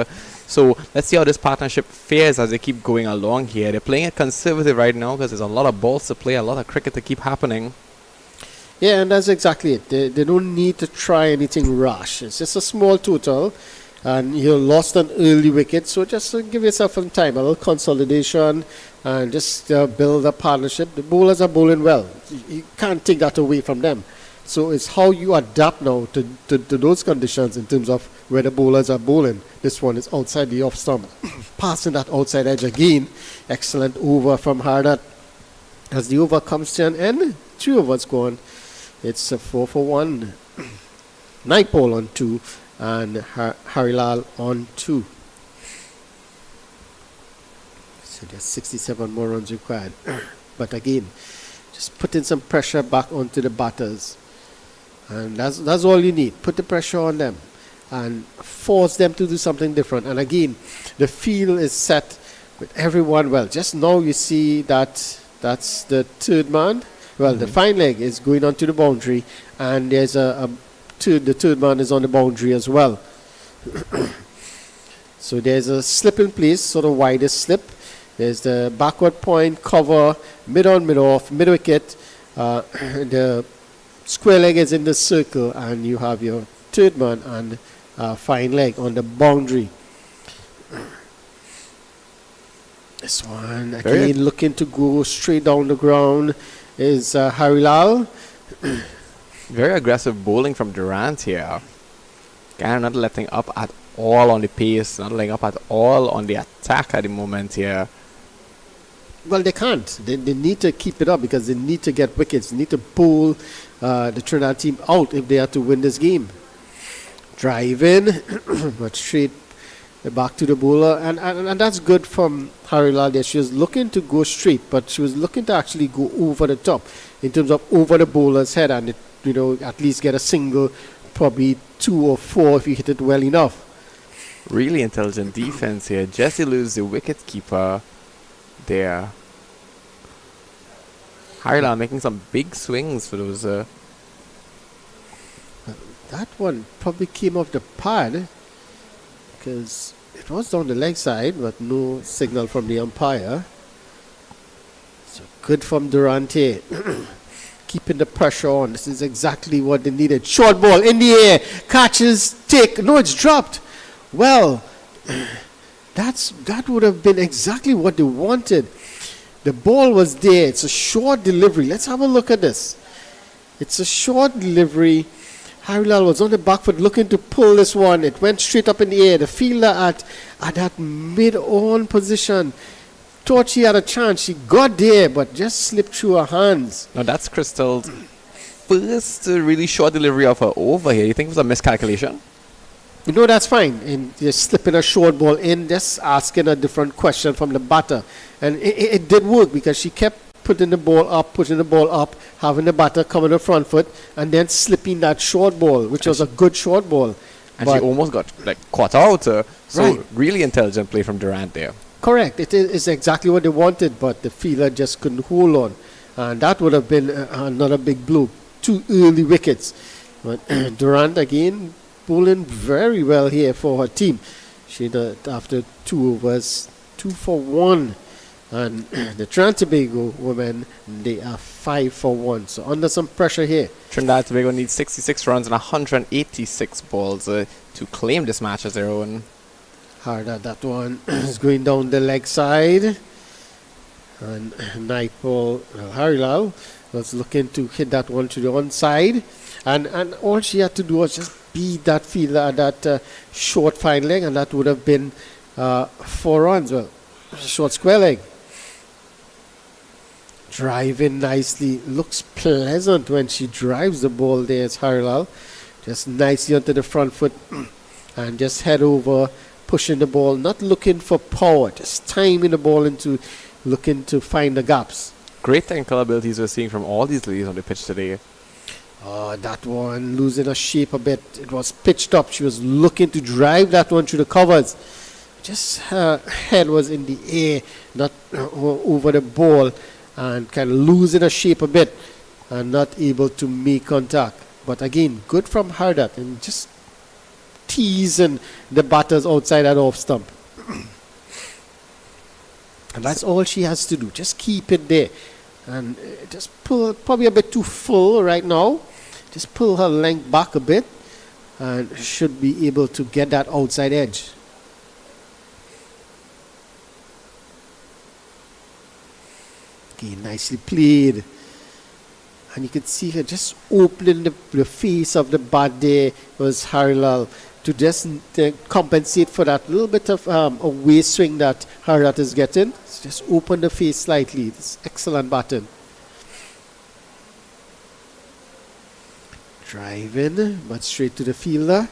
So let's see how this partnership fares as they keep going along here. They're playing it conservative right now because there's a lot of balls to play, a lot of cricket to keep happening. Yeah, and that's exactly it. They don't need to try anything rash. It's just a small total, and you lost an early wicket, so just give yourself some time, a little consolidation, and just build a partnership. The bowlers are bowling well. You can't take that away from them. So it's how you adapt now to those conditions in terms of where the bowlers are bowling. This one is outside the off stump. Passing that outside edge again. Excellent over from Hardat. As the over comes to an end, 2 overs gone. It's a 4 for 1. Naipaul on 2 and Harilal on 2. So there's 67 more runs required. But again, just putting some pressure back onto the batters. And that's all you need. Put the pressure on them and force them to do something different. And again, the field is set with everyone well. Just now you see that that's the third man. Well, the fine leg is going onto the boundary, and there's the third man is on the boundary as well. So there's a slip in place, sort of widest slip. There's the backward point, cover, mid on, mid off, mid wicket. The square leg is in the circle, and you have your third man and fine leg on the boundary. This one again looking to go straight down the ground is Harilal. Very aggressive bowling from Durant here. Guyana not letting up at all on the pace, not letting up at all on the attack at the moment here. Well, they can't. They need to keep it up because they need to get wickets. They need to pull the Trinidad team out if they are to win this game. Drive in, but straight back to the bowler. And that's good from Harilal there. She was looking to go straight, but she was looking to actually go over the top in terms of over the bowler's head and, at least get a single, probably 2 or 4 if you hit it well enough. Really intelligent defense here. Jesse lose the wicket keeper there. Harilal making some big swings for those. That one probably came off the pad because it was down the leg side, but no signal from the umpire. So good from Durante. Keeping the pressure on. This is exactly what they needed. Short ball in the air. Catches, take. No, it's dropped. Well, that would have been exactly what they wanted. The ball was there. It's a short delivery. Let's have a look at this. It's a short delivery. Harilal was on the back foot looking to pull this one. It went straight up in the air. The fielder at that mid-on position thought she had a chance. She got there, but just slipped through her hands. Now that's Crystal's first really short delivery of her over here. You think it was a miscalculation? That's fine. And just slipping a short ball in, just asking a different question from the batter. And it did work because she kept putting the ball up, having the batter come on the front foot, and then slipping that short ball, which was a good short ball. And she almost got caught out. So right. Really intelligent play from Durant there. Correct. It is exactly what they wanted, but the fielder just couldn't hold on. And that would have been another big blow. 2 early wickets. But Durant again bowling very well here for her team. She did after 2 overs, 2 for 1. And the Trinidad Tobago women, they are 5 for 1. So under some pressure here. Trinidad Tobago needs 66 runs and 186 balls to claim this match as their own. Hard at that one is going down the leg side. And Naipaul Harilal was looking to hit that one to the one side. And all she had to do was just beat that fielder at that short fine leg, and that would have been 4 runs. Well, short square leg. Driving nicely. Looks pleasant when she drives the ball there. It's Harilal. Just nicely onto the front foot and just head over, pushing the ball, not looking for power, just timing the ball into looking to find the gaps. Great technical abilities we're seeing from all these ladies on the pitch today. That one losing her shape a bit. It was pitched up. She was looking to drive that one through the covers. Just her head was in the air, not over the ball, and kind of losing her shape a bit and not able to make contact. But again, good from Hardat and just teasing the batters outside that off stump. And that's all she has to do. Just keep it there. And just pull, probably a bit too full right now. Just pull her length back a bit and should be able to get that outside edge. Okay, nicely played. And you could see her just opening the face of the bat there was Harilal to just compensate for that little bit of a waist swing that Hardat is getting. So just open the face slightly. It's excellent batting. Driving, but straight to the fielder.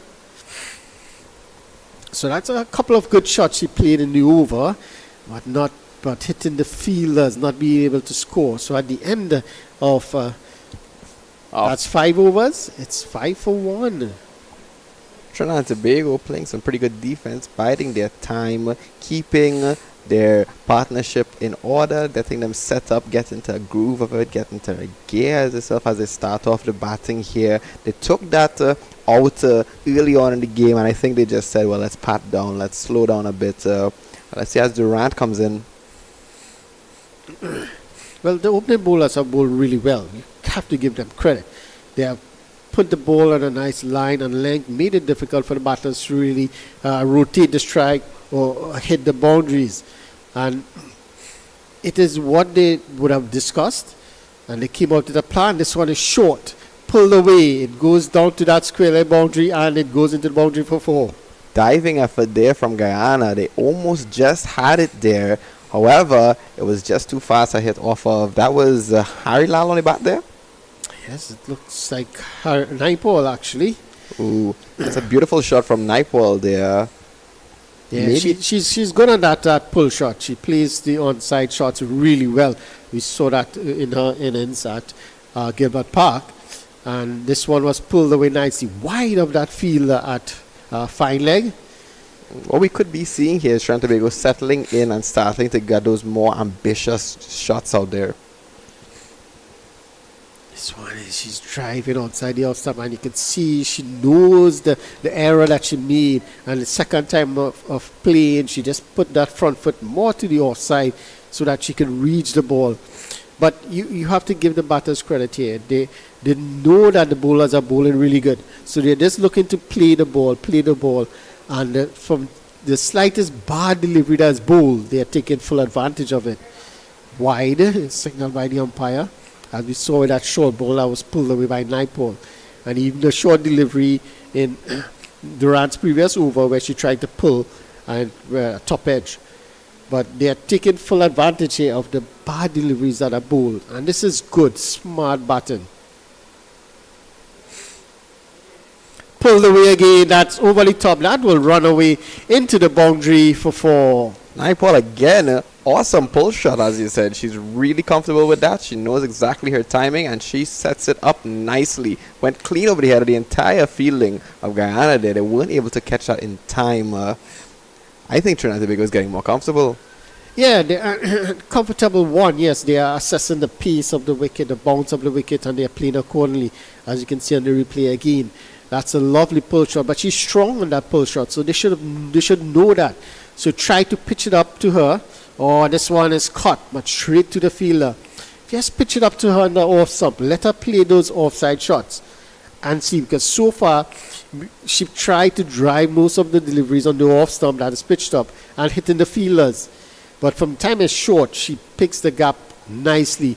So that's a couple of good shots she played in the over, but hitting the fielders, not being able to score. So at the end of that's 5 overs, it's 5 for 1. Trinidad and Tobago playing some pretty good defense, biding their time, keeping their partnership in order, getting them set up, get into a groove of it, get into a gear itself as they start off the batting here. They took that out early on in the game, and I think they just said, well, let's pat down, let's slow down a bit. Let's see as Durant comes in. Well, the opening bowlers have bowled really well. You have to give them credit. They have put the ball on a nice line and length, made it difficult for the batters to really rotate the strike or hit the boundaries. And it is what they would have discussed, and they came out with a plan. This one is short, pulled away. It goes down to that square leg boundary, and it goes into the boundary for 4. Diving effort there from Guyana. They almost just had it there. However, it was just too fast a hit off of. That was Harry Lal on the bat there. Yes, it looks like Naipaul actually. Ooh, that's a beautiful shot from Naipaul there. Yeah, she's good on that pull shot. She plays the onside shots really well. We saw that in her innings at Gilbert Park. And this one was pulled away nicely, wide of that fielder at fine leg. What we could be seeing here is Trinidad and Tobago settling in and starting to get those more ambitious shots out there. This one is, she's driving outside the off stump, and you can see she knows the error that she made. And the second time of playing, she just put that front foot more to the offside so that she can reach the ball. But you have to give the batters credit here. They know that the bowlers are bowling really good. So they're just looking to play the ball. And from the slightest bad delivery that's bowled, they are taking full advantage of it. Wide, signaled by the umpire. As we saw with that short ball that was pulled away by Naipaul. And even the short delivery in Durant's previous over where she tried to pull and top edge. But they are taking full advantage here of the bad deliveries that are bowled. And this is good, smart batting. Pulled away again, that's over the top. That will run away into the boundary for 4. Naipaul again, awesome pull shot as you said. She's really comfortable with that. She knows exactly her timing and she sets it up nicely. Went clean over the head of the entire fielding of Guyana there. They weren't able to catch that in time. I think Trinidad and Tobago is getting more comfortable. Yeah, they are comfortable one. Yes, they are assessing the pace of the wicket, the bounce of the wicket, and they are playing accordingly, as you can see on the replay again. That's a lovely pull shot, but she's strong on that pull shot, so they should know that. So try to pitch it up to her. Oh, this one is caught, but straight to the fielder. Just pitch it up to her on the off stump. Let her play those offside shots and see, because so far she tried to drive most of the deliveries on the off stump that is pitched up and hitting the fielders. But from time is short, she picks the gap nicely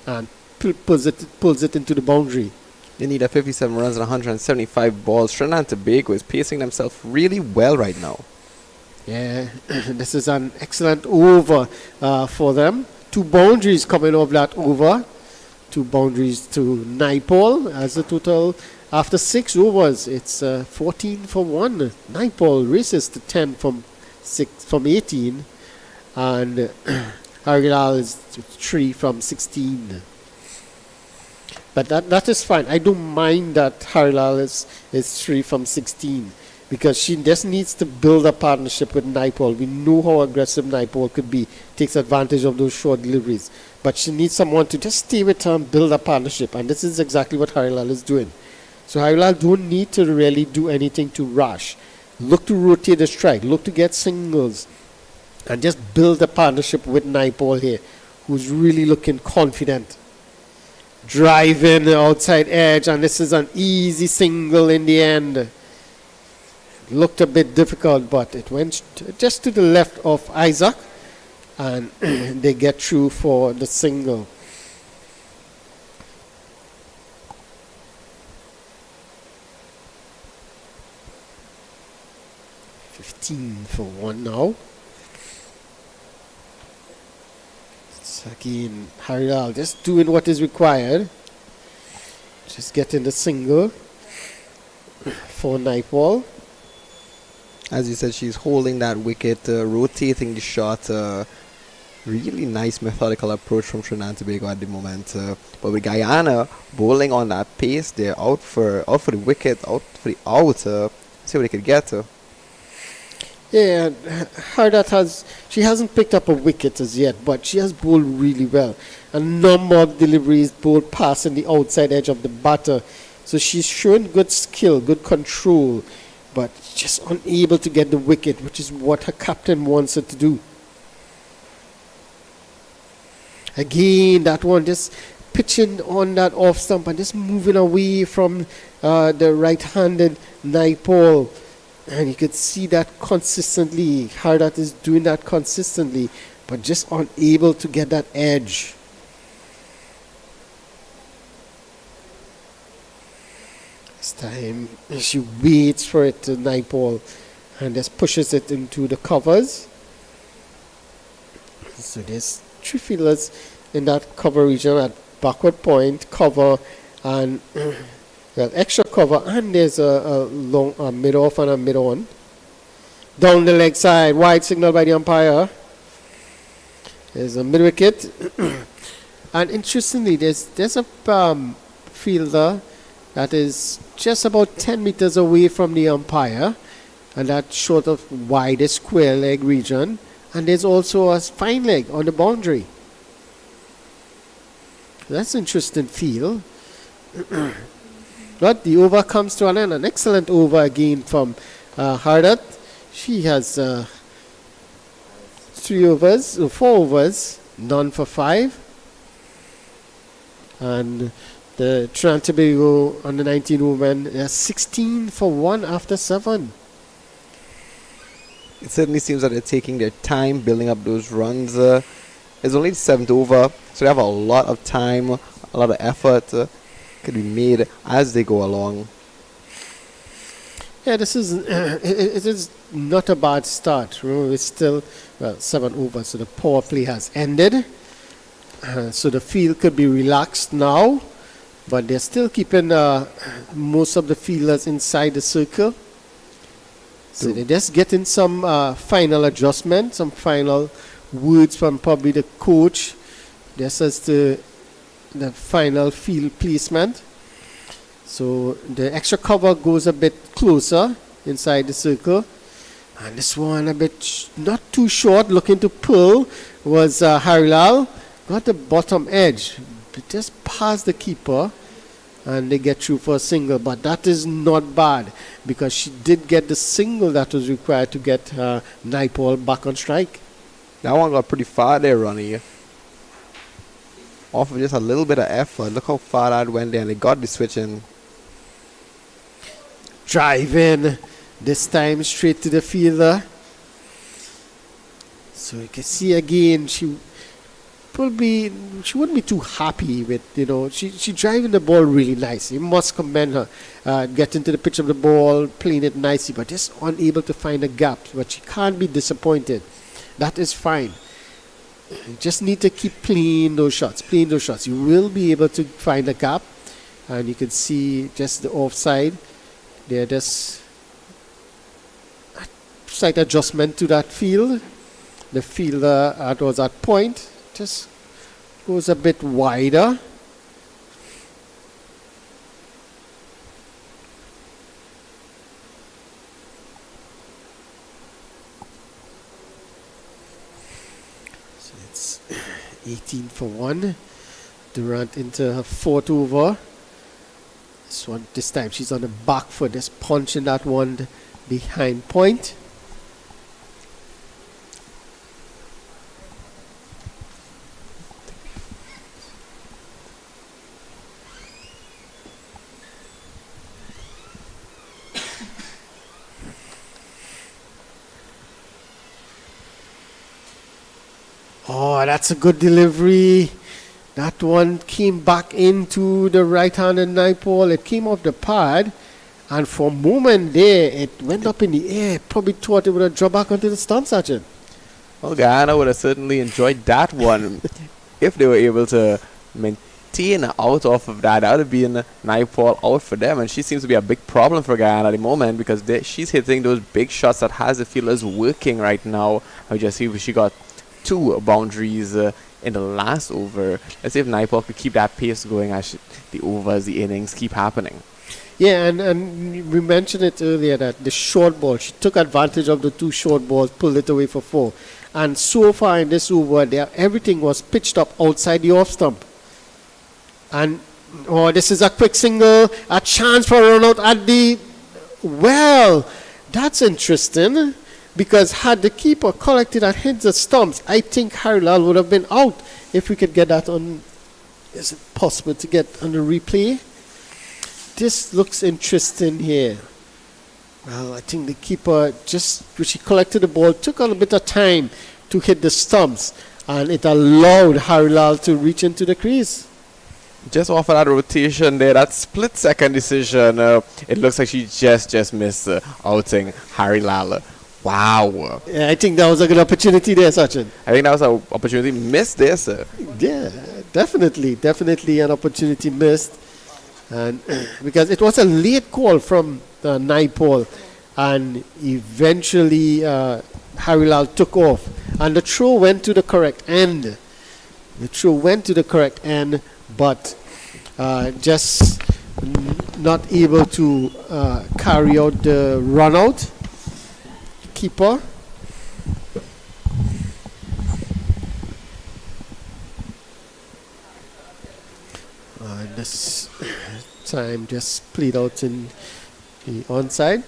and pulls it into the boundary. They need 57 runs and 175 balls. Trinidad and Tobago is pacing themselves really well right now. Yeah, this is an excellent over for them. 2 boundaries coming off that over. 2 boundaries to Naipaul as the total. After 6 overs, it's 14 for 1. Naipaul races to 10 from 18. And Harilal is 3 from 16. But that is fine. I don't mind that Harilal is 3 from 16. Because she just needs to build a partnership with Naipaul. We know how aggressive Naipaul could be. Takes advantage of those short deliveries. But she needs someone to just stay with her and build a partnership. And this is exactly what Harilal is doing. So Harilal don't need to really do anything to rush. Look to rotate the strike. Look to get singles. And just build a partnership with Naipaul here, who's really looking confident. Driving the outside edge. And this is an easy single in the end. Looked a bit difficult, but it went just to the left of Isaac, and they get through for the single. $15 for 1 now. It's again Harilal just doing what is required. Just getting the single for Naipaul. As you said, she's holding that wicket, rotating the shot. Really nice methodical approach from Trinidad and Tobago at the moment. But with Guyana bowling on that pace, they're out for the wicket, out for the out. See what they could get. Yeah, she hasn't picked up a wicket as yet, but she has bowled really well. A number of deliveries bowled passing the outside edge of the batter. So she's shown good skill, good control, but just unable to get the wicket, which is what her captain wants her to do. Again, that one just pitching on that off stump and just moving away from the right-handed Naipaul. And you could see that consistently. Hardat is doing that consistently, but just unable to get that edge. This time, she waits for it to Naipaul and just pushes it into the covers. So there's 3 fielders in that cover region at backward point, cover, and well, extra cover, and there's a mid-off and a mid-on. Down the leg side, wide signal by the umpire. There's a mid-wicket. And interestingly, there's a fielder that is just about 10 meters away from the umpire, and that sort of widest square leg region. And there's also a fine leg on the boundary. That's interesting feel. But the over comes to an end. An excellent over again from Hardat. She has 4 overs, none for 5. And the Trinidad Tobago under 19 women 16 for 1 after 7. It certainly seems that they're taking their time building up those runs. It's only the 7th over, so they have a lot of time, a lot of effort could be made as they go along. Yeah, this is it is not a bad start. Remember, it's still 7 overs, so the power play has ended. So the field could be relaxed now, but they're still keeping most of the fielders inside the circle. So they're just getting some final adjustment, some final words from probably the coach, just as to the final field placement. So the extra cover goes a bit closer inside the circle. And this one a bit not too short, looking to pull, was Harilal. Got the bottom edge, but just past the keeper. And they get through for a single, but that is not bad because she did get the single that was required to get Naipaul back on strike. That one got pretty far there, Ronnie. Off of just a little bit of effort. Look how far that went there, and they got the switch in. Driving, this time straight to the fielder. So you can see again, she wouldn't be too happy with, she driving the ball really nice. You must commend her. Getting to the pitch of the ball, playing it nicely, but just unable to find a gap. But she can't be disappointed. That is fine. You just need to keep playing those shots. You will be able to find a gap. And you can see just the offside. There, just a slight adjustment to that field. The fielder that was at point just goes a bit wider. So it's 18 for 1. Durant into her 4th over. This time she's on the back foot, just punching that one behind point. Oh, that's a good delivery. That one came back into the right-handed Naipaul. It came off the pad, and for a moment there, it went up in the air. Probably thought it would have dropped back onto the stump, Sergeant. Well, Guyana would have certainly enjoyed that one if they were able to maintain staying out off of that. That would have been Naipaul out for them, and she seems to be a big problem for Guyana at the moment because she's hitting those big shots that has the fielders working right now. I just see she got 2 boundaries in the last over. Let's see if Naipaul could keep that pace going as the overs, the innings keep happening. Yeah, and we mentioned it earlier that the short ball, she took advantage of the 2 short balls, pulled it away for 4. And so far in this over, everything was pitched up outside the off stump. And, this is a quick single, a chance for a run out at the... Well, that's interesting. Because had the keeper collected and hit the stumps, I think Harilal would have been out. If we could get that on... Is it possible to get on the replay? This looks interesting here. Well, I think the keeper just, when she collected the ball, took a little bit of time to hit the stumps, and it allowed Harilal to reach into the crease. Just off of that rotation there, that split-second decision, it looks like she just missed outing Harilal. Wow. Yeah, I think that was a good opportunity there, Sachin. I think that was an opportunity missed there, sir. Yeah, definitely an opportunity missed. And because it was a late call from Naipaul, and eventually Harilal took off, and the throw went to the correct end. But just not able to carry out the run out. Keeper. This time just played out in the onside.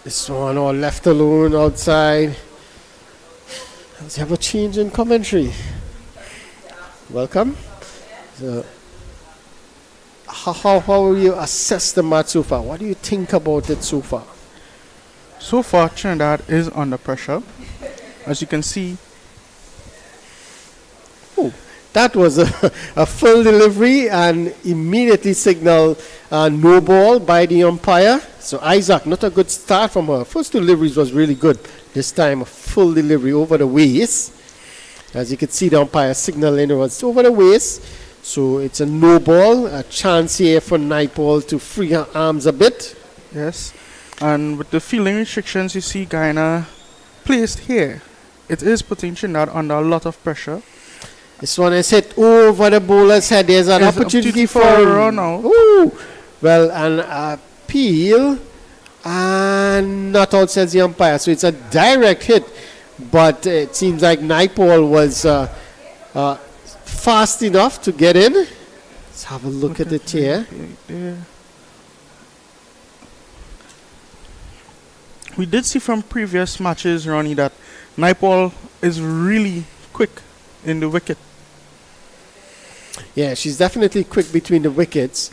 This one all left alone outside. Let's have a change in commentary. Welcome. So, how will you assess the match so far? What do you think about it so far? So far, Trinidad is under pressure. As you can see, that was a full delivery and immediately signaled no ball by the umpire. So Isaac, not a good start from her. First deliveries was really good. This time a full delivery over the waist. As you can see, the umpire signaling it was over the waist. So it's a no ball. A chance here for Naipaul to free her arms a bit. yes. And with the fielding restrictions you see Guyana placed here, it is putting Trinidad under a lot of pressure. This one is hit over the bowler's head. There's an opportunity for a run out. Ooh. Well, an appeal and not out, says the umpire. So it's a direct hit, but it seems like Naipaul was fast enough to get in. Let's have a look at it here. There. We did see from previous matches, Ronnie, that Naipaul is really quick in the wicket. Yeah, she's definitely quick between the wickets.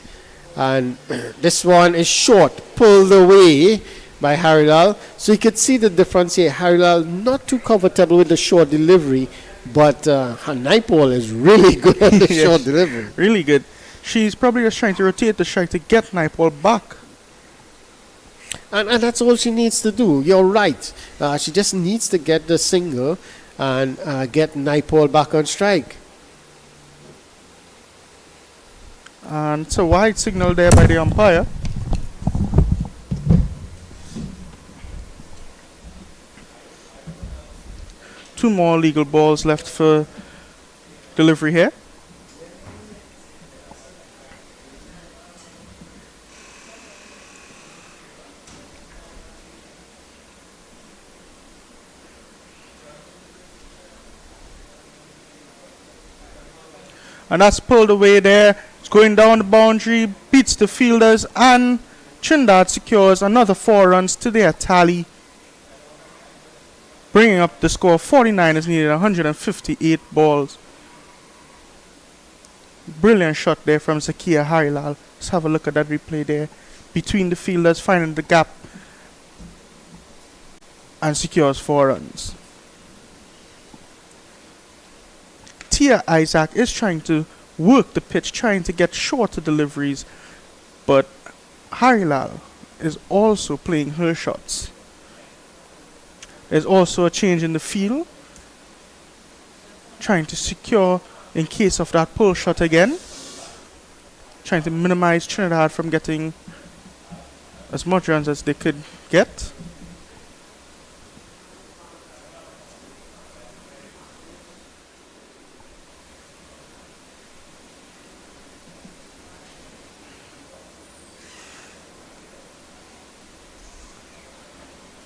And this one is short, pulled away by Harilal. So you could see the difference here. Harilal not too comfortable with the short delivery, but Naipaul is really good on the short delivery. Really good. She's probably just trying to rotate the strike to get Naipaul back. And that's all she needs to do. You're right. She just needs to get the single and get Naipaul back on strike. And it's a wide signal there by the umpire. Two more legal balls left for delivery here. And that's pulled away there. It's going down the boundary, beats the fielders, and Trinidad secures another 4 runs to their tally, bringing up the score. 49 is needed, 158 balls. Brilliant shot there from Zakia Harilal. Let's have a look at that replay there. Between the fielders, finding the gap, and secures 4 runs. Tia Isaac is trying to work the pitch, trying to get shorter deliveries, but Harilal is also playing her shots. There's also a change in the field, trying to secure in case of that pull shot again, trying to minimize Trinidad from getting as much runs as they could get.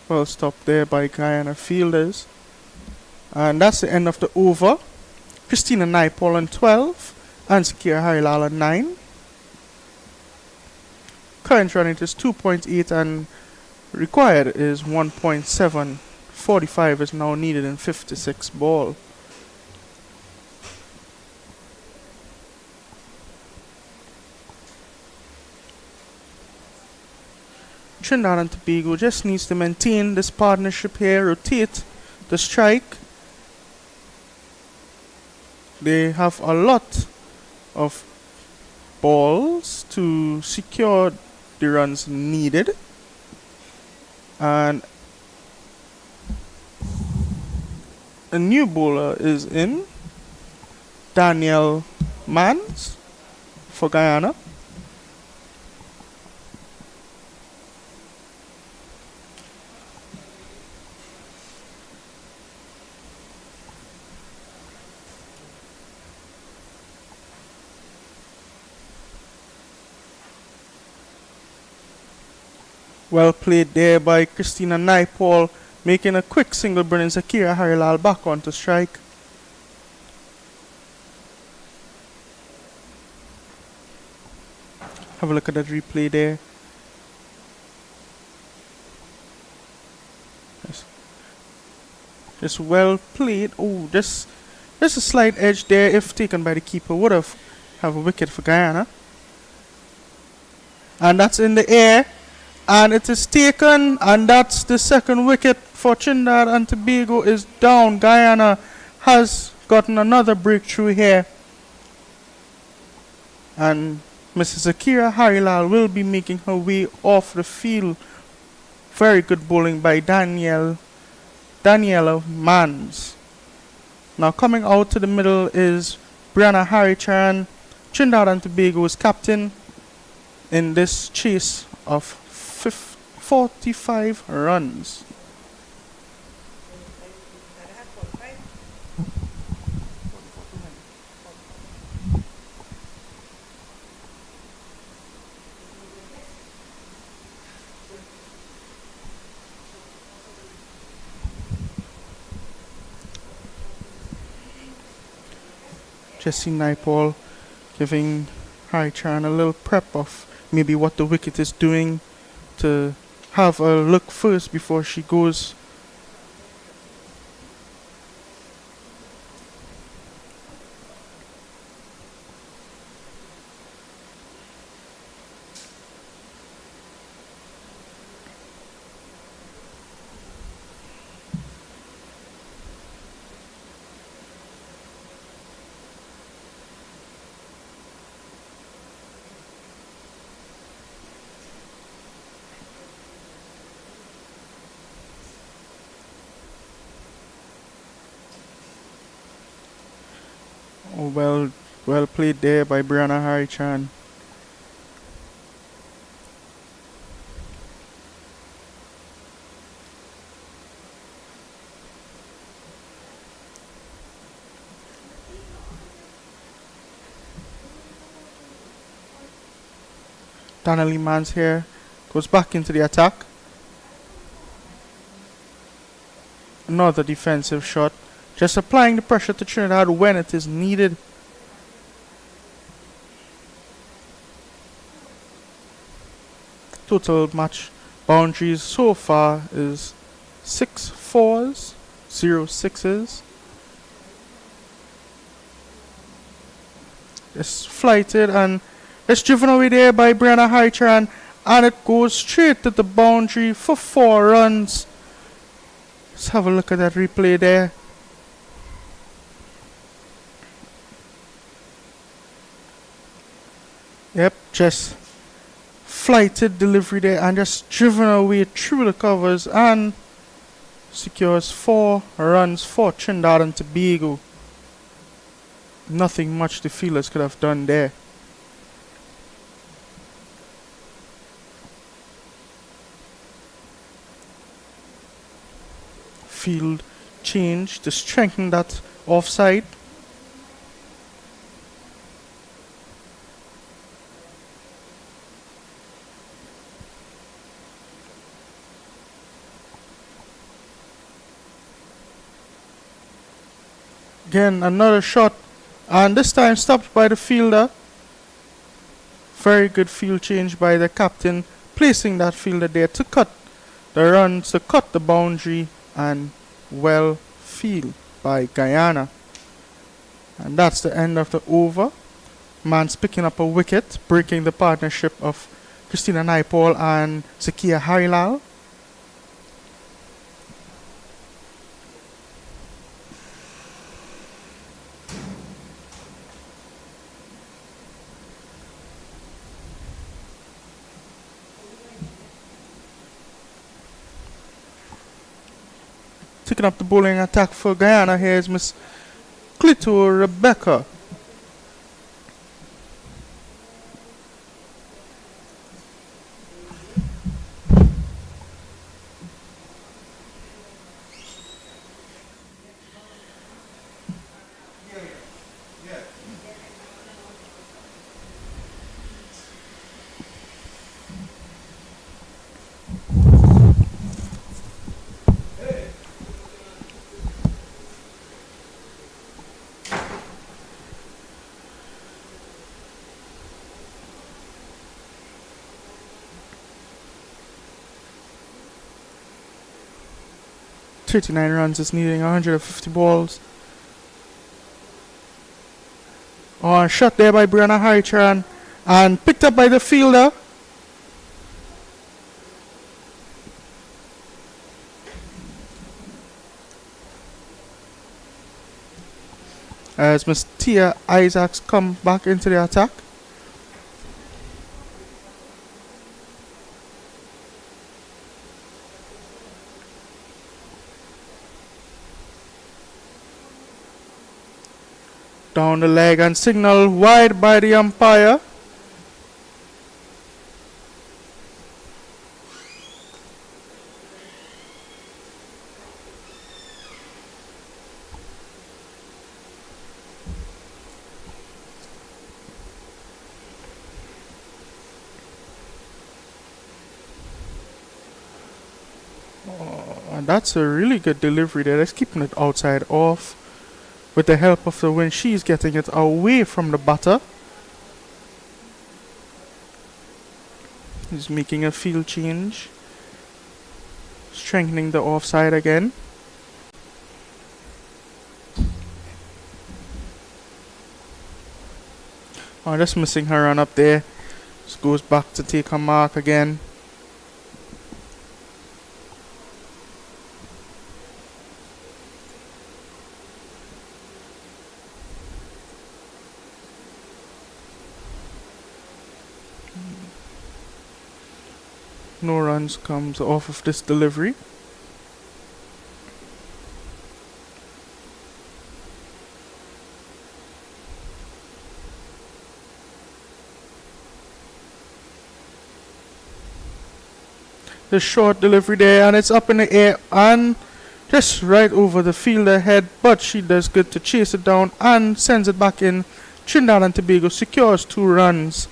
Well stopped there by Guyana fielders. And that's the end of the over. Christina Naipaul on 12 and Sakira Harilal on 9. Current run rate is 2.8 and required is 1.7. 45 is now needed in 56 ball. Trinidad and Tobago just needs to maintain this partnership here, rotate the strike. They have a lot of balls to secure the runs needed. And a new bowler is in, Daniel Mans for Guyana. Well played there by Christina Naipaul, making a quick single, bringing Sakira Harilal back onto strike. Have a look at that replay there. Yes. Just well played. Oh, just a slight edge there. If taken by the keeper, would have a wicket for Guyana. And that's in the air. And it is taken, and that's the second wicket for Trinidad and Tobago is down. Guyana has gotten another breakthrough here. And Mrs. Akira Harilal will be making her way off the field. Very good bowling by Daniela Mans. Now coming out to the middle is Brianna Harichan, Trinidad and Tobago's captain in this chase of 45 runs. Jessie Naipaul giving Harichan a little prep of maybe what the wicket is doing, to have a look first before she goes. Oh, well played there by Brianna Harichan. Daniel Mans here goes back into the attack. Another defensive shot. Just applying the pressure to Trinidad when it is needed. Total match boundaries so far is 6 4s, 0 6s. It's flighted and it's driven away there by Brianna Harichan, and it goes straight to the boundary for 4 runs. Let's have a look at that replay there. Yep, just flighted delivery there and just driven away through the covers and secures 4 runs for Trinidad and Tobago. Nothing much the fielders could have done there. Field change to strengthen that offside. Again, another shot, and this time stopped by the fielder. Very good field change by the captain, placing that fielder there to cut the runs, to cut the boundary, and well field by Guyana. And that's the end of the over. Man's picking up a wicket, breaking the partnership of Christina Naipaul and Zakia Harilal. Taking up the bowling attack for Guyana here is Miss Clito Rebecca. .39 runs is needing 150 balls. Oh, shot there by Brianna Harichan and picked up by the fielder. As Miss Tia Isaacs come back into the attack. Down the leg and signal wide by the umpire. And that's a really good delivery there. That's keeping it outside off. With the help of the wind, she's getting it away from the batter. He's making a field change. Strengthening the offside again. Oh, just missing her run up there. Just goes back to take her mark again. No runs comes off of this delivery. The short delivery there, and it's up in the air and just right over the fielder head, but she does good to chase it down and sends it back in. Trinidad and Tobago secures 2 runs.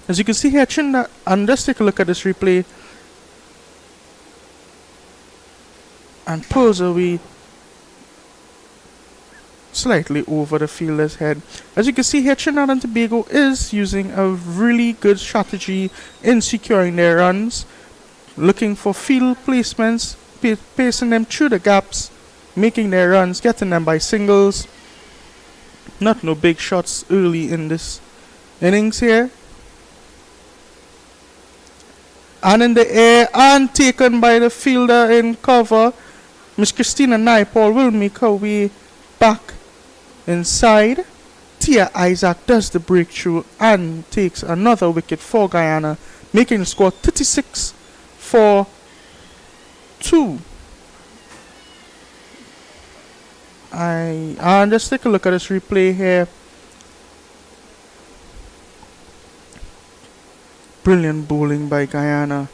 As you can see here, Trinidad, and let's take a look at this replay. And pulls away slightly over the fielder's head. As you can see here, Trinidad and Tobago is using a really good strategy in securing their runs. Looking for field placements, pacing them through the gaps, making their runs, getting them by singles. Not no big shots early in this innings here. And in the air and taken by the fielder in cover. Miss Christina Naipaul will make her way back inside. Tia Isaac does the breakthrough and takes another wicket for Guyana, making the score 36 for 2. And just take a look at this replay here. Brilliant bowling by Guyana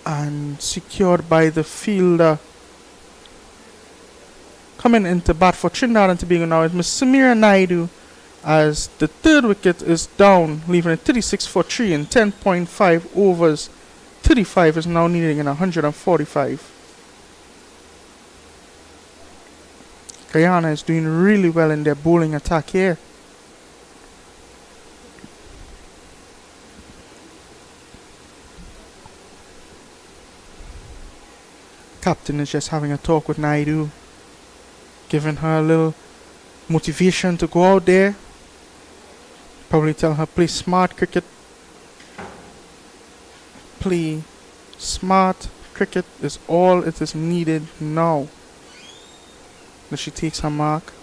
and secured by the fielder. Coming into bat for Trinidad and Tobago now is Miss Samira Naidu, as the third wicket is down, leaving it 36 for 3 in 10.5 overs. 35 is now needing in 145. Guyana is doing really well in their bowling attack here. Captain is just having a talk with Naidu, giving her a little motivation to go out there. Probably tell her play smart cricket. Play smart cricket is all it is needed now. As she takes her mark.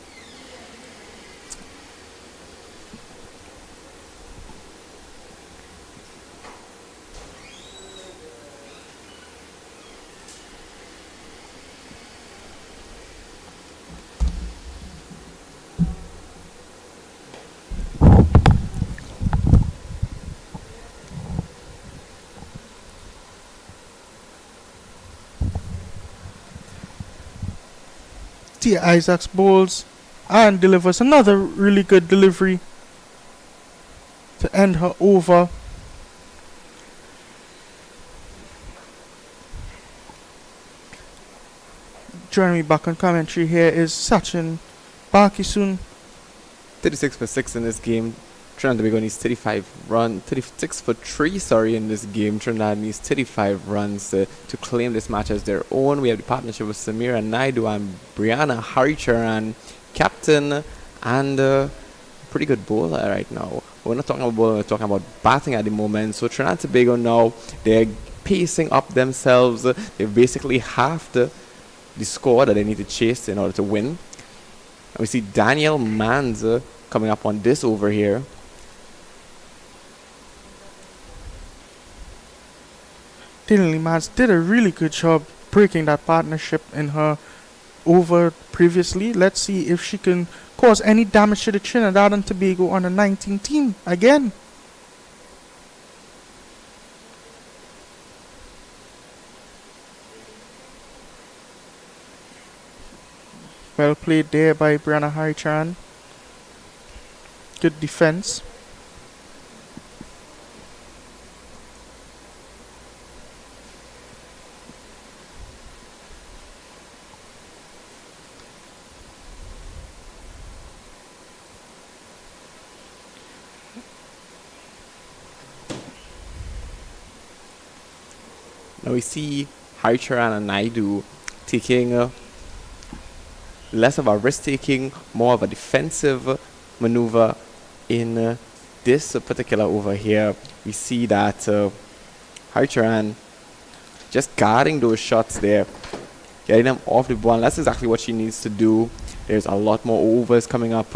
Tia Isaacs bowls and delivers another really good delivery to end her over. Joining me back on commentary here is Sachin Bakisun. 36 for 6 in this game. Trinidad Tobago needs 36 for 3, in this game. Trinidad needs 35 runs to claim this match as their own. We have the partnership with Samira Naidu and Brianna Haricharan, captain and pretty good bowler right now. We're not talking about bowling, we're talking about batting at the moment. So Trinidad Tobago now, they're pacing up themselves. They've basically halved the score that they need to chase in order to win. And we see Daniel Mans coming up on this over here. Daniel Mans did a really good job breaking that partnership in her over previously. Let's see if she can cause any damage to the Trinidad and Tobago on the 19 team again. Well played there by Brianna Harichan. Good defense. Now we see Haricharan and Naidu taking less of a risk-taking, more of a defensive maneuver in this particular over here. We see that Haricharan just guarding those shots there, getting them off the ball, and that's exactly what she needs to do. There's a lot more overs coming up,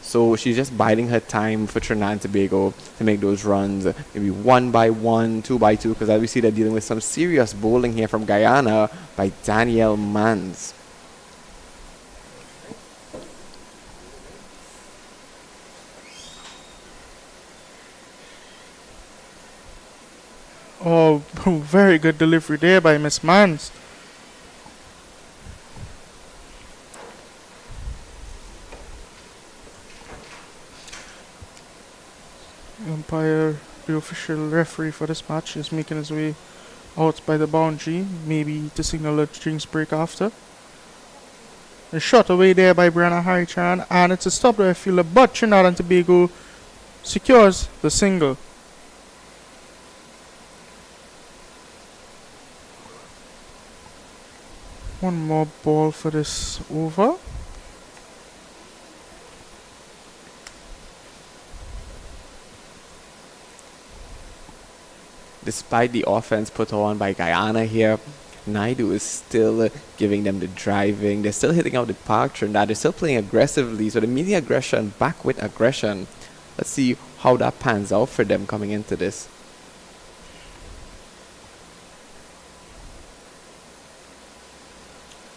so she's just biding her time for Trinidad and Tobago to make those runs, maybe 1 by 1, 2 by 2, because as we see they're dealing with some serious bowling here from Guyana by Daniel Mans. Oh, very good delivery there by Miss Mans. Umpire, the official referee for this match, is making his way out by the boundary, maybe to signal a drinks break after. A shot away there by Brianna Harichan, and it's a stop by a fielder, but Trinidad and Tobago secures the single. One more ball for this over. Despite the offense put on by Guyana here, Naidu is still giving them the driving. They're still hitting out the park. Trinidad, they're still playing aggressively. So they're meeting aggression back with aggression. Let's see how that pans out for them coming into this.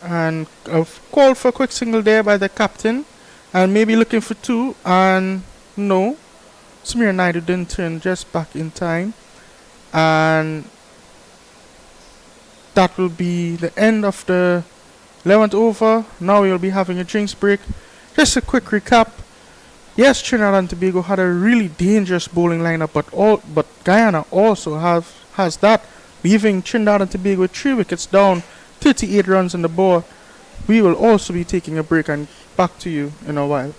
And I've called for a quick single there by the captain, and maybe looking for two, and no, Samir Naidu didn't turn just back in time, and that will be the end of the 11th over. Now we'll be having a drinks break. Just a quick recap. Yes, Trinidad and Tobago had a really dangerous bowling lineup, but Guyana also has that, leaving Trinidad and Tobago with 3 wickets down, 38 runs on the board. We will also be taking a break and back to you in a while.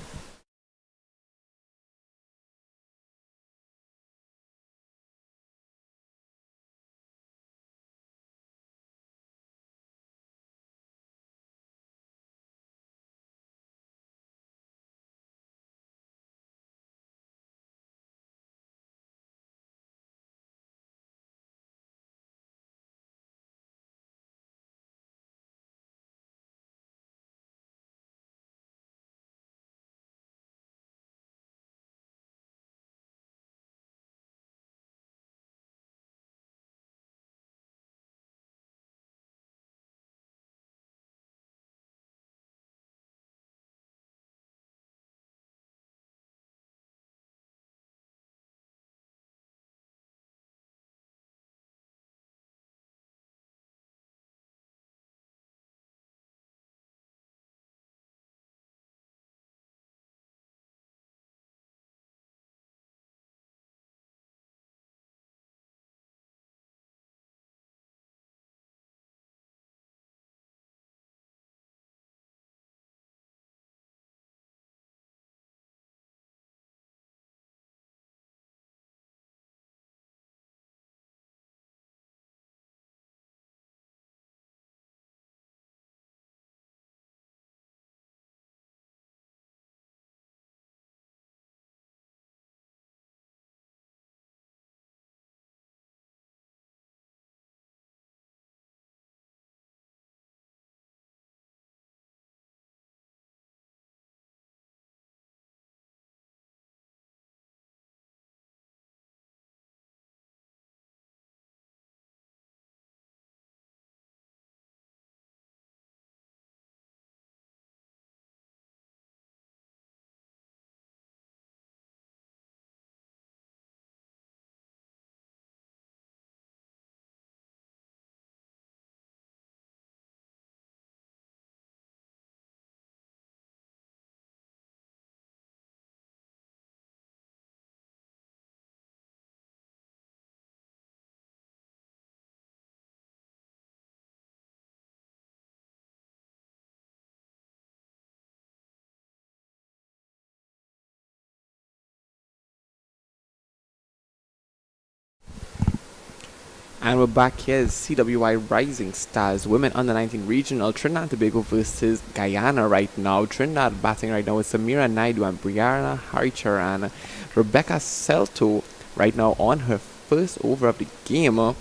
And we're back here. CWI Rising Stars Women Under 19 Regional, Trinidad and Tobago versus Guyana right now. Trinidad batting right now with Samira Naidu and Brianna Haricharan. Rebecca Selto right now on her first over of the game.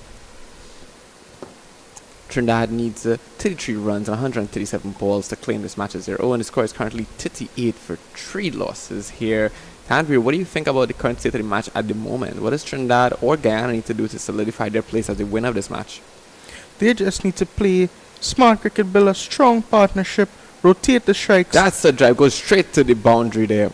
Trinidad needs 33 runs and 137 balls to claim this match as their own. The score is currently 38 for 3 losses here. Tanvir, what do you think about the current state of the match at the moment? What does Trinidad or Guyana need to do to solidify their place as the winner of this match? They just need to play smart cricket, build a strong partnership, rotate the strikes. That's the drive, goes straight to the boundary there.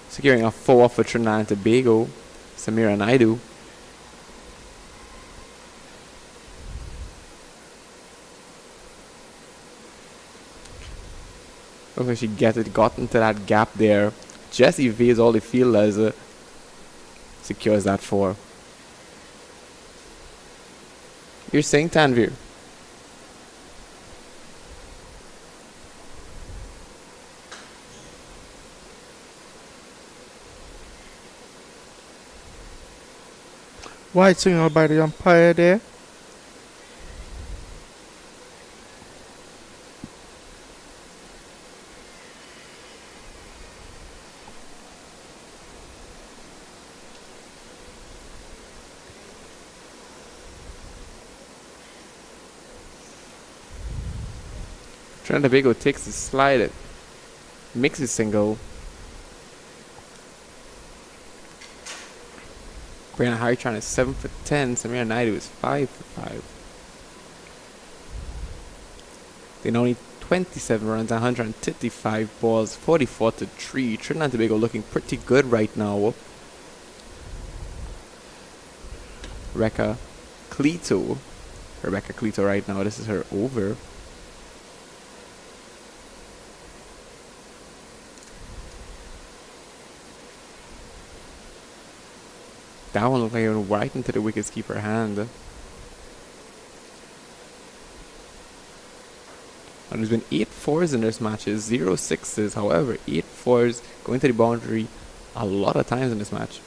Securing a 4 for Trinidad and Tobago, Samira Naidu. Looks like she got into that gap there. Just evades all the fielders. Secures that 4. You're saying, Tanvir? Wide signal by the umpire there. Trinidad Tobago takes the slide, makes a single. Brianna Harichan is 7 for 10. Samira Naidu is 5 for 5. They now need 27 runs, 155 balls, 44 to 3. Trinidad Tobago looking pretty good right now. Rebecca Cleto right now, this is her over. That one looked like it went right into the wicketkeeper hand. And there's been 8 fours in this matches, 0 sixes. However, 8 fours going to the boundary a lot of times in this match.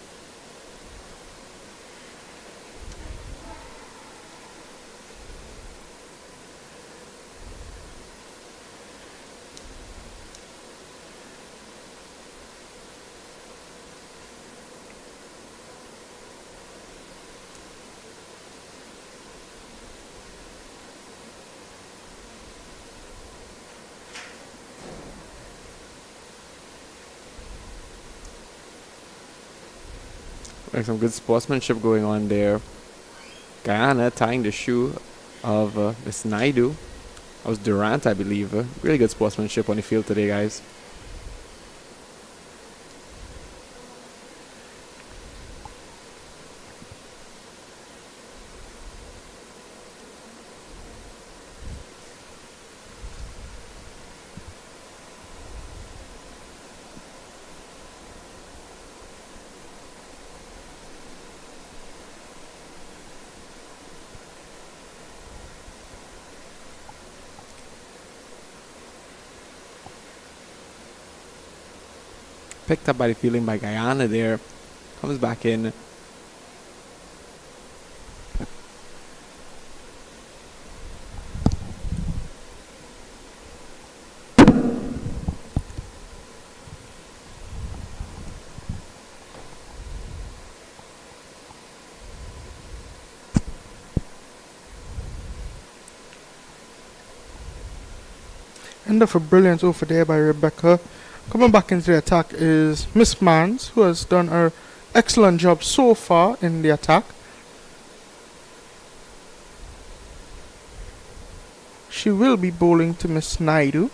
There's some good sportsmanship going on there. Guyana tying the shoe of Miss Naidu. That was Durant, I believe. Really good sportsmanship on the field today, guys. Picked up by the fielding by Guyana there. Comes back in. End of a brilliant over there by Rebecca. Coming back into the attack is Miss Mans, who has done an excellent job so far in the attack. She will be bowling to Miss Naidu.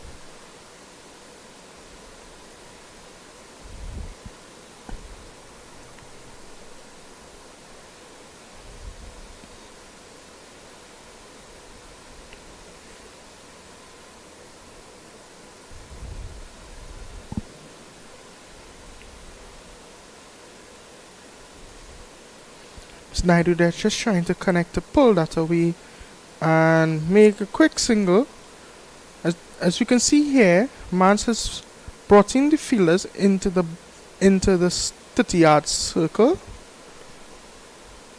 Naidu there just trying to connect to pull that away and make a quick single. As you can see here, Mans has brought in the fielders into the 30-yard circle.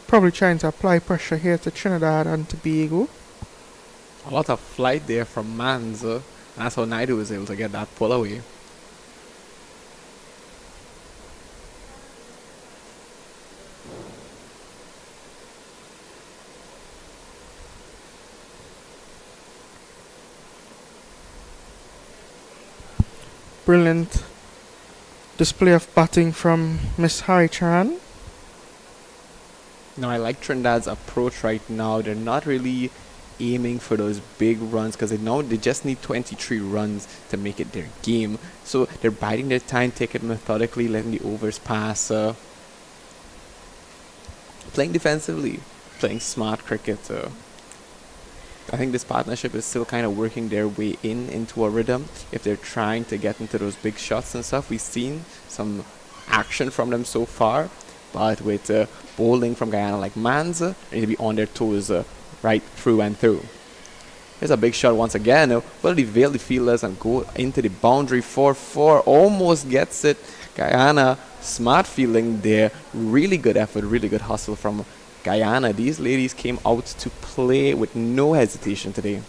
Probably trying to apply pressure here to Trinidad and Tobago. A lot of flight there from Mans. And that's how Naidu was able to get that pull away. Brilliant display of batting from Miss Harichan. Now I like Trinidad's approach right now. They're not really aiming for those big runs because they just need 23 runs to make it their game. So they're biding their time, taking it methodically, letting the overs pass. Playing defensively, playing smart cricket. I think this partnership is still kind of working their way into a rhythm. If they're trying to get into those big shots and stuff, we've seen some action from them so far. But with bowling from Guyana like Mans, they need to be on their toes right through and through. Here's a big shot once again. Will evade the fielders and go into the boundary 4-4. Almost gets it. Guyana, smart fielding there. Really good effort, really good hustle from Guyana. These ladies came out to play with no hesitation today.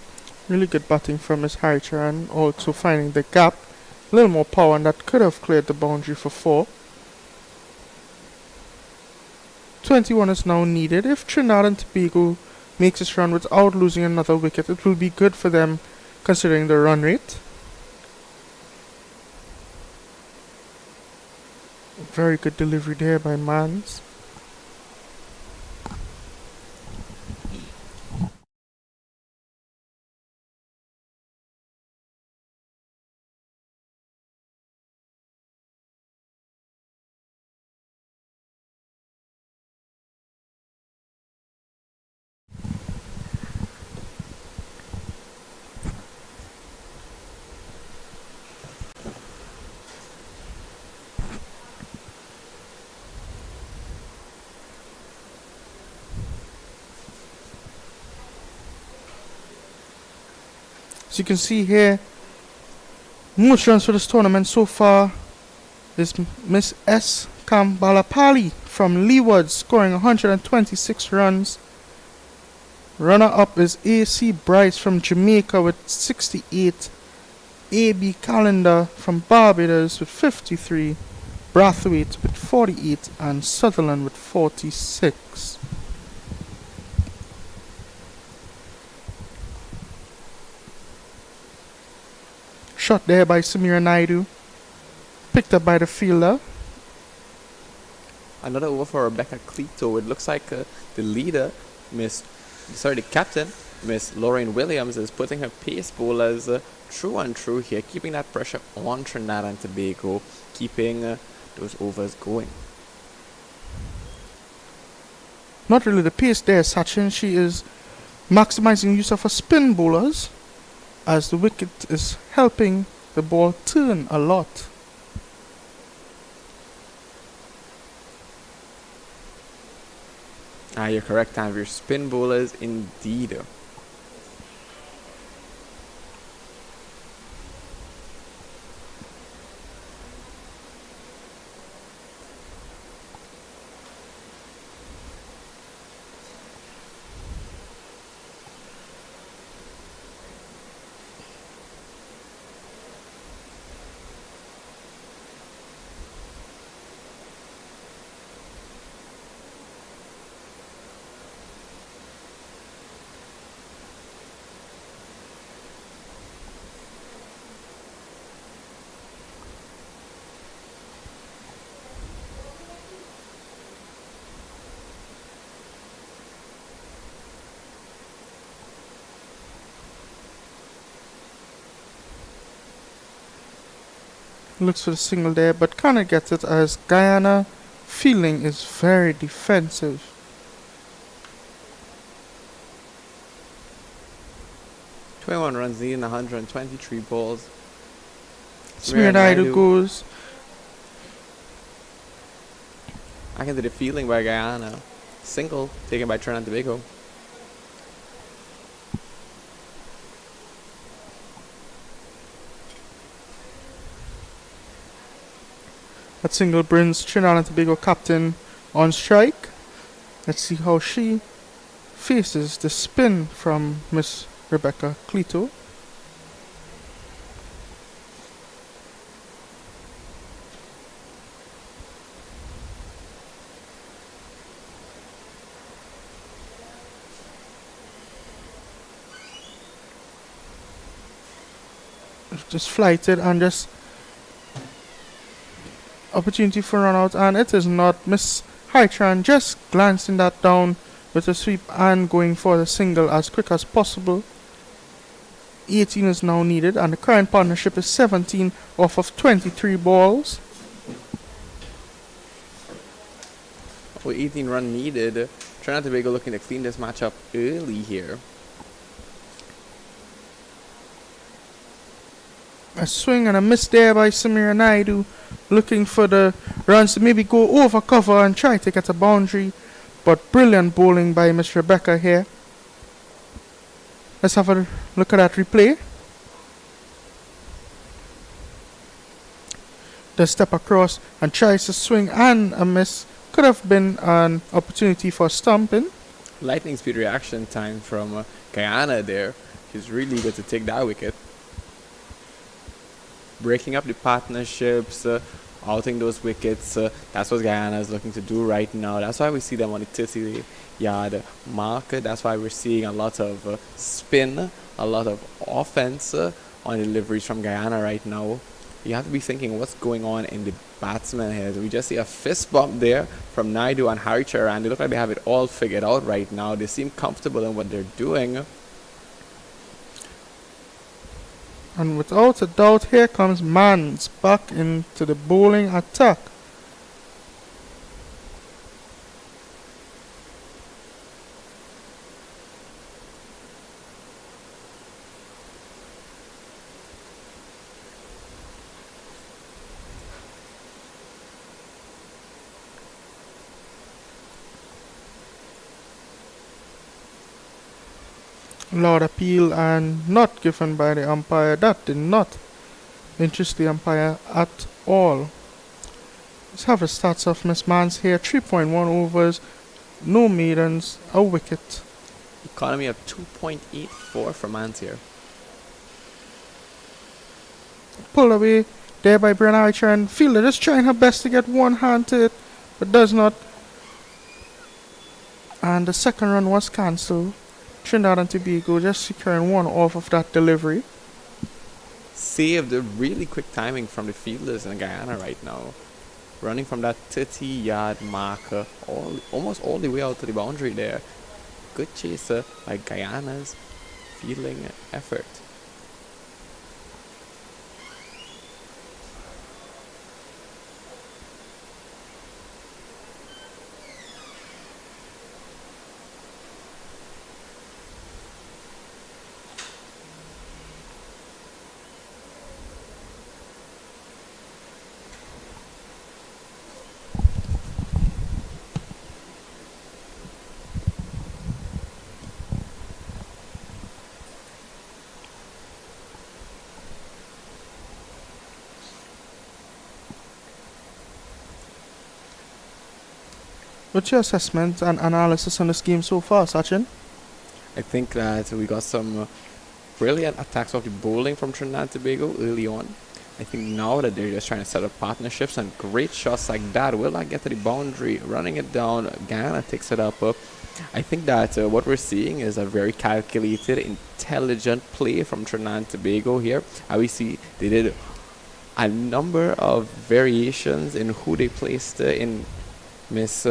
Really good batting from Miss Harichan, also finding the gap. A little more power, and that could have cleared the boundary for 4. 21 is now needed. If Trinidad and Tobago makes this run without losing another wicket, it will be good for them considering the run rate. Very good delivery there by Mans. As you can see here, most runs for this tournament so far is Miss S. Kambalapali from Leeward scoring 126 runs. Runner-up is A.C. Bryce from Jamaica with 68. A.B. Calendar from Barbados with 53. Brathwaite with 48 and Sutherland with 46. Shot there by Samira Naidu. Picked up by the fielder. Another over for Rebecca Cleto. It looks like the leader, the captain, Miss Lorraine Williams, is putting her pace bowlers through and through here, keeping that pressure on Trinidad and Tobago, keeping those overs going. Not really the pace there, Sachin. She is maximizing use of her spin bowlers as the wicket is helping the ball turn a lot. You're correct, Tanvir. Spin bowlers indeed. Looks for the single there, but cannot get it as Guyana fielding is very defensive. "21 runs needed in 123 balls. Samira Naidu goes. Back into the fielding by Guyana. Single taken by Trinidad and Tobago. That single brings Trinidad and Tobago captain on strike. Let's see how she faces the spin from Miss Rebecca Cleto. Just flighted and just opportunity for run out, and it is not. Miss Haitran just glancing that down with a sweep and going for the single as quick as possible. 18 is now needed, and the current partnership is 17 off of 23 balls. With 18 run needed, Trinidad and Tobago looking to clean this match up early here. A swing and a miss there by Samira Naidu, looking for the runs to maybe go over cover and try to get a boundary, but brilliant bowling by Miss Rebecca here. Let's have a look at that replay. The step across and tries to swing and a miss. Could have been an opportunity for stumping. Lightning speed reaction time from Guyana there. She's really good to take that wicket. Breaking up the partnerships, outing those wickets. That's what Guyana is looking to do right now. That's why we see them on the 30-yard mark. That's why we're seeing a lot of spin, a a lot of offense on deliveries from Guyana right now. You have to be thinking what's going on in the batsmen here. We just see a fist bump there from Naidu and Haricharan. They look like they have it all figured out right now. They seem comfortable in what they're doing. And without a doubt, here comes Mans back into the bowling attack. Loud appeal and not given by the umpire. That did not interest the umpire at all. Let's have the stats of Miss Mans here. 3.1 overs, no maidens, a wicket. Economy of 2.84 for Mans here. Pulled away there by Brianna Archer, and fielder just trying her best to get one hand to it, but does not. And the second run was cancelled. Trinidad and Tobago just securing one off of that delivery. Saved the really quick timing from the fielders in Guyana right now. Running from that 30-yard marker almost all the way out to the boundary there. Good chaser by Guyana's fielding effort. What's your assessment and analysis on this game so far, Sachin? I think that we got some brilliant attacks off the bowling from Trinidad and Tobago early on. I think now that they're just trying to set up partnerships and great shots like that will not get to the boundary, running it down, Guyana takes it up. I think that what we're seeing is a very calculated, intelligent play from Trinidad and Tobago here. And we see they did a number of variations in who they placed in Miss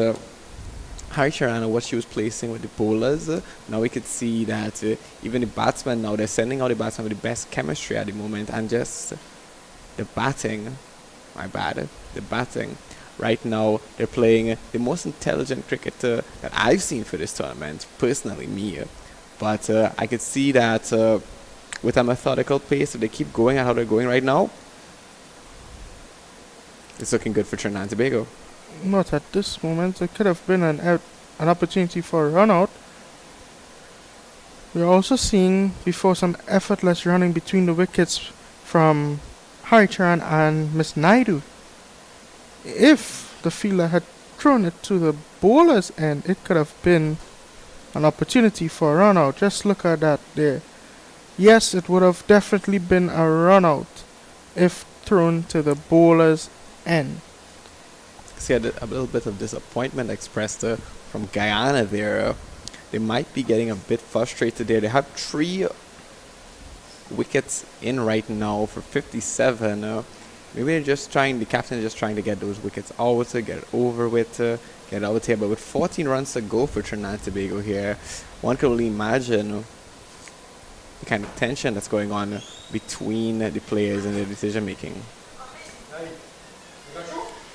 Haricharan, what she was placing with the bowlers. Now we could see that even the batsmen now, they're sending out the batsmen with the best chemistry at the moment, and just the batting, the batting. Right now, they're playing the most intelligent cricketer that I've seen for this tournament, personally, me. But I could see that with a methodical pace, if they keep going at how they're going right now, it's looking good for Trinidad and Tobago. Not at this moment. It could have been an opportunity for a run out. We're also seeing before some effortless running between the wickets from Haricharan and Miss Naidu. If the fielder had thrown it to the bowler's end, it could have been an opportunity for a run out. Just look at that there. Yes, it would have definitely been a run out if thrown to the bowler's end. See a little bit of disappointment expressed from Guyana there. They might be getting a bit frustrated there. They have 3 wickets in right now for 57. Maybe they're just trying, the captain is just trying to get those wickets out, get it over with, get out here. But with 14 runs to go for Trinidad and Tobago here, one can only imagine the kind of tension that's going on between the players and their decision making.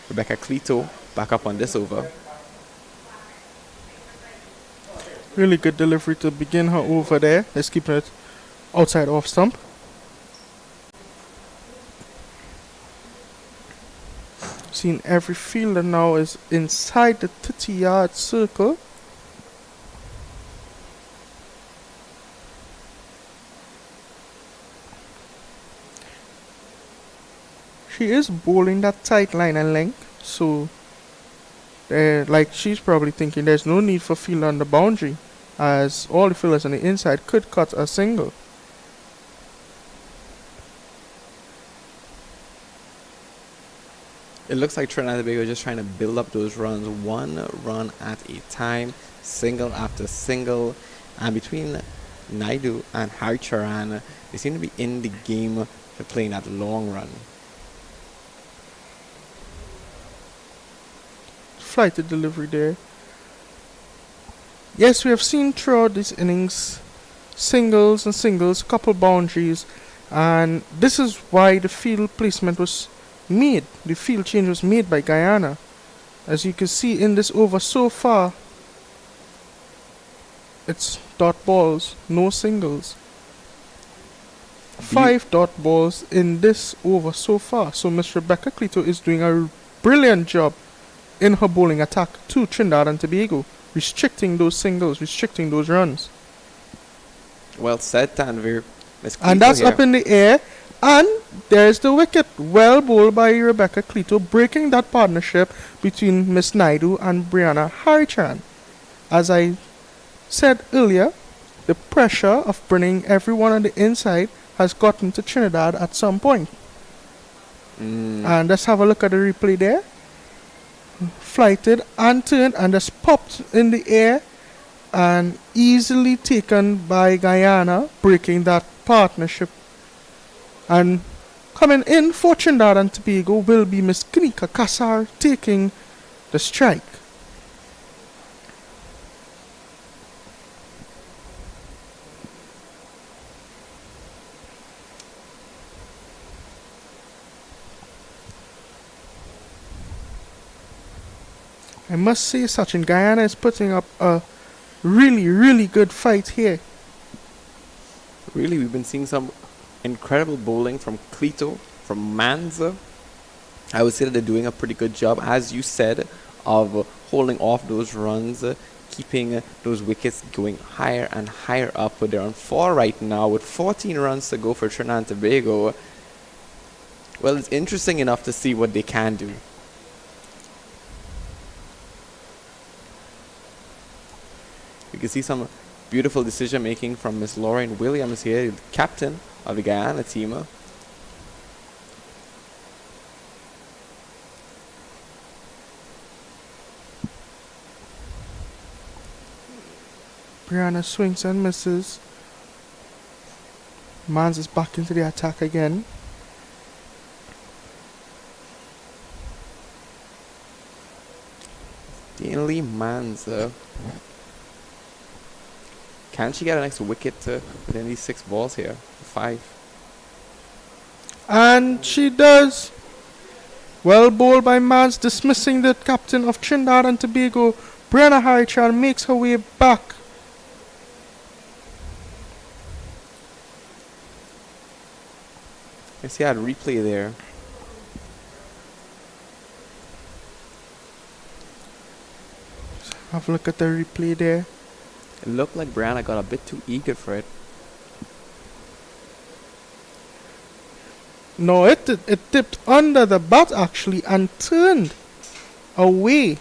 Rebecca Cleto back up on this over. Really good delivery to begin her over there. Let's keep it outside off stump. Seeing every fielder now is inside the 30-yard circle. She is bowling that tight line and length, so like she's probably thinking there's no need for fielder on the boundary, as all the fielders on the inside could cut a single. It looks like Trinidad and Tobago is just trying to build up those runs, one run at a time, single after single, and between Naidu and Haricharan, they seem to be in the game for playing that long run. Flighted delivery there. Yes, we have seen throughout this innings singles and singles, couple boundaries, and this is why the field placement was made. The field change was made by Guyana. As you can see in this over so far, it's dot balls, no singles. 5 dot balls in this over so far. So Miss Rebecca Cleto is doing a brilliant job in her bowling attack to Trinidad and Tobago, restricting those singles, restricting those runs. Well said, Tanvir. Miss And Cleto that's here. up in the air. And there's the wicket. Well bowled by Rebecca Cleto, breaking that partnership between Miss Naidu and Brianna Harichan. As I said earlier, the pressure of bringing everyone on the inside has gotten to Trinidad at some point. And let's have a look at the replay there. Flighted and turned and just popped in the air and easily taken by Guyana, breaking that partnership. And coming in for Trinidad and Tobago will be Miss Kanika Kassar taking the strike. I must say, Sachin, Guyana is putting up a really, really good fight here. Really, we've been seeing some incredible bowling from Cleto, from Manza. I would say that they're doing a pretty good job, as you said, of holding off those runs, keeping those wickets going higher and higher up. They're on 4 right now with 14 runs to go for Trinidad and Tobago. Well, it's interesting enough to see what they can do. You can see some beautiful decision making from Miss Lauren Williams here, the captain of the Guyana team. Brianna swings and misses. Mans is back into the attack again. Dainley Manza. Can she get an extra wicket within these 6 balls here? 5. And she does. Well bowled by Mans, dismissing the captain of Trinidad and Tobago. Brianna Harichan makes her way back. I see I had a replay there. Have a look at the replay there. It looked like Brianna got a bit too eager for it. No, it tipped under the bat actually and turned away.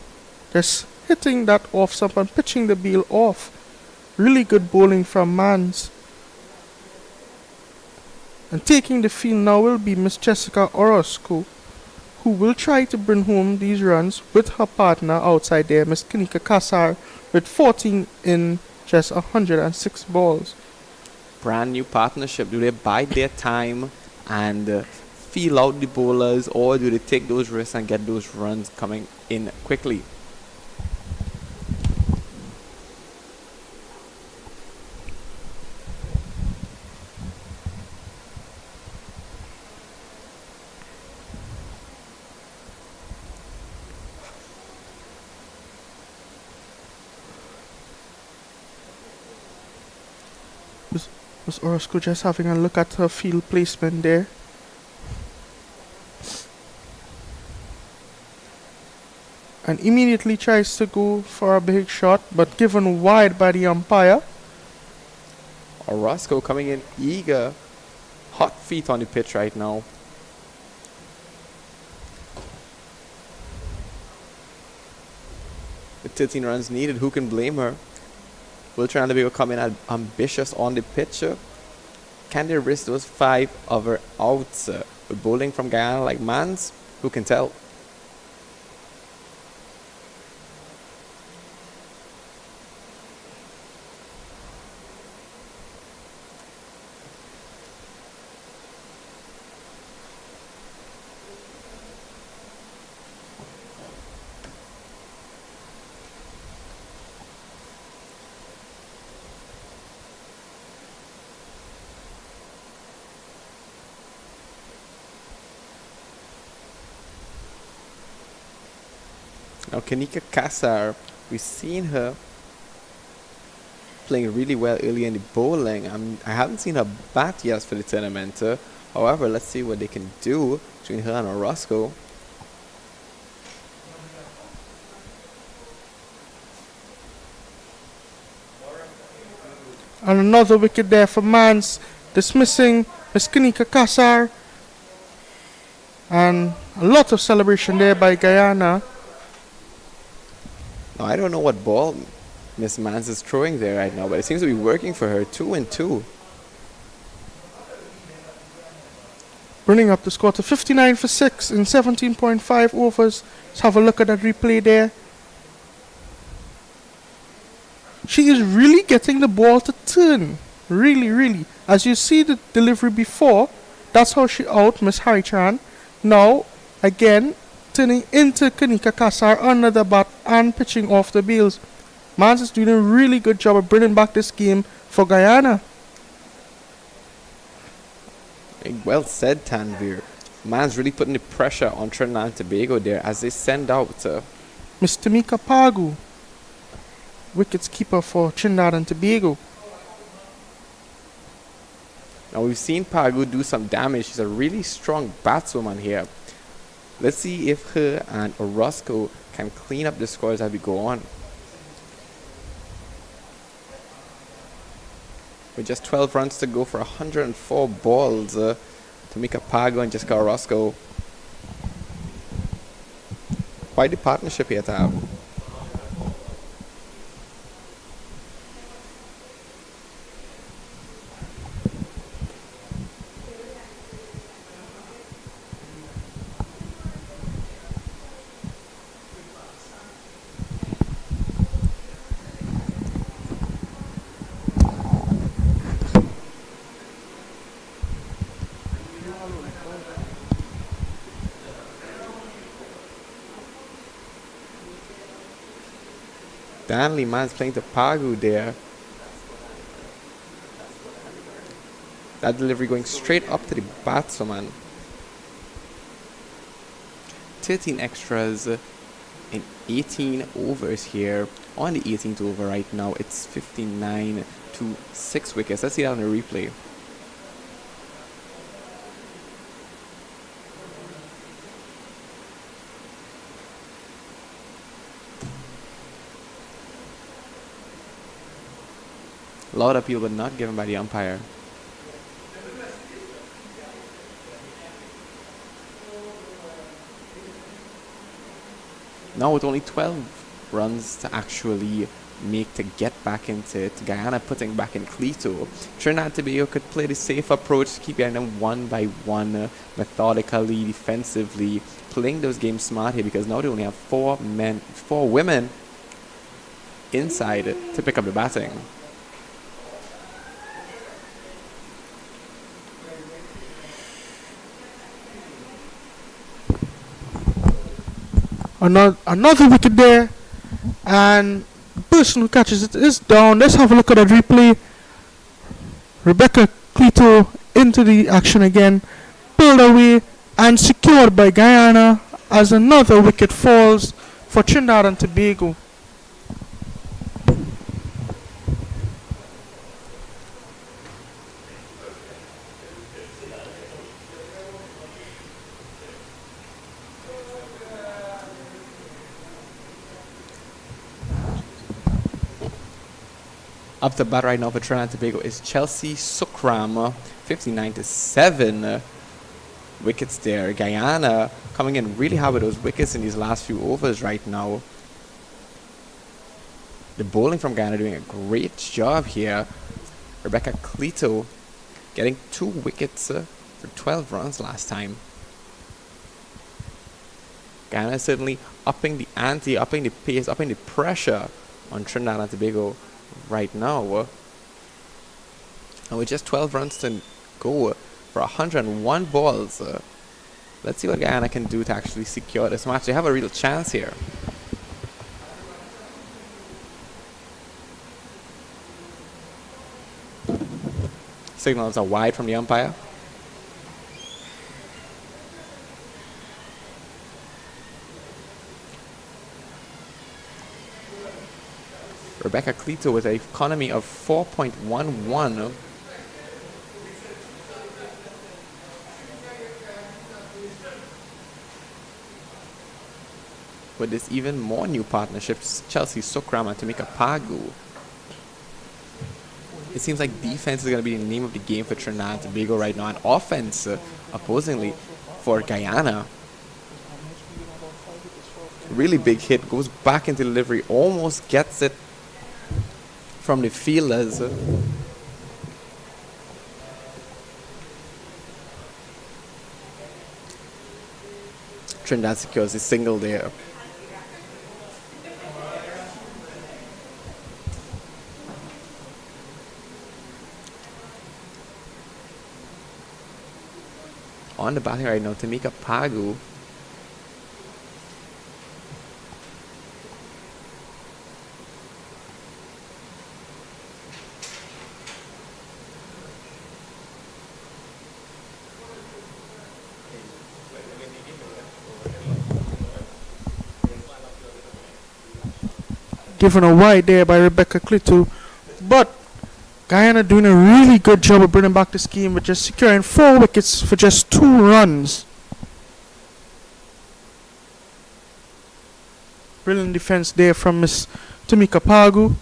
Just hitting that off stump and pitching the ball off. Really good bowling from Mans. And taking the field now will be Miss Jessica Orozco, who will try to bring home these runs with her partner outside there, Miss Kanika Kassar, with 14 in just 106 balls. Brand new partnership. Do they bide their time and feel out the bowlers, or do they take those risks and get those runs coming in quickly? Was Orozco just having a look at her field placement there? And immediately tries to go for a big shot, but given wide by the umpire. Orozco coming in eager. Hot feet on the pitch right now. With 13 runs needed, who can blame her? Will Trinidad Tobago come in ambitious on the pitch? Can they risk those 5 other outs with bowling from Guyana like Mans? Who can tell? Now, Kanika Kassar, we've seen her playing really well early in the bowling. I haven't seen her bat yet for the tournament. However, let's see what they can do between her and Orozco. And another wicket there for Mans, dismissing Miss Kanika Kassar. And a lot of celebration there by Guyana. Now, I don't know what ball Miss Mans is throwing there right now, but it seems to be working for her. 2 and 2. Bringing up the score to 59 for 6 in 17.5 overs. Let's have a look at that replay there. She is really getting the ball to turn. Really, really. As you see the delivery before, that's how she out Miss Harichan. Now, again, turning into Kanika Kassar under the bat and pitching off the bails. Mans is doing a really good job of bringing back this game for Guyana. Well said, Tanvir. Mans really putting the pressure on Trinidad and Tobago there as they send out Miss Tamika Pagu, wickets keeper for Trinidad and Tobago. Now, we've seen Pagu do some damage. She's a really strong batswoman here. Let's see if her and Orozco can clean up the scores as we go on. With just 12 runs to go for 104 balls, Tamika Pagu and Jessica Orozco. Quite the partnership here to have. Stanley Mans playing to Pagu there. That delivery going straight up to the batsman. 13 extras in 18 overs here. On the 18th over right now, it's 59 to 6 wickets. Let's see that on the replay. A lot of appeal, but not given by the umpire. Now with only 12 runs to actually make to get back into it, Guyana putting back in Cleto. Trinidad and Tobago could play the safe approach to keep Guyana one by one, methodically, defensively, playing those games smart here because now they only have 4 women inside to pick up the batting. Another wicket there, and the person who catches it is down. Let's have a look at that replay. Rebecca Cleto into the action again, pulled away and secured by Guyana as another wicket falls for Trinidad and Tobago. Up to bat right now for Trinidad and Tobago is Chelsea Sukram, 59 to 7 wickets there. Guyana coming in really hard with those wickets in these last few overs right now. The bowling from Guyana doing a great job here. Rebecca Cleto getting 2 wickets for 12 runs last time. Guyana certainly upping the ante, upping the pace, upping the pressure on Trinidad and Tobago right now. And with just 12 runs to go for 101 balls, let's see what Guyana can do to actually secure this match. They have a real chance here. Signals are wide from the umpire. Rebecca Cleto with an economy of 4.11. With this even more new partnerships, Chelsea Sukram and Tamika Pagu. It seems like defense is going to be the name of the game for Trinidad and Tobago right now, and offense, opposingly, for Guyana. Really big hit, goes back into delivery, almost gets it from the fielders. Trinidad secures a single there. On the batting right now, Tamika Pagu. Given a wide there by Rebecca Clitu, but Guyana doing a really good job of bringing back this game with just securing 4 wickets for just 2 runs. Brilliant defense there from Miss Tamika Pagu.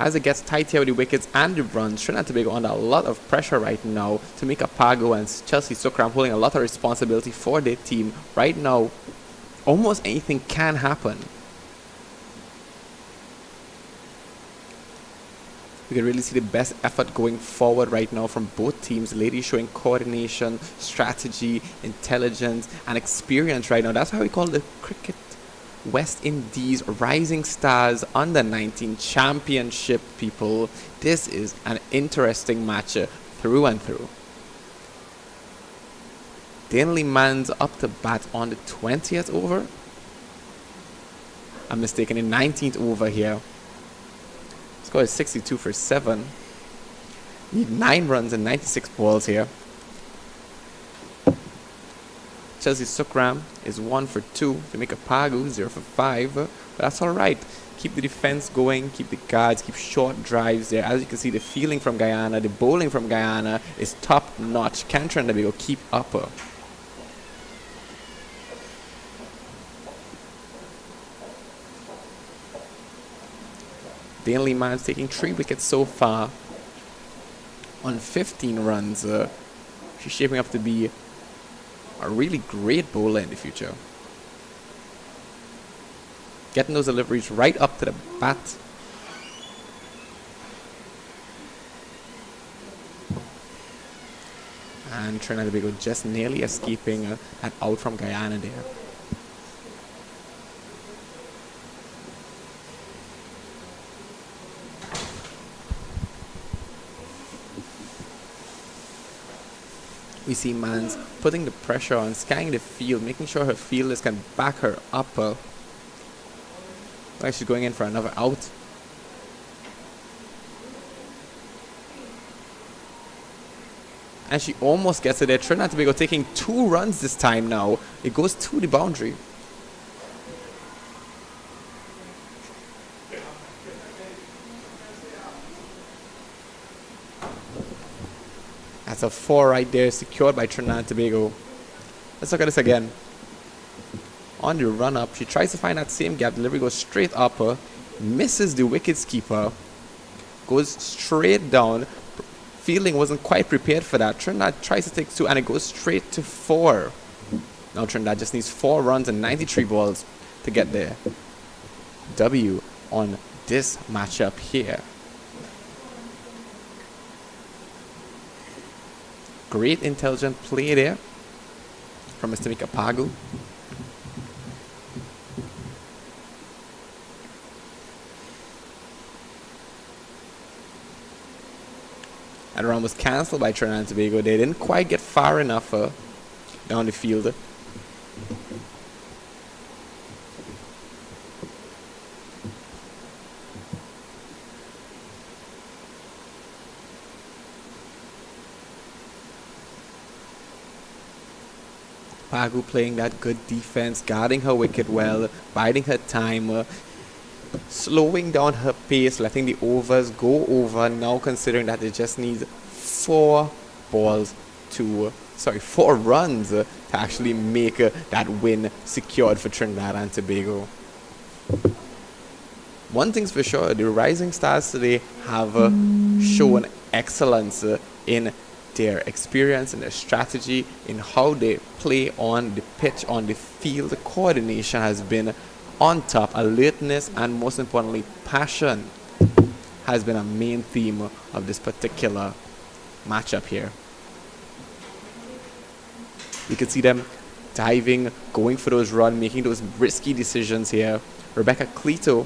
As it gets tight here with the wickets and the runs, Trinidad and Tobago under a lot of pressure right now. Tamika Pagu and Chelsea Sukram holding a lot of responsibility for their team. Right now, almost anything can happen. We can really see the best effort going forward right now from both teams. Ladies showing coordination, strategy, intelligence, and experience right now. That's why we call the cricket West Indies Rising Stars Under 19 Championship, people. This is an interesting match through and through. Danley Mans up to bat on the 20th over. I'm mistaken, the 19th over here. Score is 62 for 7. Need 9 runs and 96 balls here. Chelsea Sukram is 1 for 2. Tamika Pagu 0 for 5. But that's alright. Keep the defense going, keep the guards, keep short drives there. As you can see, the fielding from Guyana, the bowling from Guyana is top notch. Can Trinidad Tobago keep up? Danley Mans taking 3 wickets so far on 15 runs. She's shaping up to be a really great bowler in the future. Getting those deliveries right up to the bat. And Trinidad Tobago just nearly escaping an out from Guyana there. We see Mans putting the pressure on, scanning the field, making sure her fielders can back her up. Like she's going in for another out. And she almost gets it there. Trinidad Tobago taking 2 runs this time now. It goes to the boundary. That's a 4 right there, secured by Trinidad Tobago. Let's look at this again. On the run up, she tries to find that same gap. Delivery goes straight up, misses the wickets keeper, goes straight down. Fielding wasn't quite prepared for that. Trinidad tries to take 2 and it goes straight to 4. Now Trinidad just needs 4 runs and 93 balls to get there. W on this matchup here. Great intelligent play there from Mr. Tamika Pagu. That run was cancelled by Trinidad and Tobago. They didn't quite get far enough down the field. Pagu playing that good defense, guarding her wicket well, biding her time, slowing down her pace, letting the overs go over, now considering that it just needs 4 runs to actually make that win secured for Trinidad and Tobago. One thing's for sure, the Rising Stars today have shown excellence in their experience and their strategy, in how they play on the pitch, on the field. The coordination has been on top. Alertness and, most importantly, passion has been a main theme of this particular matchup here. You can see them diving, going for those runs, making those risky decisions here. Rebecca Cleto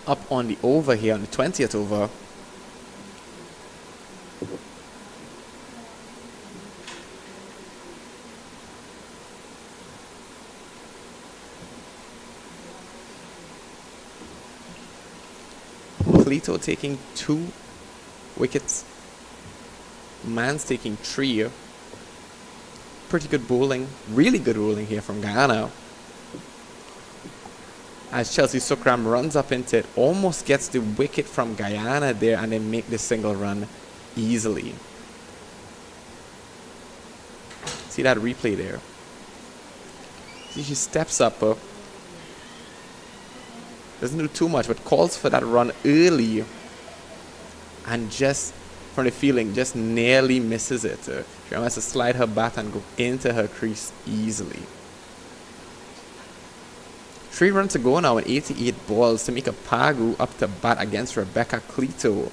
up on the over here, on the 20th over. Cleto taking 2 wickets. Mans taking 3. Pretty good bowling, really good bowling here from Guyana. As Chelsea Sukram runs up into it, almost gets the wicket from Guyana there, and then make the single run easily. See that replay there. See, she steps up, doesn't do too much, but calls for that run early, and just from the feeling, just nearly misses it. She has to slide her bat and go into her crease easily. 3 runs to go now and 88 balls. Tamika Pagu up to bat against Rebecca Cleto.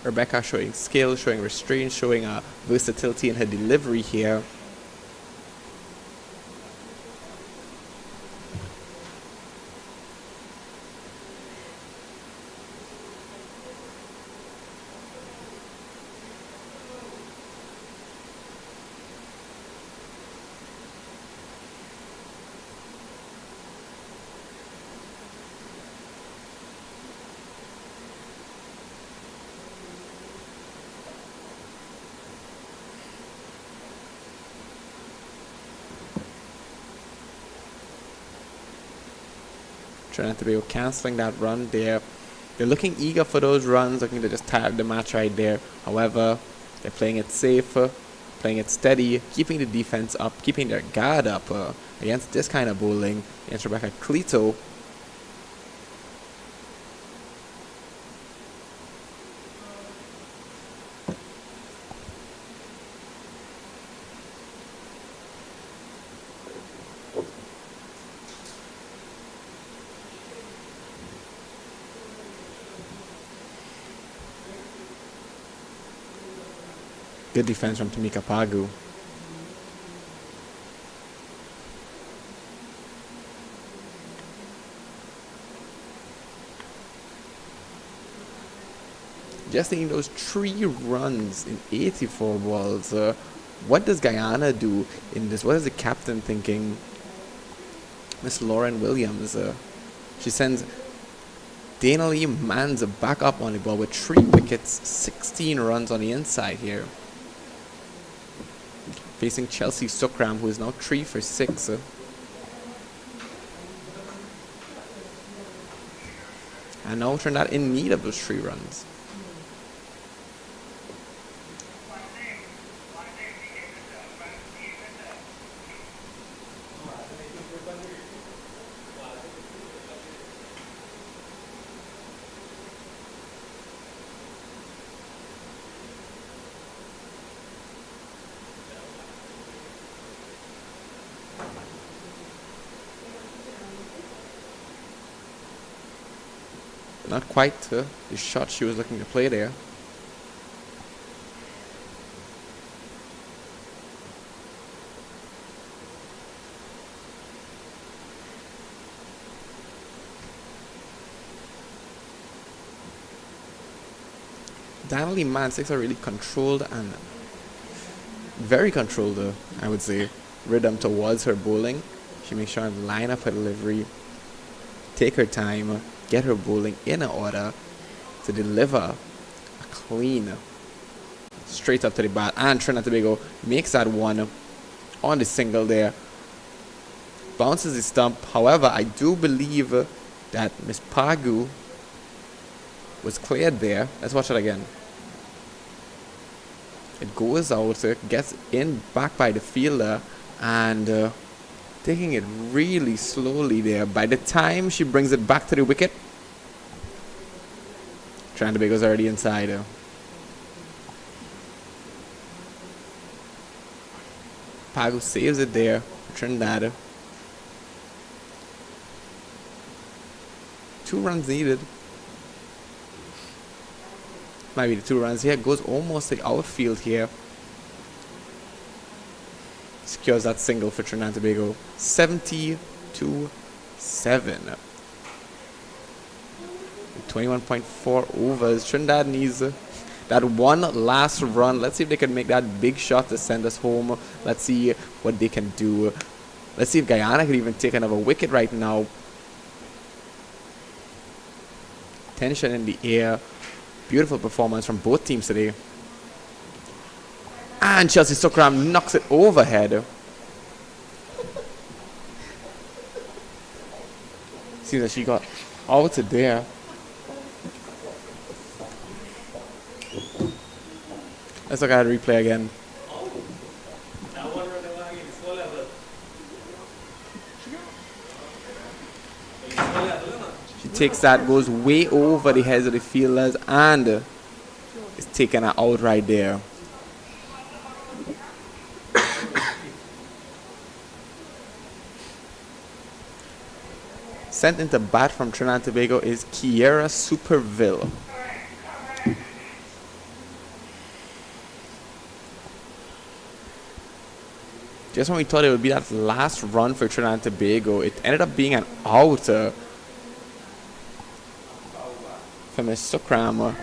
Rebecca showing skill, showing restraint, showing versatility in her delivery here. Trinidad Tobago cancelling that run there. They're looking eager for those runs, looking to just tie up the match right there. However, they're playing it safe, playing it steady, keeping the defense up, keeping their guard up against this kind of bowling against Rebecca Cleto. Good defense from Tamika Pagu. Just needing those 3 runs in 84 balls. What does Guyana do in this? What is the captain thinking? Miss Lauren Williams. She sends Dana Lee Mans back up on the ball with 3 wickets, 16 runs on the inside here. Facing Chelsea Sukram, who is now 3 for 6. And now Trinidad in need of those 3 runs. Not quite the shot she was looking to play there. Danielle Man 6 are really controlled and very controlled, I would say, rhythm towards her bowling. She makes sure to line up her delivery, take her time, get her bowling in order to deliver a clean straight up to the bat, and Trinidad Tobago makes that one on the single there. Bounces the stump. However, I do believe that Miss Pagu was cleared there. Let's watch it again. It goes out, gets in back by the fielder, and taking it really slowly there. By the time she brings it back to the wicket, Trinidad Tobago's already inside. Pagu saves it there for Trinidad. 2 runs needed. Might be the 2 runs here. Goes almost to the outfield here. Secures that single for Trinidad Tobago. 70-7. 21.4 overs. Trinidad needs that one last run. Let's see if they can make that big shot to send us home. Let's see what they can do. Let's see if Guyana could even take another wicket right now. Tension in the air. Beautiful performance from both teams today. And Chelsea Sukram knocks it overhead. Seems that she got out to there. Let's look at the replay again. She takes that, goes way over the heads of the fielders, and is taking her out right there. Sent into bat from Trinidad Tobago is Kiera Superville. Just when we thought it would be that last run for Trinidad Tobago, it ended up being an out for Miss Sukram.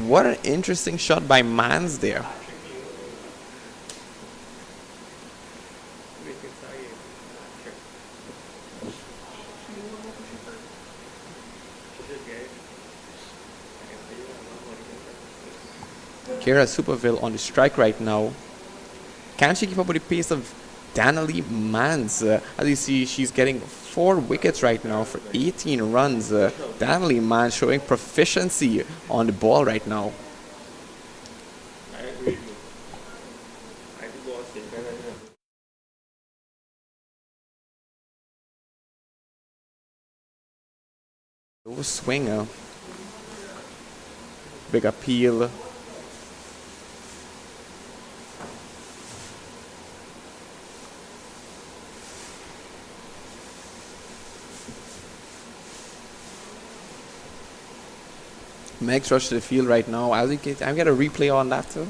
What an interesting shot by Mans there. Kiera Superville on the strike right now. Can she keep up with the pace of Danielle Mans? As you see, she's getting 4 wickets right now for 18 runs. Danielle Mans showing proficiency on the ball right now. I agree. I do go Low swinger. Big appeal. Meg's rush to the field right now. I'm going to replay on that too.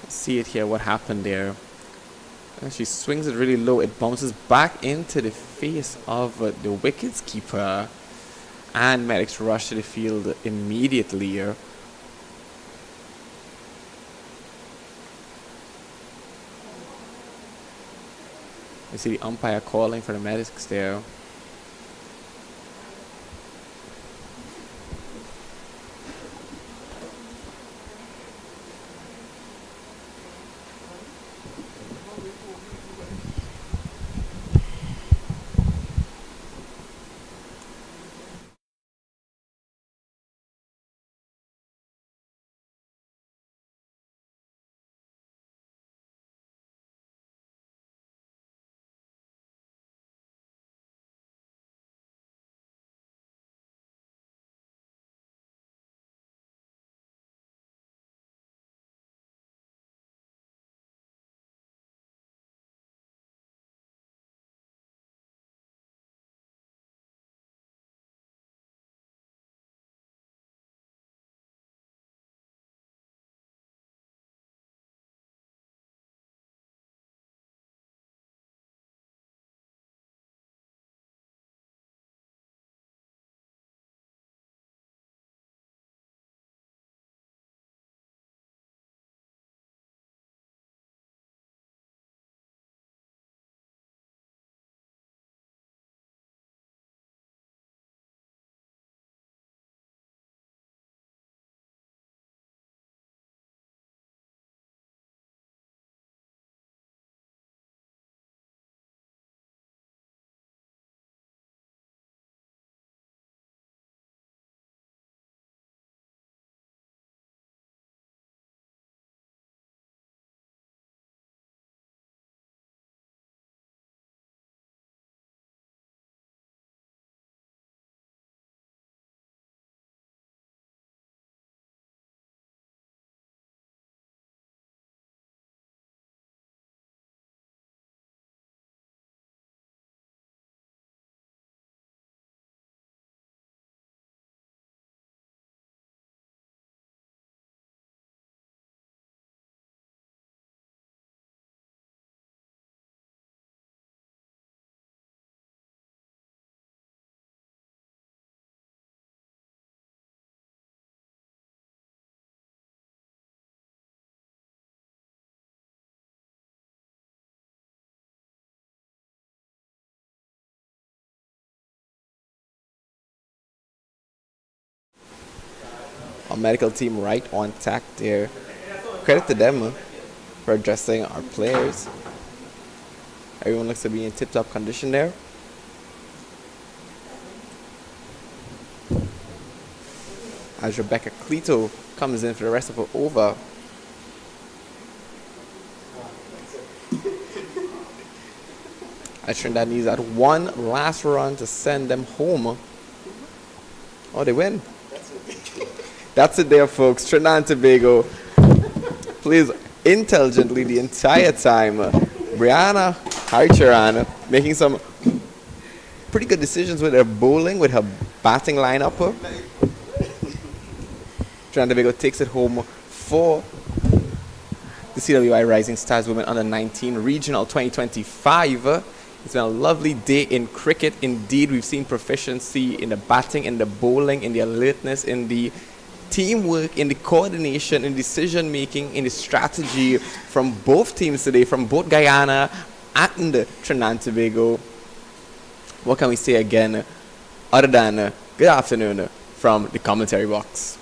See it here, what happened there. And she swings it really low. It bounces back into the face of the wickets keeper. And medics rush to the field immediately here. You see the umpire calling for the medics there. Our medical team right on tack there. Credit to them for addressing our players. Everyone looks to be in tip-top condition there. As Rebecca Cleto comes in for the rest of her over. As Trinidad needs that one last run to send them home. Oh, they win. That's it there, folks. Trinidad and Tobago plays intelligently the entire time. Brianna Harcharan making some pretty good decisions with her bowling, with her batting lineup. Trinidad and Tobago takes it home for the CWI Rising Stars Women Under 19 Regional 2025. It's been a lovely day in cricket. Indeed, we've seen proficiency in the batting, in the bowling, in the alertness, in the teamwork, in the coordination, in decision making, in the strategy from both teams today, from both Guyana and Trinidad and Tobago. What can we say again other than good afternoon from the commentary box?